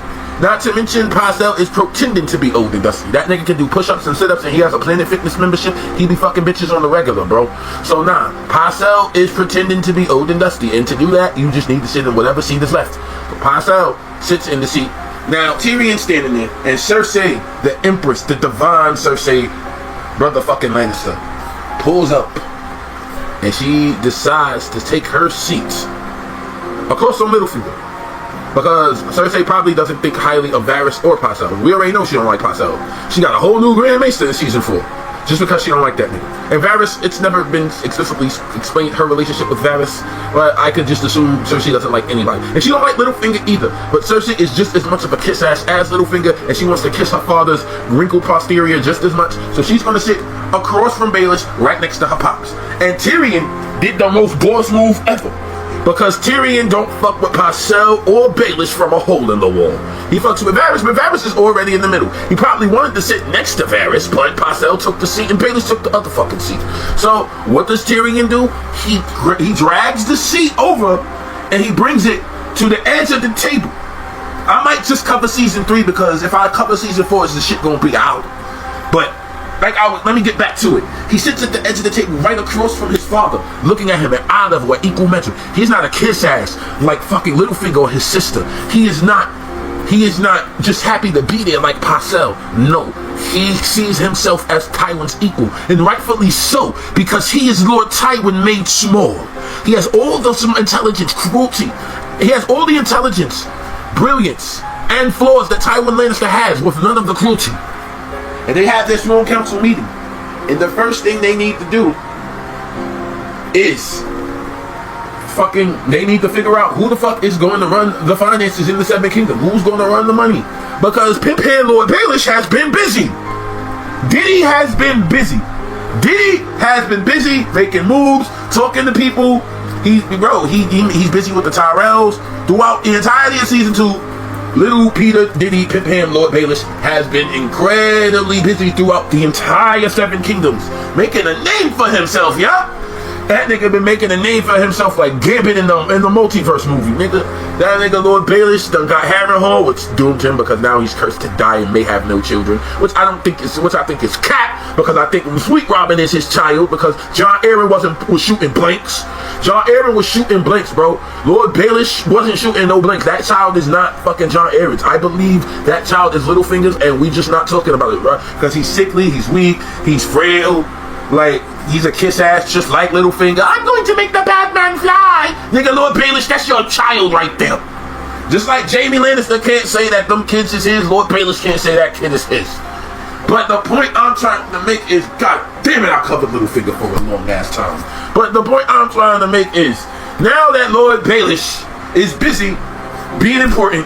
Not to mention, Pycelle is pretending to be old and dusty. That nigga can do push-ups and sit-ups, and he has a Planet Fitness membership. He be fucking bitches on the regular, bro. So, Pycelle is pretending to be old and dusty, and to do that, you just need to sit in whatever seat is left. But Pycelle sits in the seat. Now, Tyrion's standing there, and Cersei, the Empress, the divine Cersei, brother fucking Lannister, pulls up. And she decides to take her seat across from Littlefinger. Because Cersei probably doesn't think highly of Varys or Pycelle. We already know she don't like Pycelle. She got a whole new Grand Maester in season 4. Just because she don't like that nigga. And Varys, it's never been explicitly explained her relationship with Varys, but I could just assume Cersei doesn't like anybody. And she don't like Littlefinger either. But Cersei is just as much of a kiss ass as Littlefinger, and she wants to kiss her father's wrinkled posterior just as much. So she's gonna sit across from Baelish, right next to her pops. And Tyrion did the most boss move ever. Because Tyrion don't fuck with Pycelle or Baelish from a hole in the wall. He fucks with Varys, but Varys is already in the middle. He probably wanted to sit next to Varys, but Pycelle took the seat and Baelish took the other fucking seat. So what does Tyrion do? He drags the seat over and he brings it to the edge of the table. I might just cover season 3 because if I cover season 4, the shit gonna be out. But let me get back to it. He sits at the edge of the table right across from his father, looking at him at eye level, at equal measure. He's not a kiss ass like fucking Littlefinger or his sister. He is not just happy to be there like Pycelle. No, he sees himself as Tywin's equal, and rightfully so, because he is Lord Tywin made small. He has all the intelligence, cruelty. He has all the intelligence, brilliance, and flaws that Tywin Lannister has, with none of the cruelty. And they have their small council meeting. And the first thing they need to do is they need to figure out who the fuck is going to run the finances in the Seven Kingdoms. Who's going to run the money? Because Pimp Hand Lord Baelish has been busy. Diddy has been busy. Diddy has been busy making moves, talking to people. He's busy with the Tyrells throughout the entirety of season 2. Little Peter Diddy Pimp Ham Lord Baelish has been incredibly busy throughout the entire Seven Kingdoms, making a name for himself, yeah? That nigga been making a name for himself like Gambit in the multiverse movie, nigga. That nigga Lord Baelish done got Harrenhal, which doomed him because now he's cursed to die and may have no children, which I think is cap, because I think Sweet Robin is his child, because Jon Arryn was shooting blanks. Jon Arryn was shooting blanks, bro. Lord Baelish wasn't shooting no blanks. That child is not fucking Jon Arryn's. I believe that child is Littlefinger's, and we just not talking about it, bro. Because he's sickly, he's weak, he's frail. Like, he's a kiss ass just like Littlefinger. I'm going to make the bad man fly. Nigga, Lord Baelish, that's your child right there. Just like Jaime Lannister can't say that them kids is his, Lord Baelish can't say that kid is his. But the point I'm trying to make is, god damn it, I covered Littlefinger for a long ass time. But the point I'm trying to make is, now that Lord Baelish is busy being important,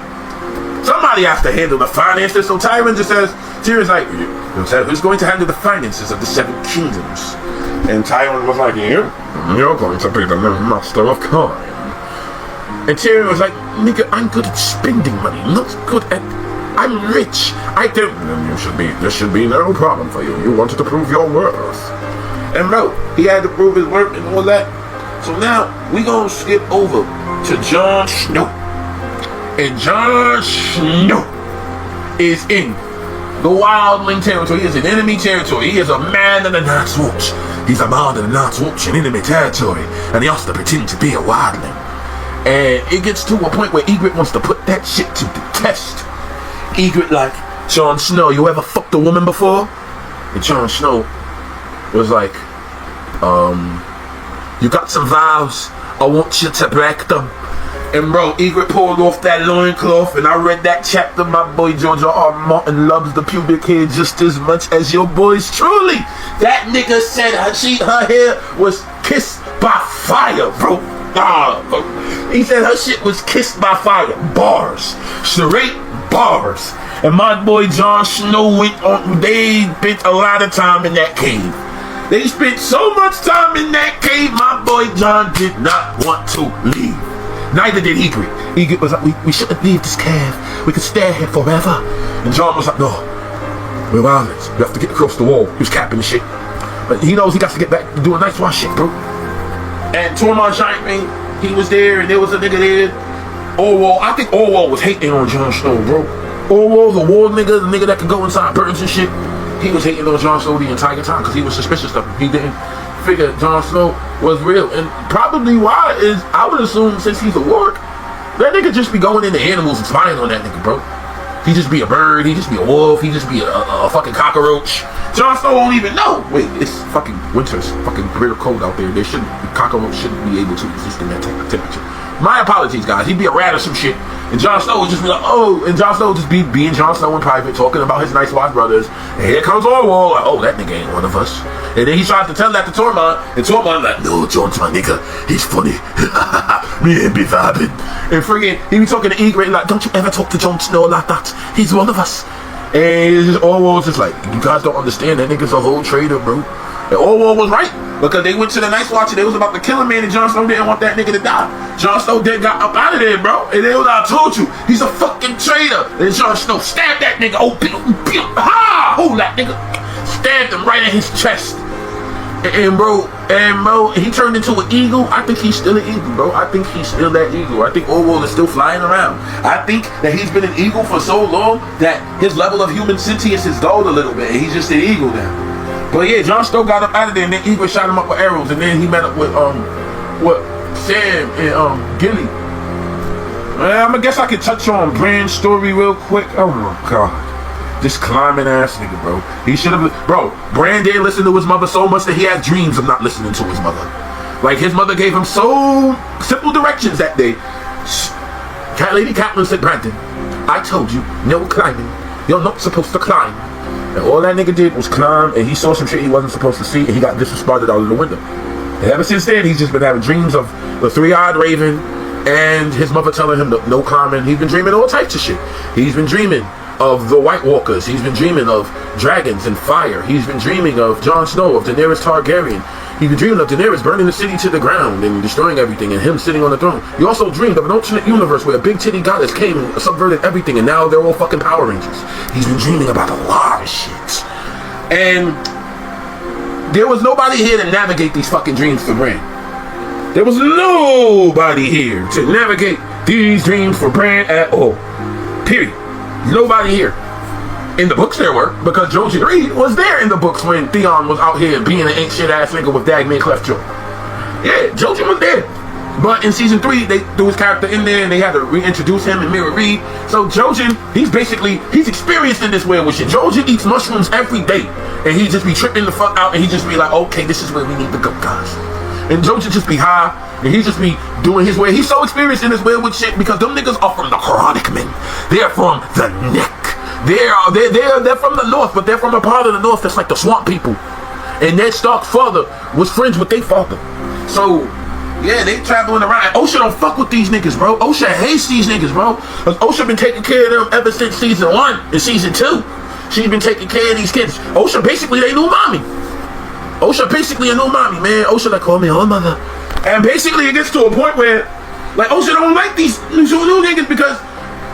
somebody has to handle the finances. So Tywin's like, who's going to handle the finances of the Seven Kingdoms? And Tywin was like, you're going to be the master of coin. And Tyrion was like, nigga, I'm good at spending money, not good at, I'm rich. This should be no problem for you. You wanted to prove your worth. And bro, he had to prove his worth and all that. So now, we gonna skip over to Jon Snow. And Jon Snow is in the wildling territory. He is in enemy territory. He is a man in the Night's Watch. He's a man in the Night's Watch in enemy territory. And he has to pretend to be a wildling. And it gets to a point where Ygritte wants to put that shit to the test. Ygritte like, Jon Snow, you ever fucked a woman before? And Jon Snow was like, you got some vows, I want you to break them. And bro, Ygritte pulled off that loincloth, and I read that chapter. My boy George R. Martin loves the pubic hair just as much as your boys truly. That nigga said her hair was kissed by fire, bro. He said her shit was kissed by fire. Bars. Straight bars. And my boy Jon Snow they spent a lot of time in that cave. They spent so much time in that cave, my boy Jon did not want to leave. Neither did Ygritte. Ygritte was like, we shouldn't leave this cave. We could stay here forever. And Jon was like, no, we're violent. We have to get across the wall. He was capping the shit. But he knows he got to get back to doing Night's Watch shit, bro. And Tormund Giantman, he was there, and there was a nigga there. Orwell, I think Orwell was hating on Jon Snow, bro. Orwell, the war nigga, the nigga that could go inside birds and shit, he was hating on Jon Snow the entire time because he was suspicious of him. He didn't figure Jon Snow was real. And probably why is, I would assume, since he's a warg, that nigga just be going into animals and spying on that nigga, bro. He just be a bird, he just be a wolf, he just be a fucking cockroach. Jon Snow won't even know. Wait, it's fucking winter's fucking bitter cold out there. Cockroach shouldn't be able to exist in that temperature. My apologies, guys. He'd be a rat or some shit. And Jon Snow would just be like, oh, and Jon Snow would just be being Jon Snow in private, talking about his nice watch brothers. And here comes Orwell, like, oh, that nigga ain't one of us. And then he tries to tell that to Tormund, and Tormund like, no, Jon's my nigga, he's funny. Me and be vibing. And friggin', he be talking to Ygritte like, don't you ever talk to Jon Snow like that. He's one of us. And it's just, Orwell's just like, you guys don't understand, that nigga's a whole traitor, bro. And Orwell was right, because they went to the Night's Watch and they was about to kill a man, and Jon Snow didn't want that nigga to die. Jon Snow then got up out of there, bro. And they was, I told you, he's a fucking traitor. And Jon Snow stabbed that nigga. Oh, ha! Hold that nigga. Stabbed him right in his chest. And bro, he turned into an eagle. I think he's still an eagle, bro. I think he's still that eagle. I think Orwell is still flying around. I think that he's been an eagle for so long that his level of human sentience is dulled a little bit, and he's just an eagle now. But yeah, Jon Snow got up out of there, and then Ygritte shot him up with arrows, and then he met up with Sam and Gilly. I guess I could touch on Bran's story real quick. Oh my god. This climbing ass nigga, bro. He should have, bro. Bran didn't listen to his mother so much that he had dreams of not listening to his mother. Like, his mother gave him so simple directions that day. Lady Catelyn said, Brandon, I told you, no climbing. You're not supposed to climb. And all that nigga did was climb, and he saw some shit he wasn't supposed to see, and he got disrespected out of the window. And ever since then, he's just been having dreams of the three-eyed raven and his mother telling him no climbing. He's been dreaming all types of shit. He's been dreaming of the White Walkers. He's been dreaming of dragons and fire. He's been dreaming of Jon Snow, of Daenerys Targaryen. He's been dreaming of Daenerys burning the city to the ground and destroying everything, and him sitting on the throne. He also dreamed of an alternate universe where a big titty goddess came and subverted everything, and now they're all fucking Power Rangers. He's been dreaming about a lot of shit. And there was nobody here to navigate these fucking dreams for Bran. There was nobody here to navigate these dreams for Bran at all. Period. Nobody here. In the books there were, because Jojen Reed was there in the books when Theon was out here being an ain't shit ass nigga with Dagman Cleftjaw. Yeah, Jojen was there. But in season 3, they threw his character in there and they had to reintroduce him and Mira Reed. So Jojen, he's experienced in this werewolf shit. Jojen eats mushrooms every day. And he just be tripping the fuck out and he just be like, okay, this is where we need to go, guys. And Jojen just be high and he just be doing his way. He's so experienced in this werewolf shit because them niggas are from the chronic men. They're from the neck. They're from the north, but they're from a part of the north that's like the swamp people. And Ned Stark's father was friends with their father. So yeah, they traveling around. Osha don't fuck with these niggas, bro. Osha hates these niggas, bro. Cause Osha been taking care of them ever since season 1 and season 2. She's been taking care of these kids. Osha basically they new mommy. Osha basically a new mommy, man. Osha like, call me old mother. And basically it gets to a point where like Osha don't like these new niggas because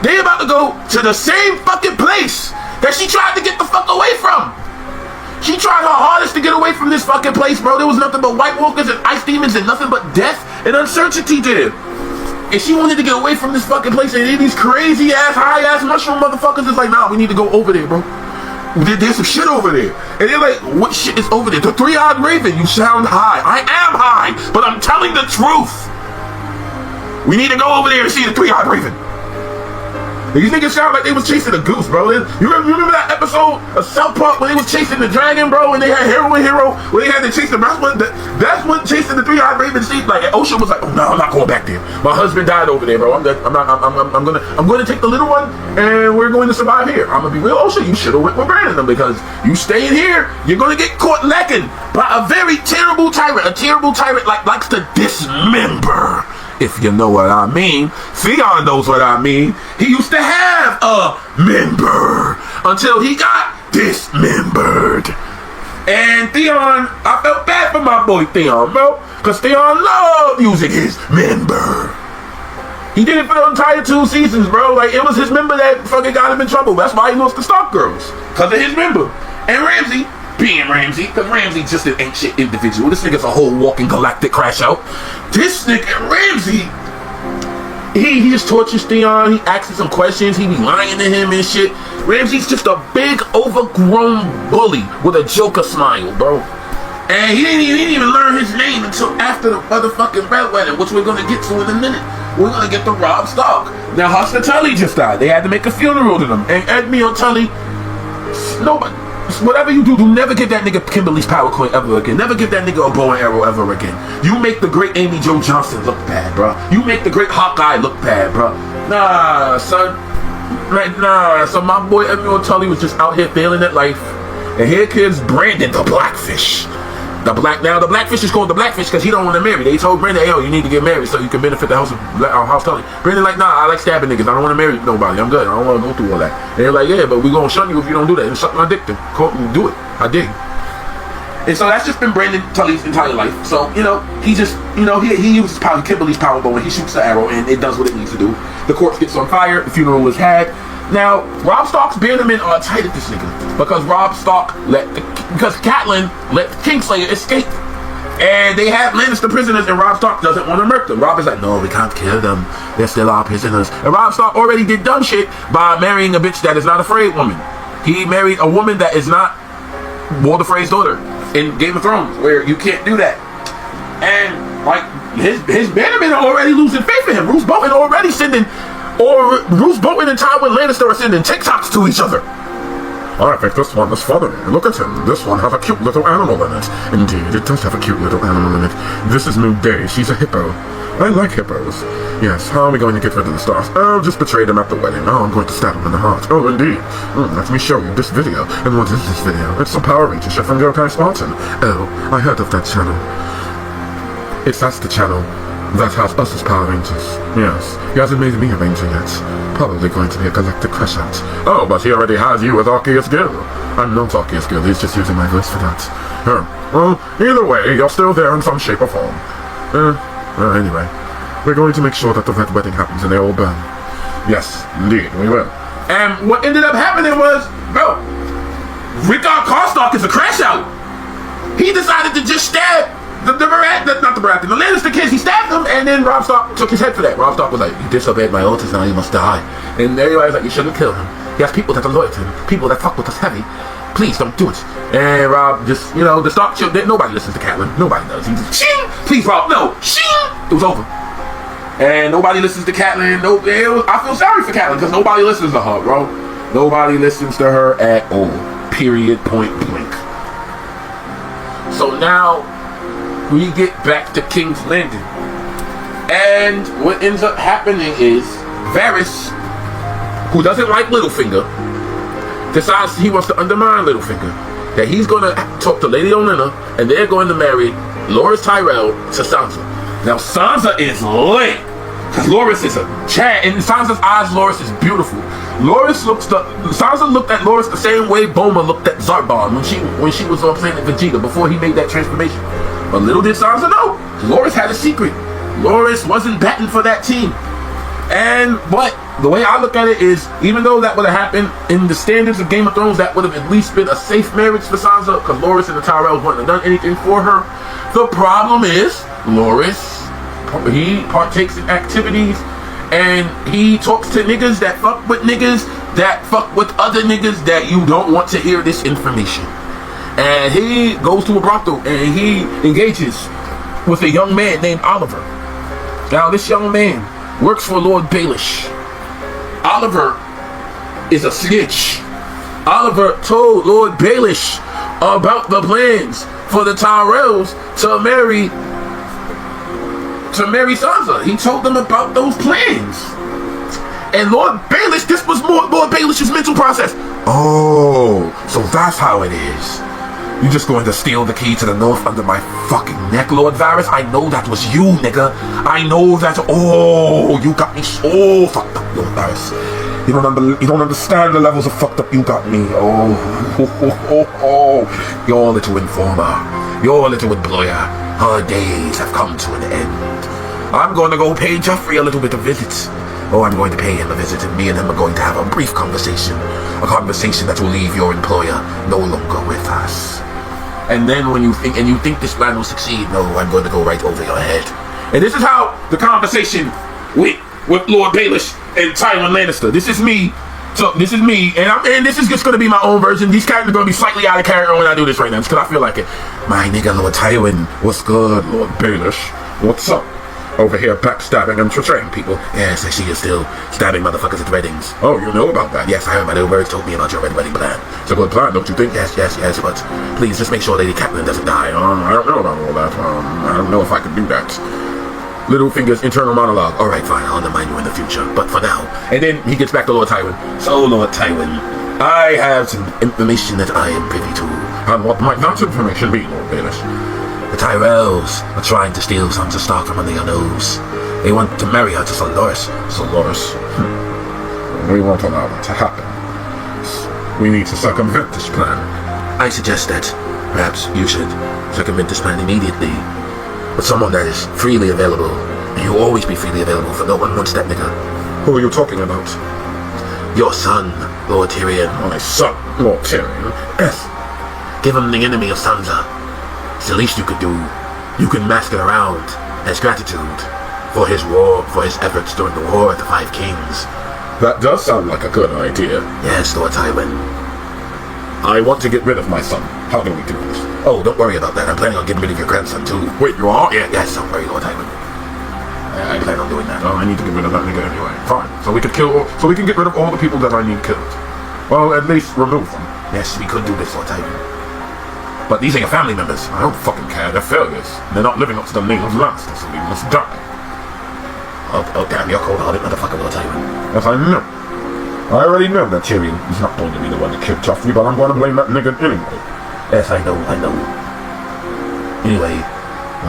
they about to go to the same fucking place that she tried to get the fuck away from. She tried her hardest to get away from this fucking place, bro. There was nothing but White Walkers and ice demons and nothing but death and uncertainty there. And she wanted to get away from this fucking place, and these crazy ass, high ass mushroom motherfuckers is like, nah, we need to go over there, bro. There's some shit over there. And they're like, what shit is over there? The three-eyed raven, you sound high. I am high, but I'm telling the truth. We need to go over there and see the three-eyed raven. These niggas sound like they was chasing a goose, bro. You remember that episode of South Park when they was chasing the dragon, bro? And they had Heroin Hero where they had to chase the that's one chasing the three-eyed raven. See, like Osha was like, oh no, I'm not going back there. My husband died over there, bro. I'm gonna take the little one and we're going to survive here. I'm gonna be real, Osha. You should have went with Brandon because you staying here, you're gonna get caught lacking by a very terrible tyrant. A terrible tyrant like likes to dismember. If you know what I mean. Theon knows what I mean. He used to have a member until he got dismembered. And Theon, I felt bad for my boy Theon, bro. Because Theon loved using his member. He did it for the entire 2 seasons, bro. Like, it was his member that fucking got him in trouble. That's why he lost the Stark girls. Because of his member. And Ramsay, being Ramsay, because Ramsay's just an ain't shit individual. This nigga's a whole walking galactic crash out. This nigga Ramsay, he just tortures Theon. He asks him some questions. He be lying to him and shit. Ramsay's just a big overgrown bully with a Joker smile, bro. And he didn't even learn his name until after the motherfucking Red Wedding, which we're gonna get to in a minute. We're gonna get to Robb Stark. Now Hoster Tully just died. They had to make a funeral to them. And Edmure Tully, nobody. Whatever you do never give that nigga Kimberly's power coin ever again. Never give that nigga a bow and arrow ever again. You make the great Amy Jo Johnson look bad, bro. You make the great Hawkeye look bad, bro. Nah, son. Like, nah. So my boy Emmanuel Tully was just out here failing at life. And here comes Brandon the Blackfish. The Blackfish is called the Blackfish because he don't want to marry. They told Brandon, yo, you need to get married so you can benefit the house Tully. Brandon like, nah, I like stabbing niggas. I don't want to marry nobody. I'm good. I don't want to go through all that. And they're like, yeah, but we gonna shun you if you don't do that. And suck my dick then. Do it. I dig. And so that's just been Brandon Tully's entire life. So, he just, he uses Kimberly's power bow and he shoots the arrow and it does what it needs to do. The corpse gets on fire. The funeral is had. Now, Robb Stark's bannermen are tight at this nigga because because Catelyn let the Kingslayer escape. And they have Lannister prisoners and Robb Stark doesn't want to murder them. Robb is like, no, we can't kill them. They're still our prisoners. And Robb Stark already did dumb shit by marrying a bitch that is not a Frey woman. He married a woman that is not Walder Frey's daughter in Game of Thrones, where you can't do that. And like his bannermen are already losing faith in him. Roose Bolton and Tywin Lannister are sending TikToks to each other. I think this one is funny. Look at him. This one has a cute little animal in it. Indeed, it does have a cute little animal in it. This is New Day. She's a hippo. I like hippos. Yes, how are we going to get rid of the stars? Oh, just betray them at the wedding. Oh, I'm going to stab him in the heart. Oh, indeed. Let me show you this video. And what is this video? It's some Power Ranger shit from Yokai Spartan. Oh, I heard of that channel. That's the channel that has us as Power Rangers. Yes, he hasn't made me a Ranger yet. Probably going to be a Galactic Crash Out. Oh, but he already has you with Arceus Gill. I'm not Arceus Gill, he's just using my voice for that. Well, either way, you're still there in some shape or form. Anyway, we're going to make sure that the Red Wedding happens and they all burn. Yes, indeed, we will. And what ended up happening was, bro, Rickard Karstark is a Crash Out. He decided to just stab the Lannister kids. He stabbed them, and then Robb Stark took his head for that. Robb Stark was like, you disobeyed my orders, now you must die. And everybody's like, you shouldn't kill him. He has people that are loyal to him, people that fuck with us heavy. Please don't do it. And Robb just, the Stark children, nobody listens to Catelyn. Nobody does. He's just, shing! Please, Robb, no, shing! It was over. And nobody listens to Catelyn. I feel sorry for Catelyn because nobody listens to her, bro. Nobody listens to her at all. Period, point blank. So now we get back to King's Landing. And what ends up happening is Varys, who doesn't like Littlefinger, decides he wants to undermine Littlefinger. That he's going to talk to Lady Olenna and they're going to marry Loras Tyrell to Sansa. Now Sansa is lit. Because Loras is a chat. In Sansa's eyes, Loras is beautiful. Sansa looked at Loras the same way Boma looked at Zarban when she was on planet Vegeta before he made that transformation. But little did Sansa know, Loras had a secret. Loras wasn't batting for that team. But the way I look at it is, even though that would have happened in the standards of Game of Thrones, that would have at least been a safe marriage for Sansa, because Loras and the Tyrells wouldn't have done anything for her. The problem is, Loras, he partakes in activities, and he talks to niggas that fuck with niggas that fuck with other niggas that you don't want to hear this information. And he goes to a brothel and he engages with a young man named Oliver. Now this young man works for Lord Baelish. Oliver is a snitch. Oliver told Lord Baelish about the plans for the Tyrells to marry Sansa. He told them about those plans. And Lord Baelish, this was more Lord Baelish's mental process. Oh, so that's how it is. You just going to steal the key to the north under my fucking neck, Lord Varys? I know that was you, nigga. I know that. Oh, you got me so fucked up, Lord Varys. You don't understand the levels of fucked up you got me. Oh. Your little informer. Your little employer. Her days have come to an end. I'm going to go pay Joffrey a little bit of visits. Oh, I'm going to pay him a visit, and me and him are going to have a brief conversation. A conversation that will leave your employer no longer with us. And then when you think this plan will succeed, no, I'm going to go right over your head. And this is how the conversation went with Lord Baelish and Tywin Lannister. This is me. So this is me, and this is just going to be my own version. These characters are going to be slightly out of character when I do this right now, because I feel like it. My nigga, Lord Tywin, what's good, Lord Baelish? What's up? Over here backstabbing and betraying people. Yes, I see you're still stabbing motherfuckers at weddings. Oh, you know about that? Yes, I heard my little birds told me about your red wedding plan. It's a good plan, don't you think? Yes, but please just make sure Lady Catelyn doesn't die. I don't know about all that. I don't know if I can do that. Littlefinger's internal monologue. Alright, fine, I'll undermine you in the future, but for now. And then he gets back to Lord Tywin. So, Lord Tywin, I have some information that I am privy to. And what might that information be, Lord Baelish? The Tyrells are trying to steal Sansa Stark from under your nose. They want to marry her to Sir Loras. Sir Loras? We won't allow that to happen. We need to circumvent this plan. I suggest that perhaps you should circumvent this plan immediately with someone that is freely available. And you'll always be freely available, for no one wants that nigga. Who are you talking about? Your son, Lord Tyrion. My son, Lord Tyrion? Yes. Give him the enemy of Sansa. It's the least you could do. You can mask it around as gratitude for his efforts during the war at the Five Kings. That does sound like a good idea. Yes, Lord Tywin. I want to get rid of my son. How do we do this? Oh, don't worry about that. I'm planning on getting rid of your grandson, too. Wait, you are? Yeah, yes, don't worry, Lord Tywin. I plan on doing that. Oh, I need to get rid of that nigga anyway. Fine. So we can get rid of all the people that I need killed. Well, at least remove them. Yes, we could do this, Lord Tywin. But these are your family members. I don't fucking care. They're failures. They're not living up to the name of Lannister, so they must die. Oh, damn, you're cold-hearted motherfucker, Lord Tywin. Yes, I know. I already know that Tyrion is not going to be the one to kill Joffrey, but I'm going to blame that nigga anyway. Yes, I know. Anyway,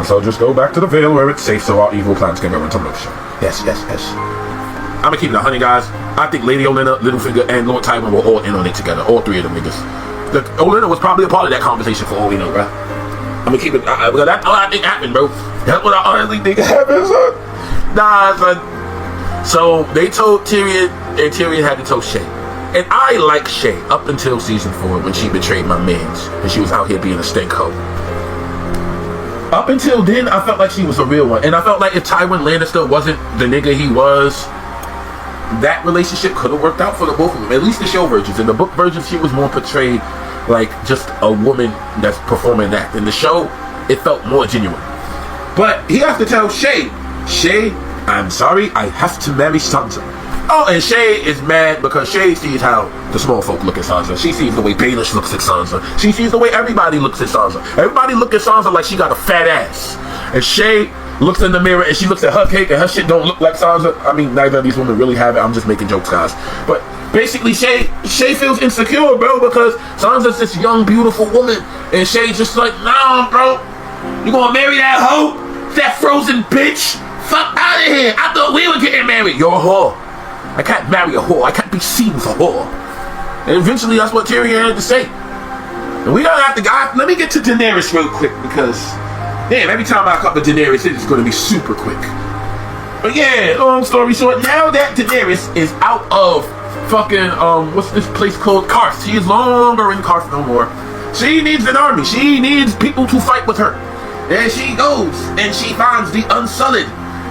so just go back to the Vale where it's safe so our evil plans can go into motion. Yes. I'm gonna keep it 100, guys. I think Lady Olenna, Littlefinger, and Lord Tywin were all in on it together. All three of them niggas. Olenna was probably a part of that conversation for all we know, bro. I'm gonna keep it. That's all I think happened, bro. That's what I honestly think happened, son. Nah, son. So they told Tyrion, and Tyrion had to tell Shay. And I like Shay up until season 4 when she betrayed my mans and she was out here being a stink hoe. Up until then, I felt like she was a real one. And I felt like if Tywin Lannister wasn't the nigga he was, that relationship could have worked out for the both of them. At least the show versions. In the book versions, she was more portrayed like just a woman that's performing that. In the show, it felt more genuine. But he has to tell Shay, I'm sorry, I have to marry Sansa. Oh, and Shay is mad because Shay sees how the small folk look at Sansa. She sees the way Baelish looks at Sansa. She sees the way everybody looks at Sansa. Everybody look at Sansa like she got a fat ass. And Shay looks in the mirror and she looks at her cake and her shit don't look like Sansa. I mean, neither of these women really have it. I'm just making jokes, guys. But basically, Shay feels insecure, bro, because Sansa's this young, beautiful woman. And Shay's just like, nah, bro. You gonna marry that hoe? That frozen bitch? Fuck out of here. I thought we were getting married. You're a whore. I can't marry a whore. I can't be seen with a whore. And eventually that's what Tyrion had to say. And we don't have to... let me get to Daenerys real quick because... damn, every time I cover Daenerys, it's going to be super quick. But yeah, long story short, now that Daenerys is out of fucking... what's this place called? Karth. She is no longer in Karth no more. She needs an army. She needs people to fight with her. And she goes and she finds the Unsullied.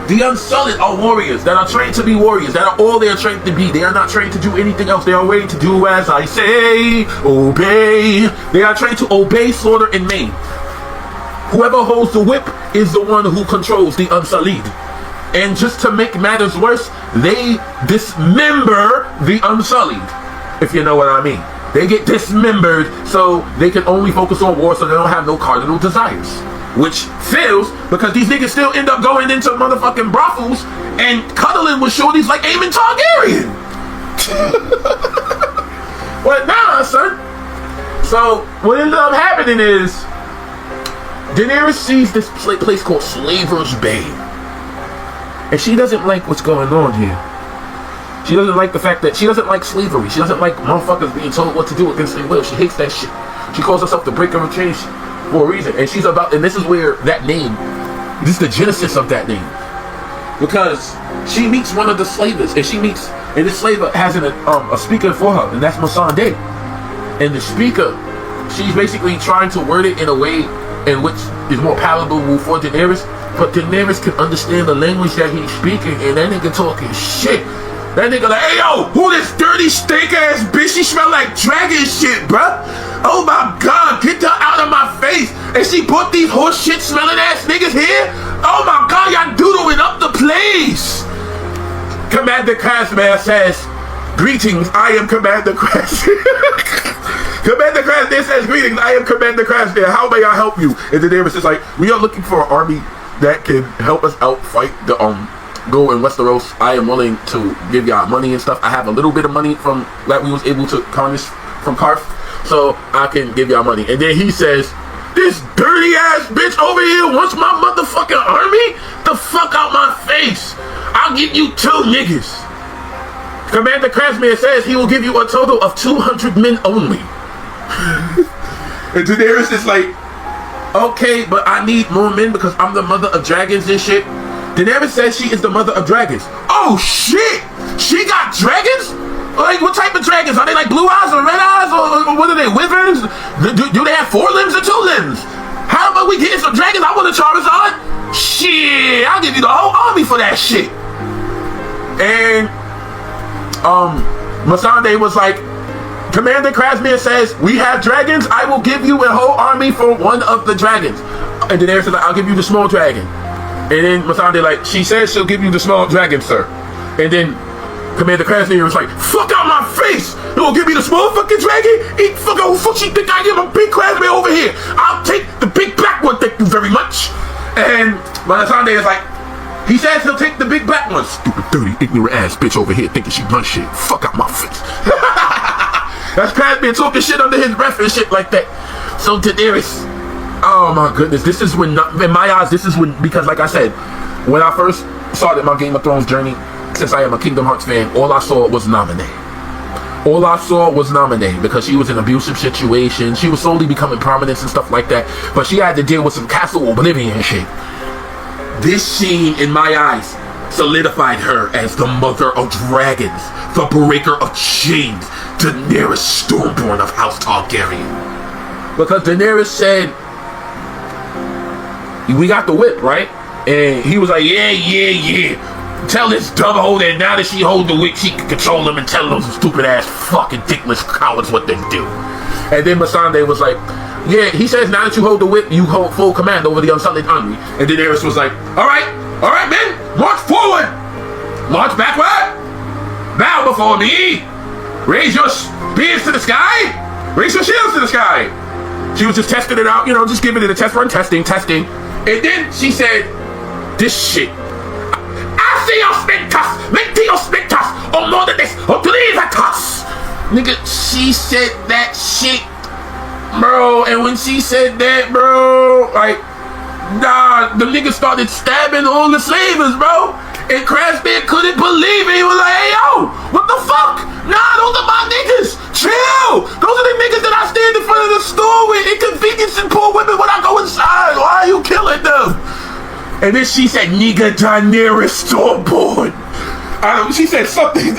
The Unsullied are warriors that are trained to be warriors. That are all they are trained to be. They are not trained to do anything else. They are trained to do as I say. Obey. They are trained to obey, slaughter, and maim. Whoever holds the whip is the one who controls the Unsullied. And just to make matters worse, they dismember the Unsullied. If you know what I mean. They get dismembered so they can only focus on war so they don't have no cardinal desires. Which fails because these niggas still end up going into motherfucking brothels and cuddling with shorties like Aemon Targaryen. But nah, son. So what ended up happening is Daenerys sees this place called Slaver's Bay. And she doesn't like what's going on here. She doesn't like the fact that she doesn't like slavery. She doesn't like motherfuckers being told what to do against their will. She hates that shit. She calls herself the breaker of change for a reason. And she's about, and this is where that name, this is the genesis of that name. Because she meets one of the slavers, and this slaver has a speaker for her, and that's Missandei. And the speaker, she's basically trying to word it in a way in which is more palatable for Daenerys, but Daenerys can understand the language that he's speaking, and that nigga talking shit. That nigga like, hey yo, who this dirty stink ass bitch? She smell like dragon shit, bruh. Oh my god, get her out of my face. And she put these horse shit smelling ass niggas here? Oh my god, y'all doodling up the place. Commander Crasman says, greetings, I am Commander Crasman. Commander Crasman says, greetings, I am Commander Crasman. How may I help you? And Daenerys is like, we are looking for an army that can help us out fight the go in Westeros, I am willing to give y'all money and stuff. I have a little bit of money from that we was able to harness from Karth, so I can give y'all money. And then he says, this dirty ass bitch over here wants my motherfucking army? The fuck out my face. I'll give you 2 niggas. Commander Krasmir says he will give you a total of 200 men only. And Daenerys is like, okay, but I need more men because I'm the mother of dragons and shit. Daenerys says she is the mother of dragons. Oh shit! She got dragons? Like, what type of dragons? Are they like blue eyes or red eyes? Or what are they, wyverns? Do they have 4 limbs or 2 limbs? How about we getting some dragons? I want a Charizard. Shit, I'll give you the whole army for that shit. And Missandei was like, Commander Krasmir says, we have dragons. I will give you a whole army for one of the dragons. And Daenerys said, like, I'll give you the small dragon. And then Missandei like, she says she'll give you the small dragon, sir. And then Commander Krasmir was like, fuck out my face! You gonna give me the small fucking dragon? Who fuck she think I am? I'm big Krasmir over here. I'll take the big black one, thank you very much. And Missandei is like, he says he'll take the big black one. Stupid, dirty, ignorant ass bitch over here thinking she runs shit. Fuck out my face. That's Krasmir talking shit under his breath and shit like that. So Daenerys, oh my goodness, this is when, in my eyes, this is when, because like I said, when I first started my Game of Thrones journey, since I am a Kingdom Hearts fan, all I saw was Naminé. All I saw was Naminé because she was in an abusive situation. She was slowly becoming prominent and stuff like that, but she had to deal with some Castle Oblivion shit. This scene, in my eyes, solidified her as the mother of dragons, the breaker of chains, Daenerys Stormborn of House Targaryen. Because Daenerys said, we got the whip, right? And he was like, yeah. Tell this dumb hoe that now that she hold the whip, she can control them and tell those stupid ass fucking dickless cowards what they do. And then Missandei was like, yeah, he says now that you hold the whip, you hold full command over the Unsullied army. And Daenerys was like, all right, men, march forward. March backward. Bow before me. Raise your spears to the sky. Raise your shields to the sky. She was just testing it out, just giving it a test run, testing. And then she said, this shit. Or more than this, or to leave a toss. Nigga, she said that shit, bro. And when she said that, bro, like, nah, the nigga started stabbing all the slavers, bro. And Krasmir couldn't believe it. He was like, hey, yo, what the fuck? Nah, those are my niggas. Chill. Those are the niggas that I stand in front of the store with, inconveniencing poor women when I go inside. Why are you killing them? And then she said, nigga, Daenerys Stormborn. She said something.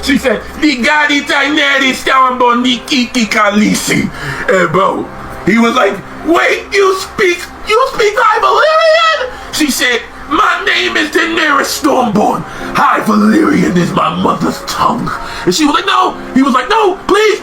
She said, Nigani Daenerys Stormborn Nikiki Khaleesi. And bro, he was like, wait, you speak High Valyrian? She said, my name is Daenerys Stormborn. High Valyrian is my mother's tongue. And she was like, no. He was like, no, please,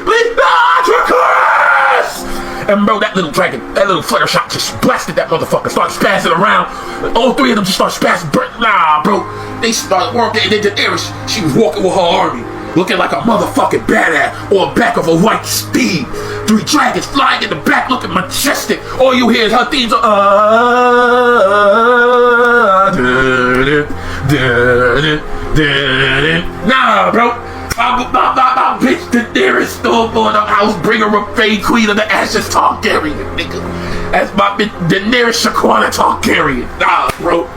Dracarys! And bro, that little dragon, that little flare shot just blasted that motherfucker, started spazzing around. All 3 of them just started spazzing. Nah, bro. They started working, and then Daenerys, she was walking with her army, looking like a motherfucking badass on the back of a white steed. 3 dragons flying in the back, looking majestic. All you hear is her themes are, nah, bro. My bitch Daenerys Stormborn of House Bringer of Fame, Queen of the Ashes Targaryen, nigga. That's my bitch Daenerys Shaquana Targaryen. Nah, bro.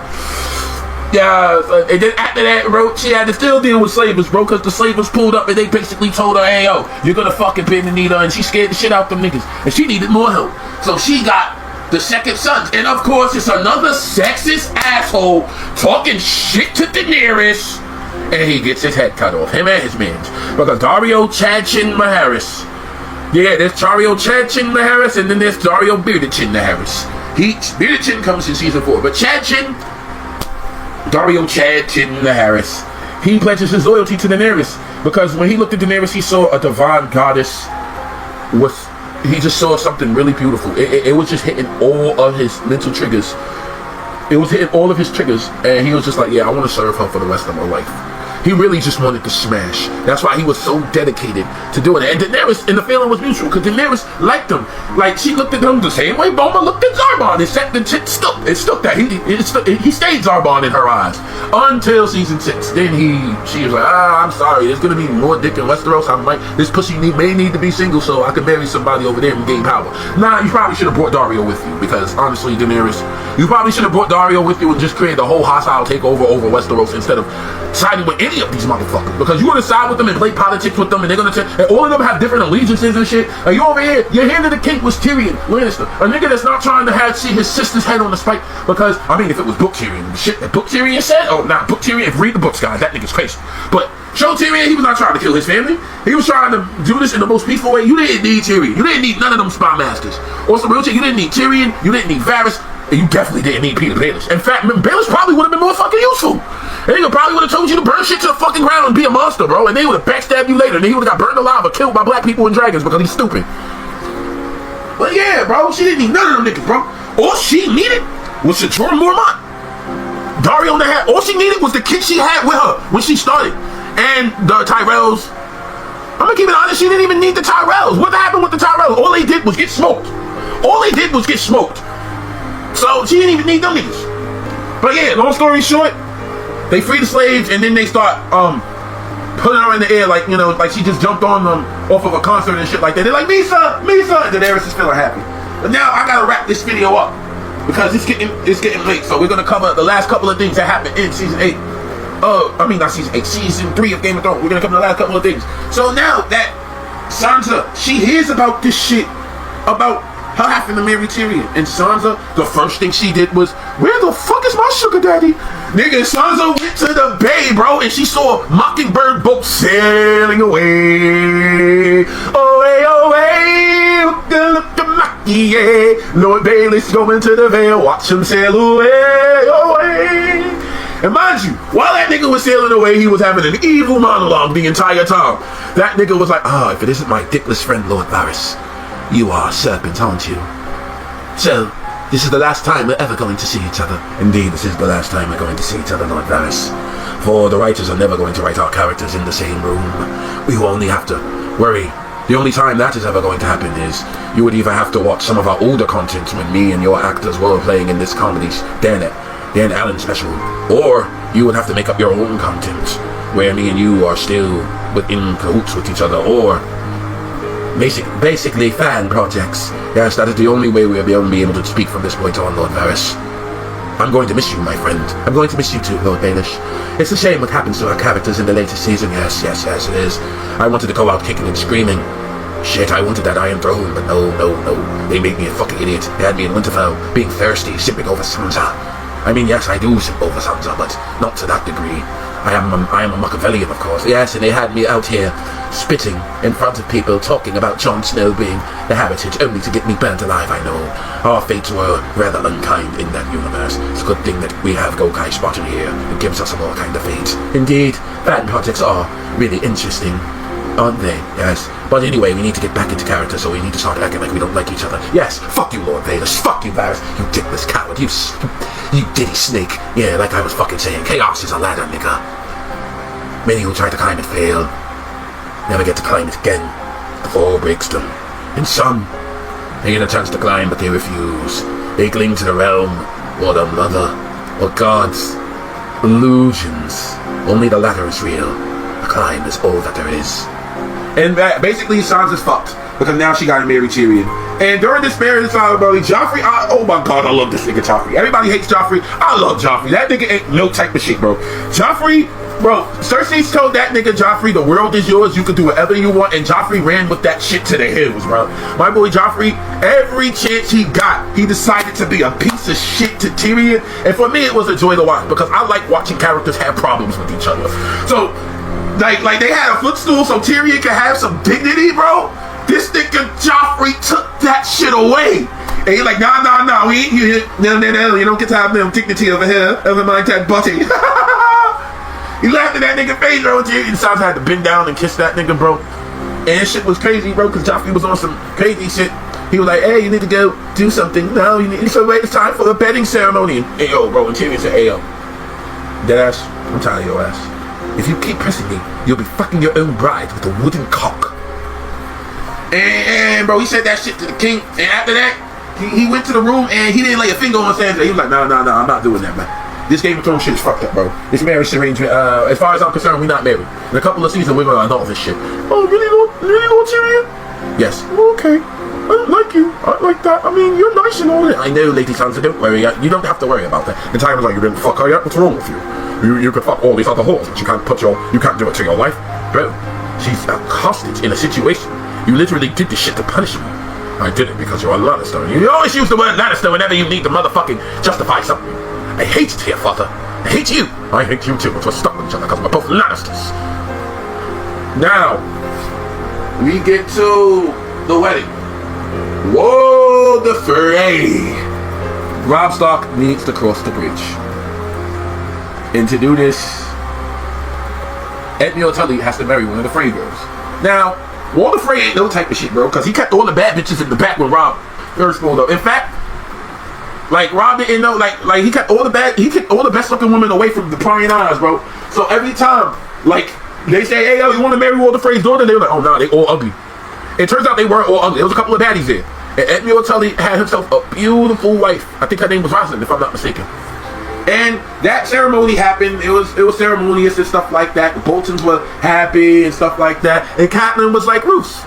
Yeah, and then after that, bro, she had to still deal with slavers, bro, because the slavers pulled up and they basically told her, hey, yo, you're gonna fucking bend the knee, and she scared the shit out them niggas. And she needed more help. So she got the second sons. And of course, it's another sexist asshole talking shit to Daenerys. And he gets his head cut off, him and his mans. Because Dario Chadchin Maharis. Yeah, there's Dario Chadchin Maharis, and then there's Dario Beardachin Maharis. Beardachin comes in season 4, but Dario Chadchin Maharis, he pledges his loyalty to Daenerys. Because when he looked at Daenerys, he saw a divine goddess. He just saw something really beautiful. It was just hitting all of his mental triggers. It was hitting all of his triggers, and he was just like, yeah, I want to serve her for the rest of my life. He really just wanted to smash. That's why he was so dedicated to doing it. And Daenerys, and the feeling was mutual, because Daenerys liked him. Like, she looked at him the same way Boma looked at Zarbon. It stuck that. He stayed Zarbon in her eyes. Until season 6. Then she was like, I'm sorry, there's going to be more dick in Westeros. This pussy may need to be single so I can marry somebody over there and gain power. Nah, you probably should have brought Dario with you, because honestly, Daenerys, you probably should have brought Dario with you and just created a whole hostile takeover over Westeros instead of siding with any of these motherfuckers. Because you want to side with them and play politics with them, and they're gonna and all of them have different allegiances and shit. And you over here, your hand of the king was Tyrion Lannister, a nigga that's not trying to see his sister's head on the spike. Because I mean, if it was Book Tyrion, the shit that Book Tyrion said, Book Tyrion. If read the books, guys, that nigga's crazy. But show Tyrion, he was not trying to kill his family. He was trying to do this in the most peaceful way. You didn't need Tyrion. You didn't need none of them spy masters. Also, real shit, you didn't need Tyrion. You didn't need Varys. And you definitely didn't need Peter Baelish. In fact, Baelish probably would have been more fucking useful. And he probably would have told you to burn shit to the fucking ground and be a monster, bro. And they would have backstabbed you later. And then he would have got burned alive or killed by black people and dragons because he's stupid. But yeah, bro, she didn't need none of them niggas, bro. All she needed was to Jorah Mormont. Dario had. All she needed was the kid she had with her when she started. And the Tyrells. I'm gonna keep it honest, she didn't even need the Tyrells. What happened with the Tyrells? All they did was get smoked. So she didn't even need them niggas. But yeah, long story short, they free the slaves and then they start putting her in the air like, you know, like she just jumped on them off of a concert and shit like that. They're like, Misa! And Daenerys is feeling happy. But now I gotta wrap this video up because it's getting late. So we're gonna cover the last couple of things that happened in season 8. Not season 8, season 3 of Game of Thrones. We're gonna cover the last couple of things. So now that Sansa, she hears about this shit, about her having to marry Tyrion. And Sansa, the first thing she did was, where the fuck is my sugar daddy? Nigga, Sansa went to the bay, bro, and she saw a mockingbird boat sailing away. Away, look at Mackie, yeah. Lord Baelish going to the Vale, watch him sail away. And mind you, while that nigga was sailing away, he was having an evil monologue the entire time. That nigga was like, if it isn't my dickless friend, Lord Varys, you are a serpent, aren't you? So, this is the last time we're ever going to see each other. Indeed, this is the last time we're going to see each other, Lord Varys. For the writers are never going to write our characters in the same room. We will only have to worry. The only time that is ever going to happen is you would either have to watch some of our older content when me and your actors were playing in this comedy Dan Allen special, or you would have to make up your own content where me and you are still in cahoots with each other, or basically fan projects. Yes, that is the only way we'll be able to speak from this point on, Lord Varys. I'm going to miss you, my friend. I'm going to miss you too, Lord Baelish. It's a shame what happens to our characters in the latest season. Yes, it is. I wanted to go out kicking and screaming. Shit, I wanted that Iron Throne, but no. They made me a fucking idiot. They had me in Winterfell, being thirsty, sipping over Sansa. I mean, yes, I do sip over Sansa, but not to that degree. I am a Machiavellian, of course. Yes, and they had me out here spitting in front of people, talking about Jon Snow being the heritage, only to get me burnt alive. I know. Our fates were rather unkind in that universe. It's a good thing that we have Gokai spotted here. It gives us a more kind of fate. Indeed, fan projects are really interesting, aren't they? Yes. But anyway, we need to get back into character, so we need to start acting like we don't like each other. Yes, fuck you, Lord Baelish. Fuck you, Varys. You dickless coward. You diddy snake. Yeah, like I was fucking saying, chaos is a ladder, nigga. Many who try to climb it fail. Never get to climb it again. The fall breaks them. And some, they get a chance to climb, but they refuse. They cling to the realm, or the mother, or gods. Illusions. Only the latter is real. The climb is all that there is. And basically, Sansa's fucked. Because now she got to marry Tyrion. And during this marriage, Joffrey, oh my god, I love this nigga Joffrey. Everybody hates Joffrey. I love Joffrey. That nigga ain't no type of shit, bro. Joffrey, bro, Cersei's told that nigga Joffrey, the world is yours, you can do whatever you want, and Joffrey ran with that shit to the hills, bro. My boy Joffrey, every chance he got, he decided to be a piece of shit to Tyrion, and for me, it was a joy to watch, because I like watching characters have problems with each other. So, like they had a footstool so Tyrion could have some dignity, bro. This nigga Joffrey took that shit away. And he's like, nah, we ain't here. No, you don't get to have no dignity over here. Never mind that butty. He laughed in that nigga face, bro. And Sansa had to bend down and kiss that nigga, bro. And shit was crazy, bro, because Joffrey was on some crazy shit. He was like, hey, you need to go do something. No, so wait, it's time for a bedding ceremony. And yo, bro, and Tyrion said, hey, yo, deadass, I'm tired of your ass. If you keep pressing me, you'll be fucking your own bride with a wooden cock. And bro, he said that shit to the king. And after that, he went to the room and he didn't lay a finger on Sansa. He was like, no, I'm not doing that, man. This Game of Thrones shit is fucked up, bro. This marriage arrangement, as far as I'm concerned, we're not married. In a couple of seasons, we're gonna annul this shit. Oh, really, Lord Tyrion? Yes. Okay. I like you. I like that. I mean, you're nice and all that. I know, Lady Sansa, don't worry. You don't have to worry about that. And Tyrion's like, you didn't fuck her yet? What's wrong with you? You could fuck all these other whores, but you can't do it to your wife. Bro, she's a hostage in a situation. You literally did this shit to punish me. I did it because you're a Lannister. You always use the word Lannister whenever you need to motherfucking justify something. I hate it here, father. I hate you. I hate you too. But we're stuck with each other because we're both Lannisters. Now, we get to the wedding. Whoa, the fray. Robb Stark needs to cross the bridge. And to do this, Edmure Tully has to marry one of the Frey girls. Now, Walder Frey ain't no type of shit, bro, because he kept all the bad bitches in the back when Robb first pulled up. In fact, like Robb didn't know, like he kept all the best looking women away from the prying eyes, bro. So every time, like, they say, hey, yo, you want to marry Walder Frey's daughter? They were like, oh, nah, they all ugly. It turns out they weren't all ugly. There was a couple of baddies there. And Edmure Tully had himself a beautiful wife. I think her name was Rosalind, if I'm not mistaken. And that ceremony happened. It was ceremonious and stuff like that. The Boltons were happy and stuff like that. And Catelyn was like, Roose,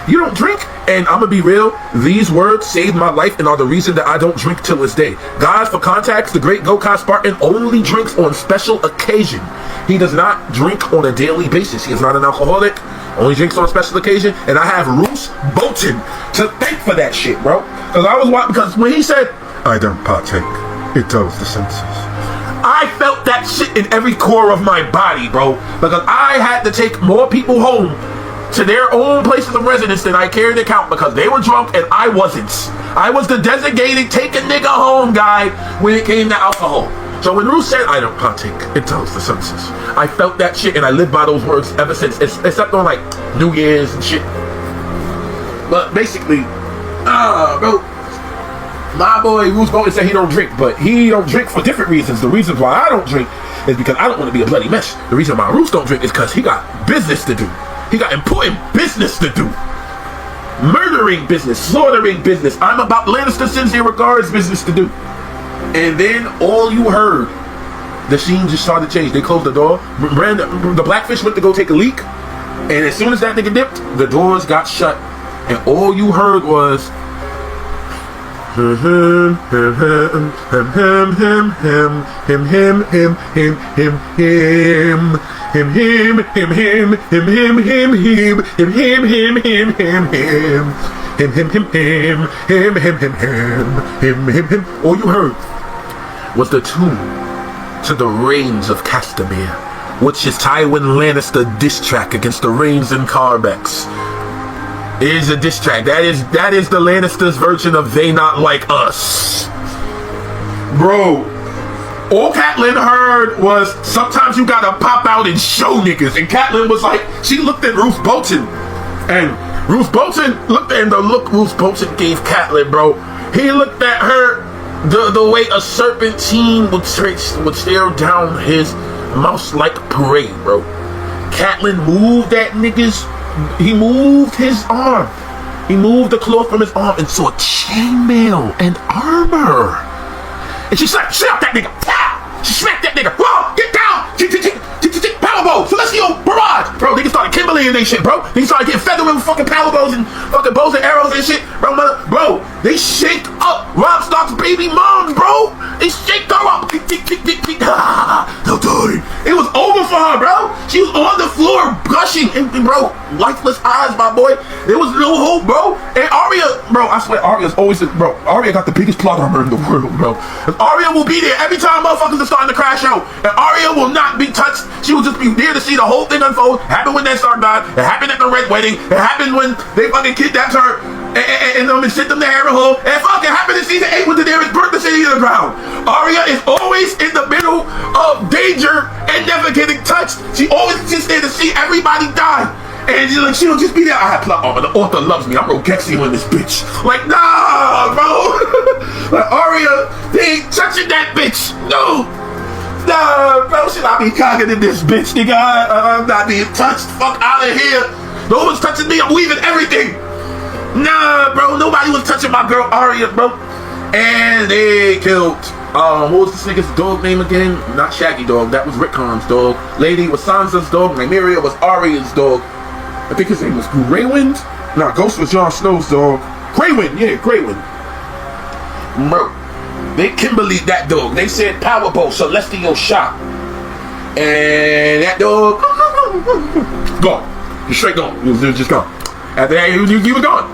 you don't drink? And I'm gonna be real, these words saved my life and are the reason that I don't drink till this day. Guys, for context, the great Gokhan Spartan only drinks on special occasion. He does not drink on a daily basis. He is not an alcoholic, only drinks on special occasion. And I have Roose Bolton to thank for that shit, bro. Because when he said, I don't partake, it dulls the senses, I felt that shit in every core of my body, bro. Because I had to take more people home to their own places of residence than I cared to count because they were drunk and I wasn't. I was the designated take a nigga home guy when it came to alcohol. So when Roose said, I don't partake, it dulls the senses, I felt that shit and I lived by those words ever since, except on like New Year's and shit. But basically, bro, my boy Roose Bolton said he don't drink, but he don't drink for different reasons. The reasons why I don't drink is because I don't want to be a bloody mess. The reason why Roose don't drink is because he got business to do. He got important business to do. Murdering business, slaughtering business. I'm about Lannister sincere regards business to do. And then all you heard, the scene just started to change. They closed the door. The Blackfish went to go take a leak. And as soon as that nigga dipped, the doors got shut. And all you heard was all you heard was the tune to the Reigns of Castamere, which is Tywin Lannister diss track against the Reigns and Carbex. It is a diss track. That is the Lannisters' version of They Not Like Us. Bro, all Catelyn heard was, sometimes you gotta pop out and show niggas. And Catelyn was like, she looked at Roose Bolton. And Roose Bolton looked at the look Roose Bolton gave Catelyn, bro. He looked at her the way a serpentine would stare down his mouse-like prey, bro. Catelyn moved that nigga's. He moved his arm. He moved the cloth from his arm and saw chainmail and armor. And she slapped that nigga. She smacked that nigga. Whoa, get down. Power bow. Celestial barrage. Bro, niggas started Kimberly and they shit, bro. Niggas started getting feathered with fucking power bows and fucking bows and arrows and shit. Bro, they shake up Robb Stark's baby mom, bro. They shake her up. No time. It was over for her, bro. She was on the floor gushing. And bro, lifeless eyes, my boy. There was no hope, bro. And Arya, bro, I swear, Arya's always, bro, Arya got the biggest plot armor in the world, bro. And Arya will be there every time motherfuckers are starting to crash out. And Arya will not be touched. She will just be there to see the whole thing unfold. It happened when Ned Stark died. It happened at the Red Wedding. It happened when they fucking kidnapped her and sent them to Harrenhal. And fucking happened in season 8 when Daenerys burnt the city to the ground. Arya is always in the middle of danger and never getting touched. She always sits there to see everybody die. And she'll just be there. I have plot armor. The author loves me. I'm Rogexio in this bitch. Like, nah, bro. Like, Arya, they ain't touching that bitch. No. Nah, bro, should I be cocking in this bitch, nigga? I'm not being touched. Fuck out of here. No one's touching me. I'm leaving everything. Nah, bro, nobody was touching my girl Arya, bro. And they killed. What was this nigga's dog name again? Not Shaggy Dog. That was Rickon's dog. Lady was Sansa's dog. Nymeria was Arya's dog. I think his name was Greywind. Nah, Ghost was Jon Snow's dog. Greywind, yeah, Greywind. Bro, they Kimberly that dog. They said Powerball, Celestial Shot. And that dog, gone. He's straight gone. He was just gone. After that, he was gone.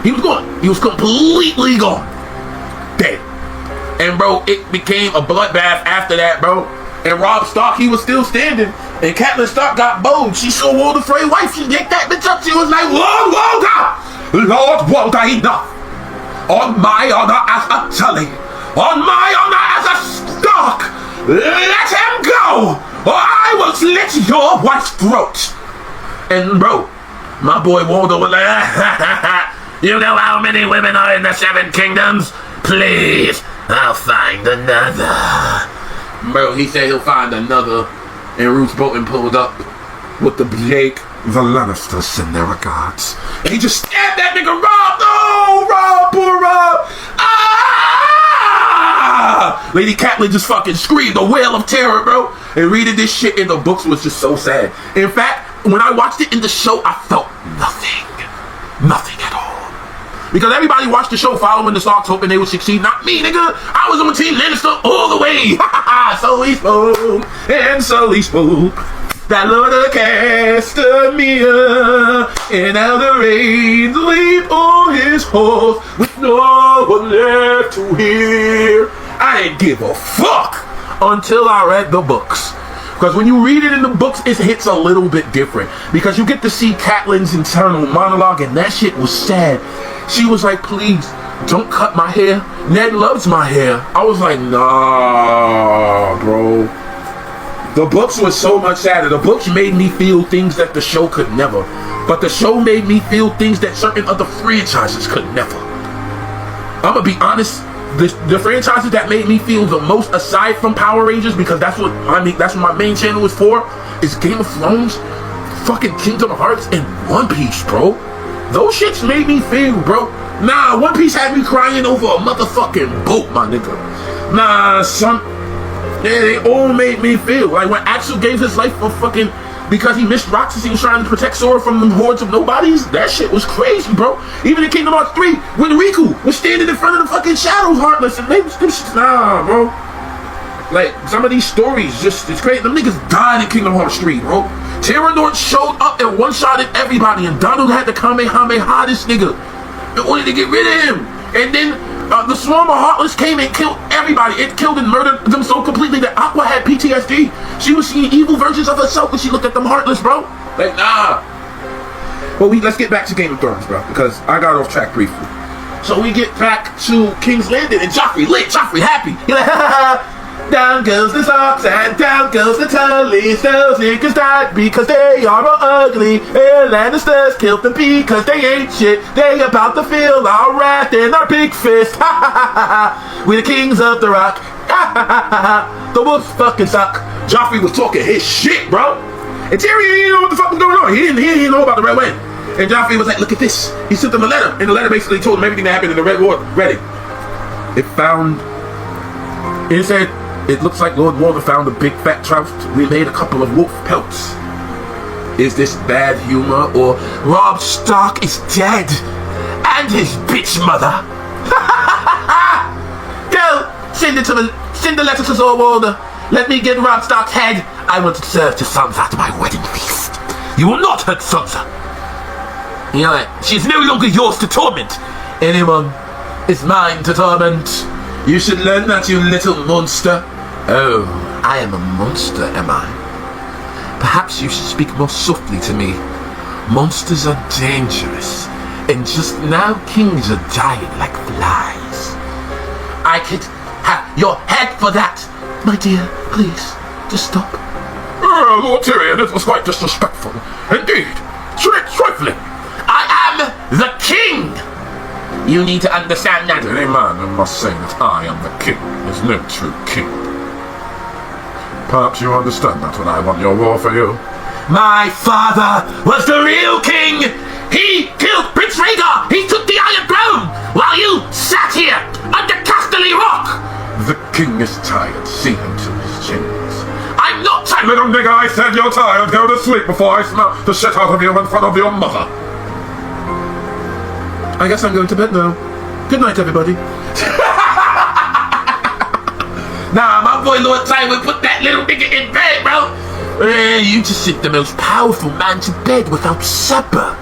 He was gone. He was completely gone. Dead. And bro, it became a bloodbath after that, bro. And Robb Stark, he was still standing. And Catelyn Stark got bold. She saw Walder Frey's wife. She yanked that bitch up. She was like, Lord Walder, enough. On my honor as a Tully. On my honor as a Stark. Let him go. Or I will slit your wife's throat. And bro, my boy Walder was like, you know how many women are in the 7 kingdoms? Please, I'll find another. Bro, he said he'll find another. And Roose Bolton pulled up with the Blake. The Lannisters send their regards. And he just stabbed that nigga Robb. No, Robb, poor Robb. Ah! Lady Catelyn just fucking screamed a wail of terror, bro. And reading this shit in the books was just so sad. In fact, when I watched it in the show, I felt nothing. Nothing at all. Because everybody watched the show following the Starks hoping they would succeed. Not me, nigga. I was on Team Lannister all the way. So he spoke, and so he spoke. That Lord of Castamere, and now the rains leap on his horse, with no one left to hear. I didn't give a fuck until I read the books. Because when you read it in the books, it hits a little bit different. Because you get to see Catelyn's internal monologue, and that shit was sad. She was like, please, don't cut my hair. Ned loves my hair. I was like, nah, bro. The books were so much sadder. The books made me feel things that the show could never. But the show made me feel things that certain other franchises could never. I'm gonna be honest. The franchises that made me feel the most, aside from Power Rangers, because that's what my main channel is for, is Game of Thrones, fucking Kingdom Hearts, and One Piece, bro. Those shits made me feel, bro. Nah, One Piece had me crying over a motherfucking boat, my nigga. Nah, son. Yeah, they all made me feel. Like when Axel gave his life for fucking, because he missed rocks as he was trying to protect Sora from the hordes of nobodies. That shit was crazy, bro. Even in Kingdom Hearts 3, when Riku was standing in front of the fucking shadows, Heartless, and they was nah, bro. Like, some of these stories just, it's crazy. Them niggas died in Kingdom Hearts 3, bro. Terranort showed up and one-shotted everybody, and Donald had to Kamehameha this nigga in order to get rid of him. And then the swarm of Heartless came and killed everybody. It killed and murdered them so completely that Aqua had PTSD. She was seeing evil versions of herself when she looked at them Heartless, bro. Like, nah. But let's get back to Game of Thrones, bro, because I got off track briefly. So we get back to King's Landing, and Joffrey lit, Joffrey happy. He's like, ha ha ha. Down goes the Starks and down goes the Tullys. Those niggas died because they are all ugly. And Lannisters killed them because they ain't shit. They about to feel our wrath and our big fist. Ha ha ha ha ha. We the kings of the rock. Ha ha ha ha ha. The wolves fucking suck. Joffrey was talking his shit, bro. And Tyrion didn't know what the fuck was going on. He didn't know about the Red Wedding. And Joffrey was like, look at this. He sent them a letter. And the letter basically told him everything that happened in the Red Wedding. It said, it looks like Lord Walder found a big fat trout. We made a couple of wolf pelts. Is this bad humor, or Robb Stark is dead? And his bitch mother. Go! Send the letter to Lord Walder. Let me get Robb Stark's head. I want to serve to Sansa at my wedding feast. You will not hurt Sansa. You know what? She is no longer yours to torment. Anyone is mine to torment. You should learn that, you little monster. Oh, I am a monster, am I? Perhaps you should speak more softly to me. Monsters are dangerous, and just now kings are dying like flies. I could have your head for that. My dear, please, just stop. Lord Tyrion, this was quite disrespectful. Indeed, trifling. I am the king. You need to understand that. Any man must say that I am the king. There's no true king. Perhaps you understand that when I want your war for you. My father was the real king! He killed Prince Rhaegar! He took the Iron Throne! While you sat here under Casterly Rock! The king is tired. See him to his chambers. I'm not tired! Little nigga, I said you're tired. Go to sleep before I smell the shit out of you in front of your mother. I guess I'm going to bed now. Good night, everybody. Nah, my boy Lord Tywin put that little nigga in bed, bro. You just sent the most powerful man to bed without supper.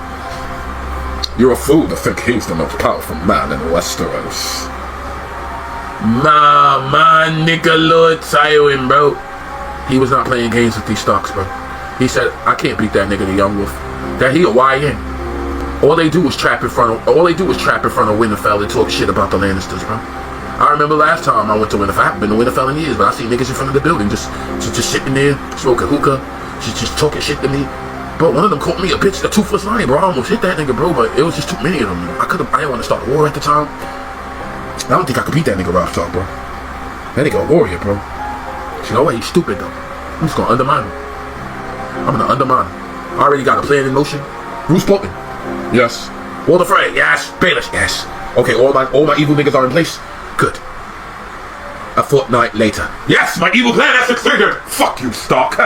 You're a fool to think he's the most powerful man in Westeros. Nah, my nigga Lord Tywin, bro. He was not playing games with these Starks, bro. He said, I can't beat that nigga, the Young Wolf. That he a YN. All they do is trap in front of Winterfell and talk shit about the Lannisters, bro. I remember last time I went to Winterfell. I haven't been to Winterfell in years, but I see niggas in front of the building just sitting there, smoking hookah, just talking shit to me. Bro, one of them called me a bitch, a toothless lion, bro. I almost hit that nigga, bro, but it was just too many of them. I didn't want to start a war at the time. I don't think I could beat that nigga Rough Talk, bro. That nigga a warrior, bro. You know what? He's stupid, though. I'm just gonna undermine him. I'm gonna undermine him. I already got a plan in motion. Bruce Bolton. Yes. Walder Frey. Yes. Baelish. Yes. Okay, all my evil niggas are in place. Good. A fortnight later. Yes, my evil plan has succeeded. Fuck you, Stark.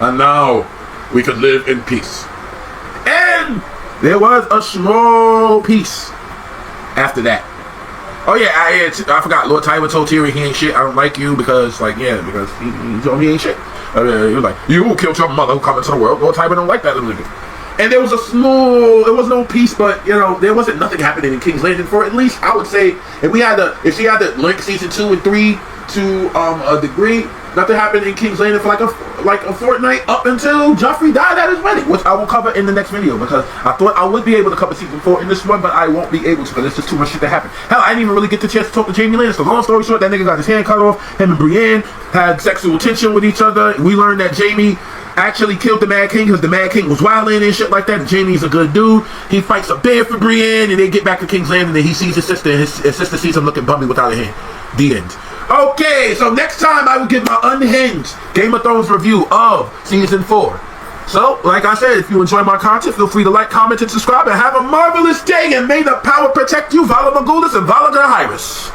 And now we could live in peace. And there was a small peace after that. Oh yeah, I forgot. Lord Tywin told Tyrion he ain't shit. I don't like you because he told me he ain't shit. He was like, you killed your mother who come into the world. Lord Tywin don't like that little nigga. And there was it was no peace, but there wasn't nothing happening in King's Landing for at least I would say if she had to link season 2 and 3 to a degree, nothing happened in King's Landing for like a fortnight up until Joffrey died at his wedding, which I will cover in the next video because I thought I would be able to cover season 4 in this one, but I won't be able to because there's just too much shit that happened. Hell, I didn't even really get the chance to talk to Jaime Lannister. Long story short, that nigga got his hand cut off. Him and Brienne had sexual tension with each other. We learned that Jaime actually killed the Mad King because the Mad King was wilding and shit like that. And Jaime's a good dude. He fights a bear for Brienne and they get back to King's Landing and he sees his sister and his sister sees him looking bummy without a hand. The end. Okay, so next time I will give my Unhinged Game of Thrones review of season 4. So, like I said, if you enjoy my content, feel free to like, comment, and subscribe, and have a marvelous day, and may the power protect you, Vala Morghulis and Vala Garhyrus.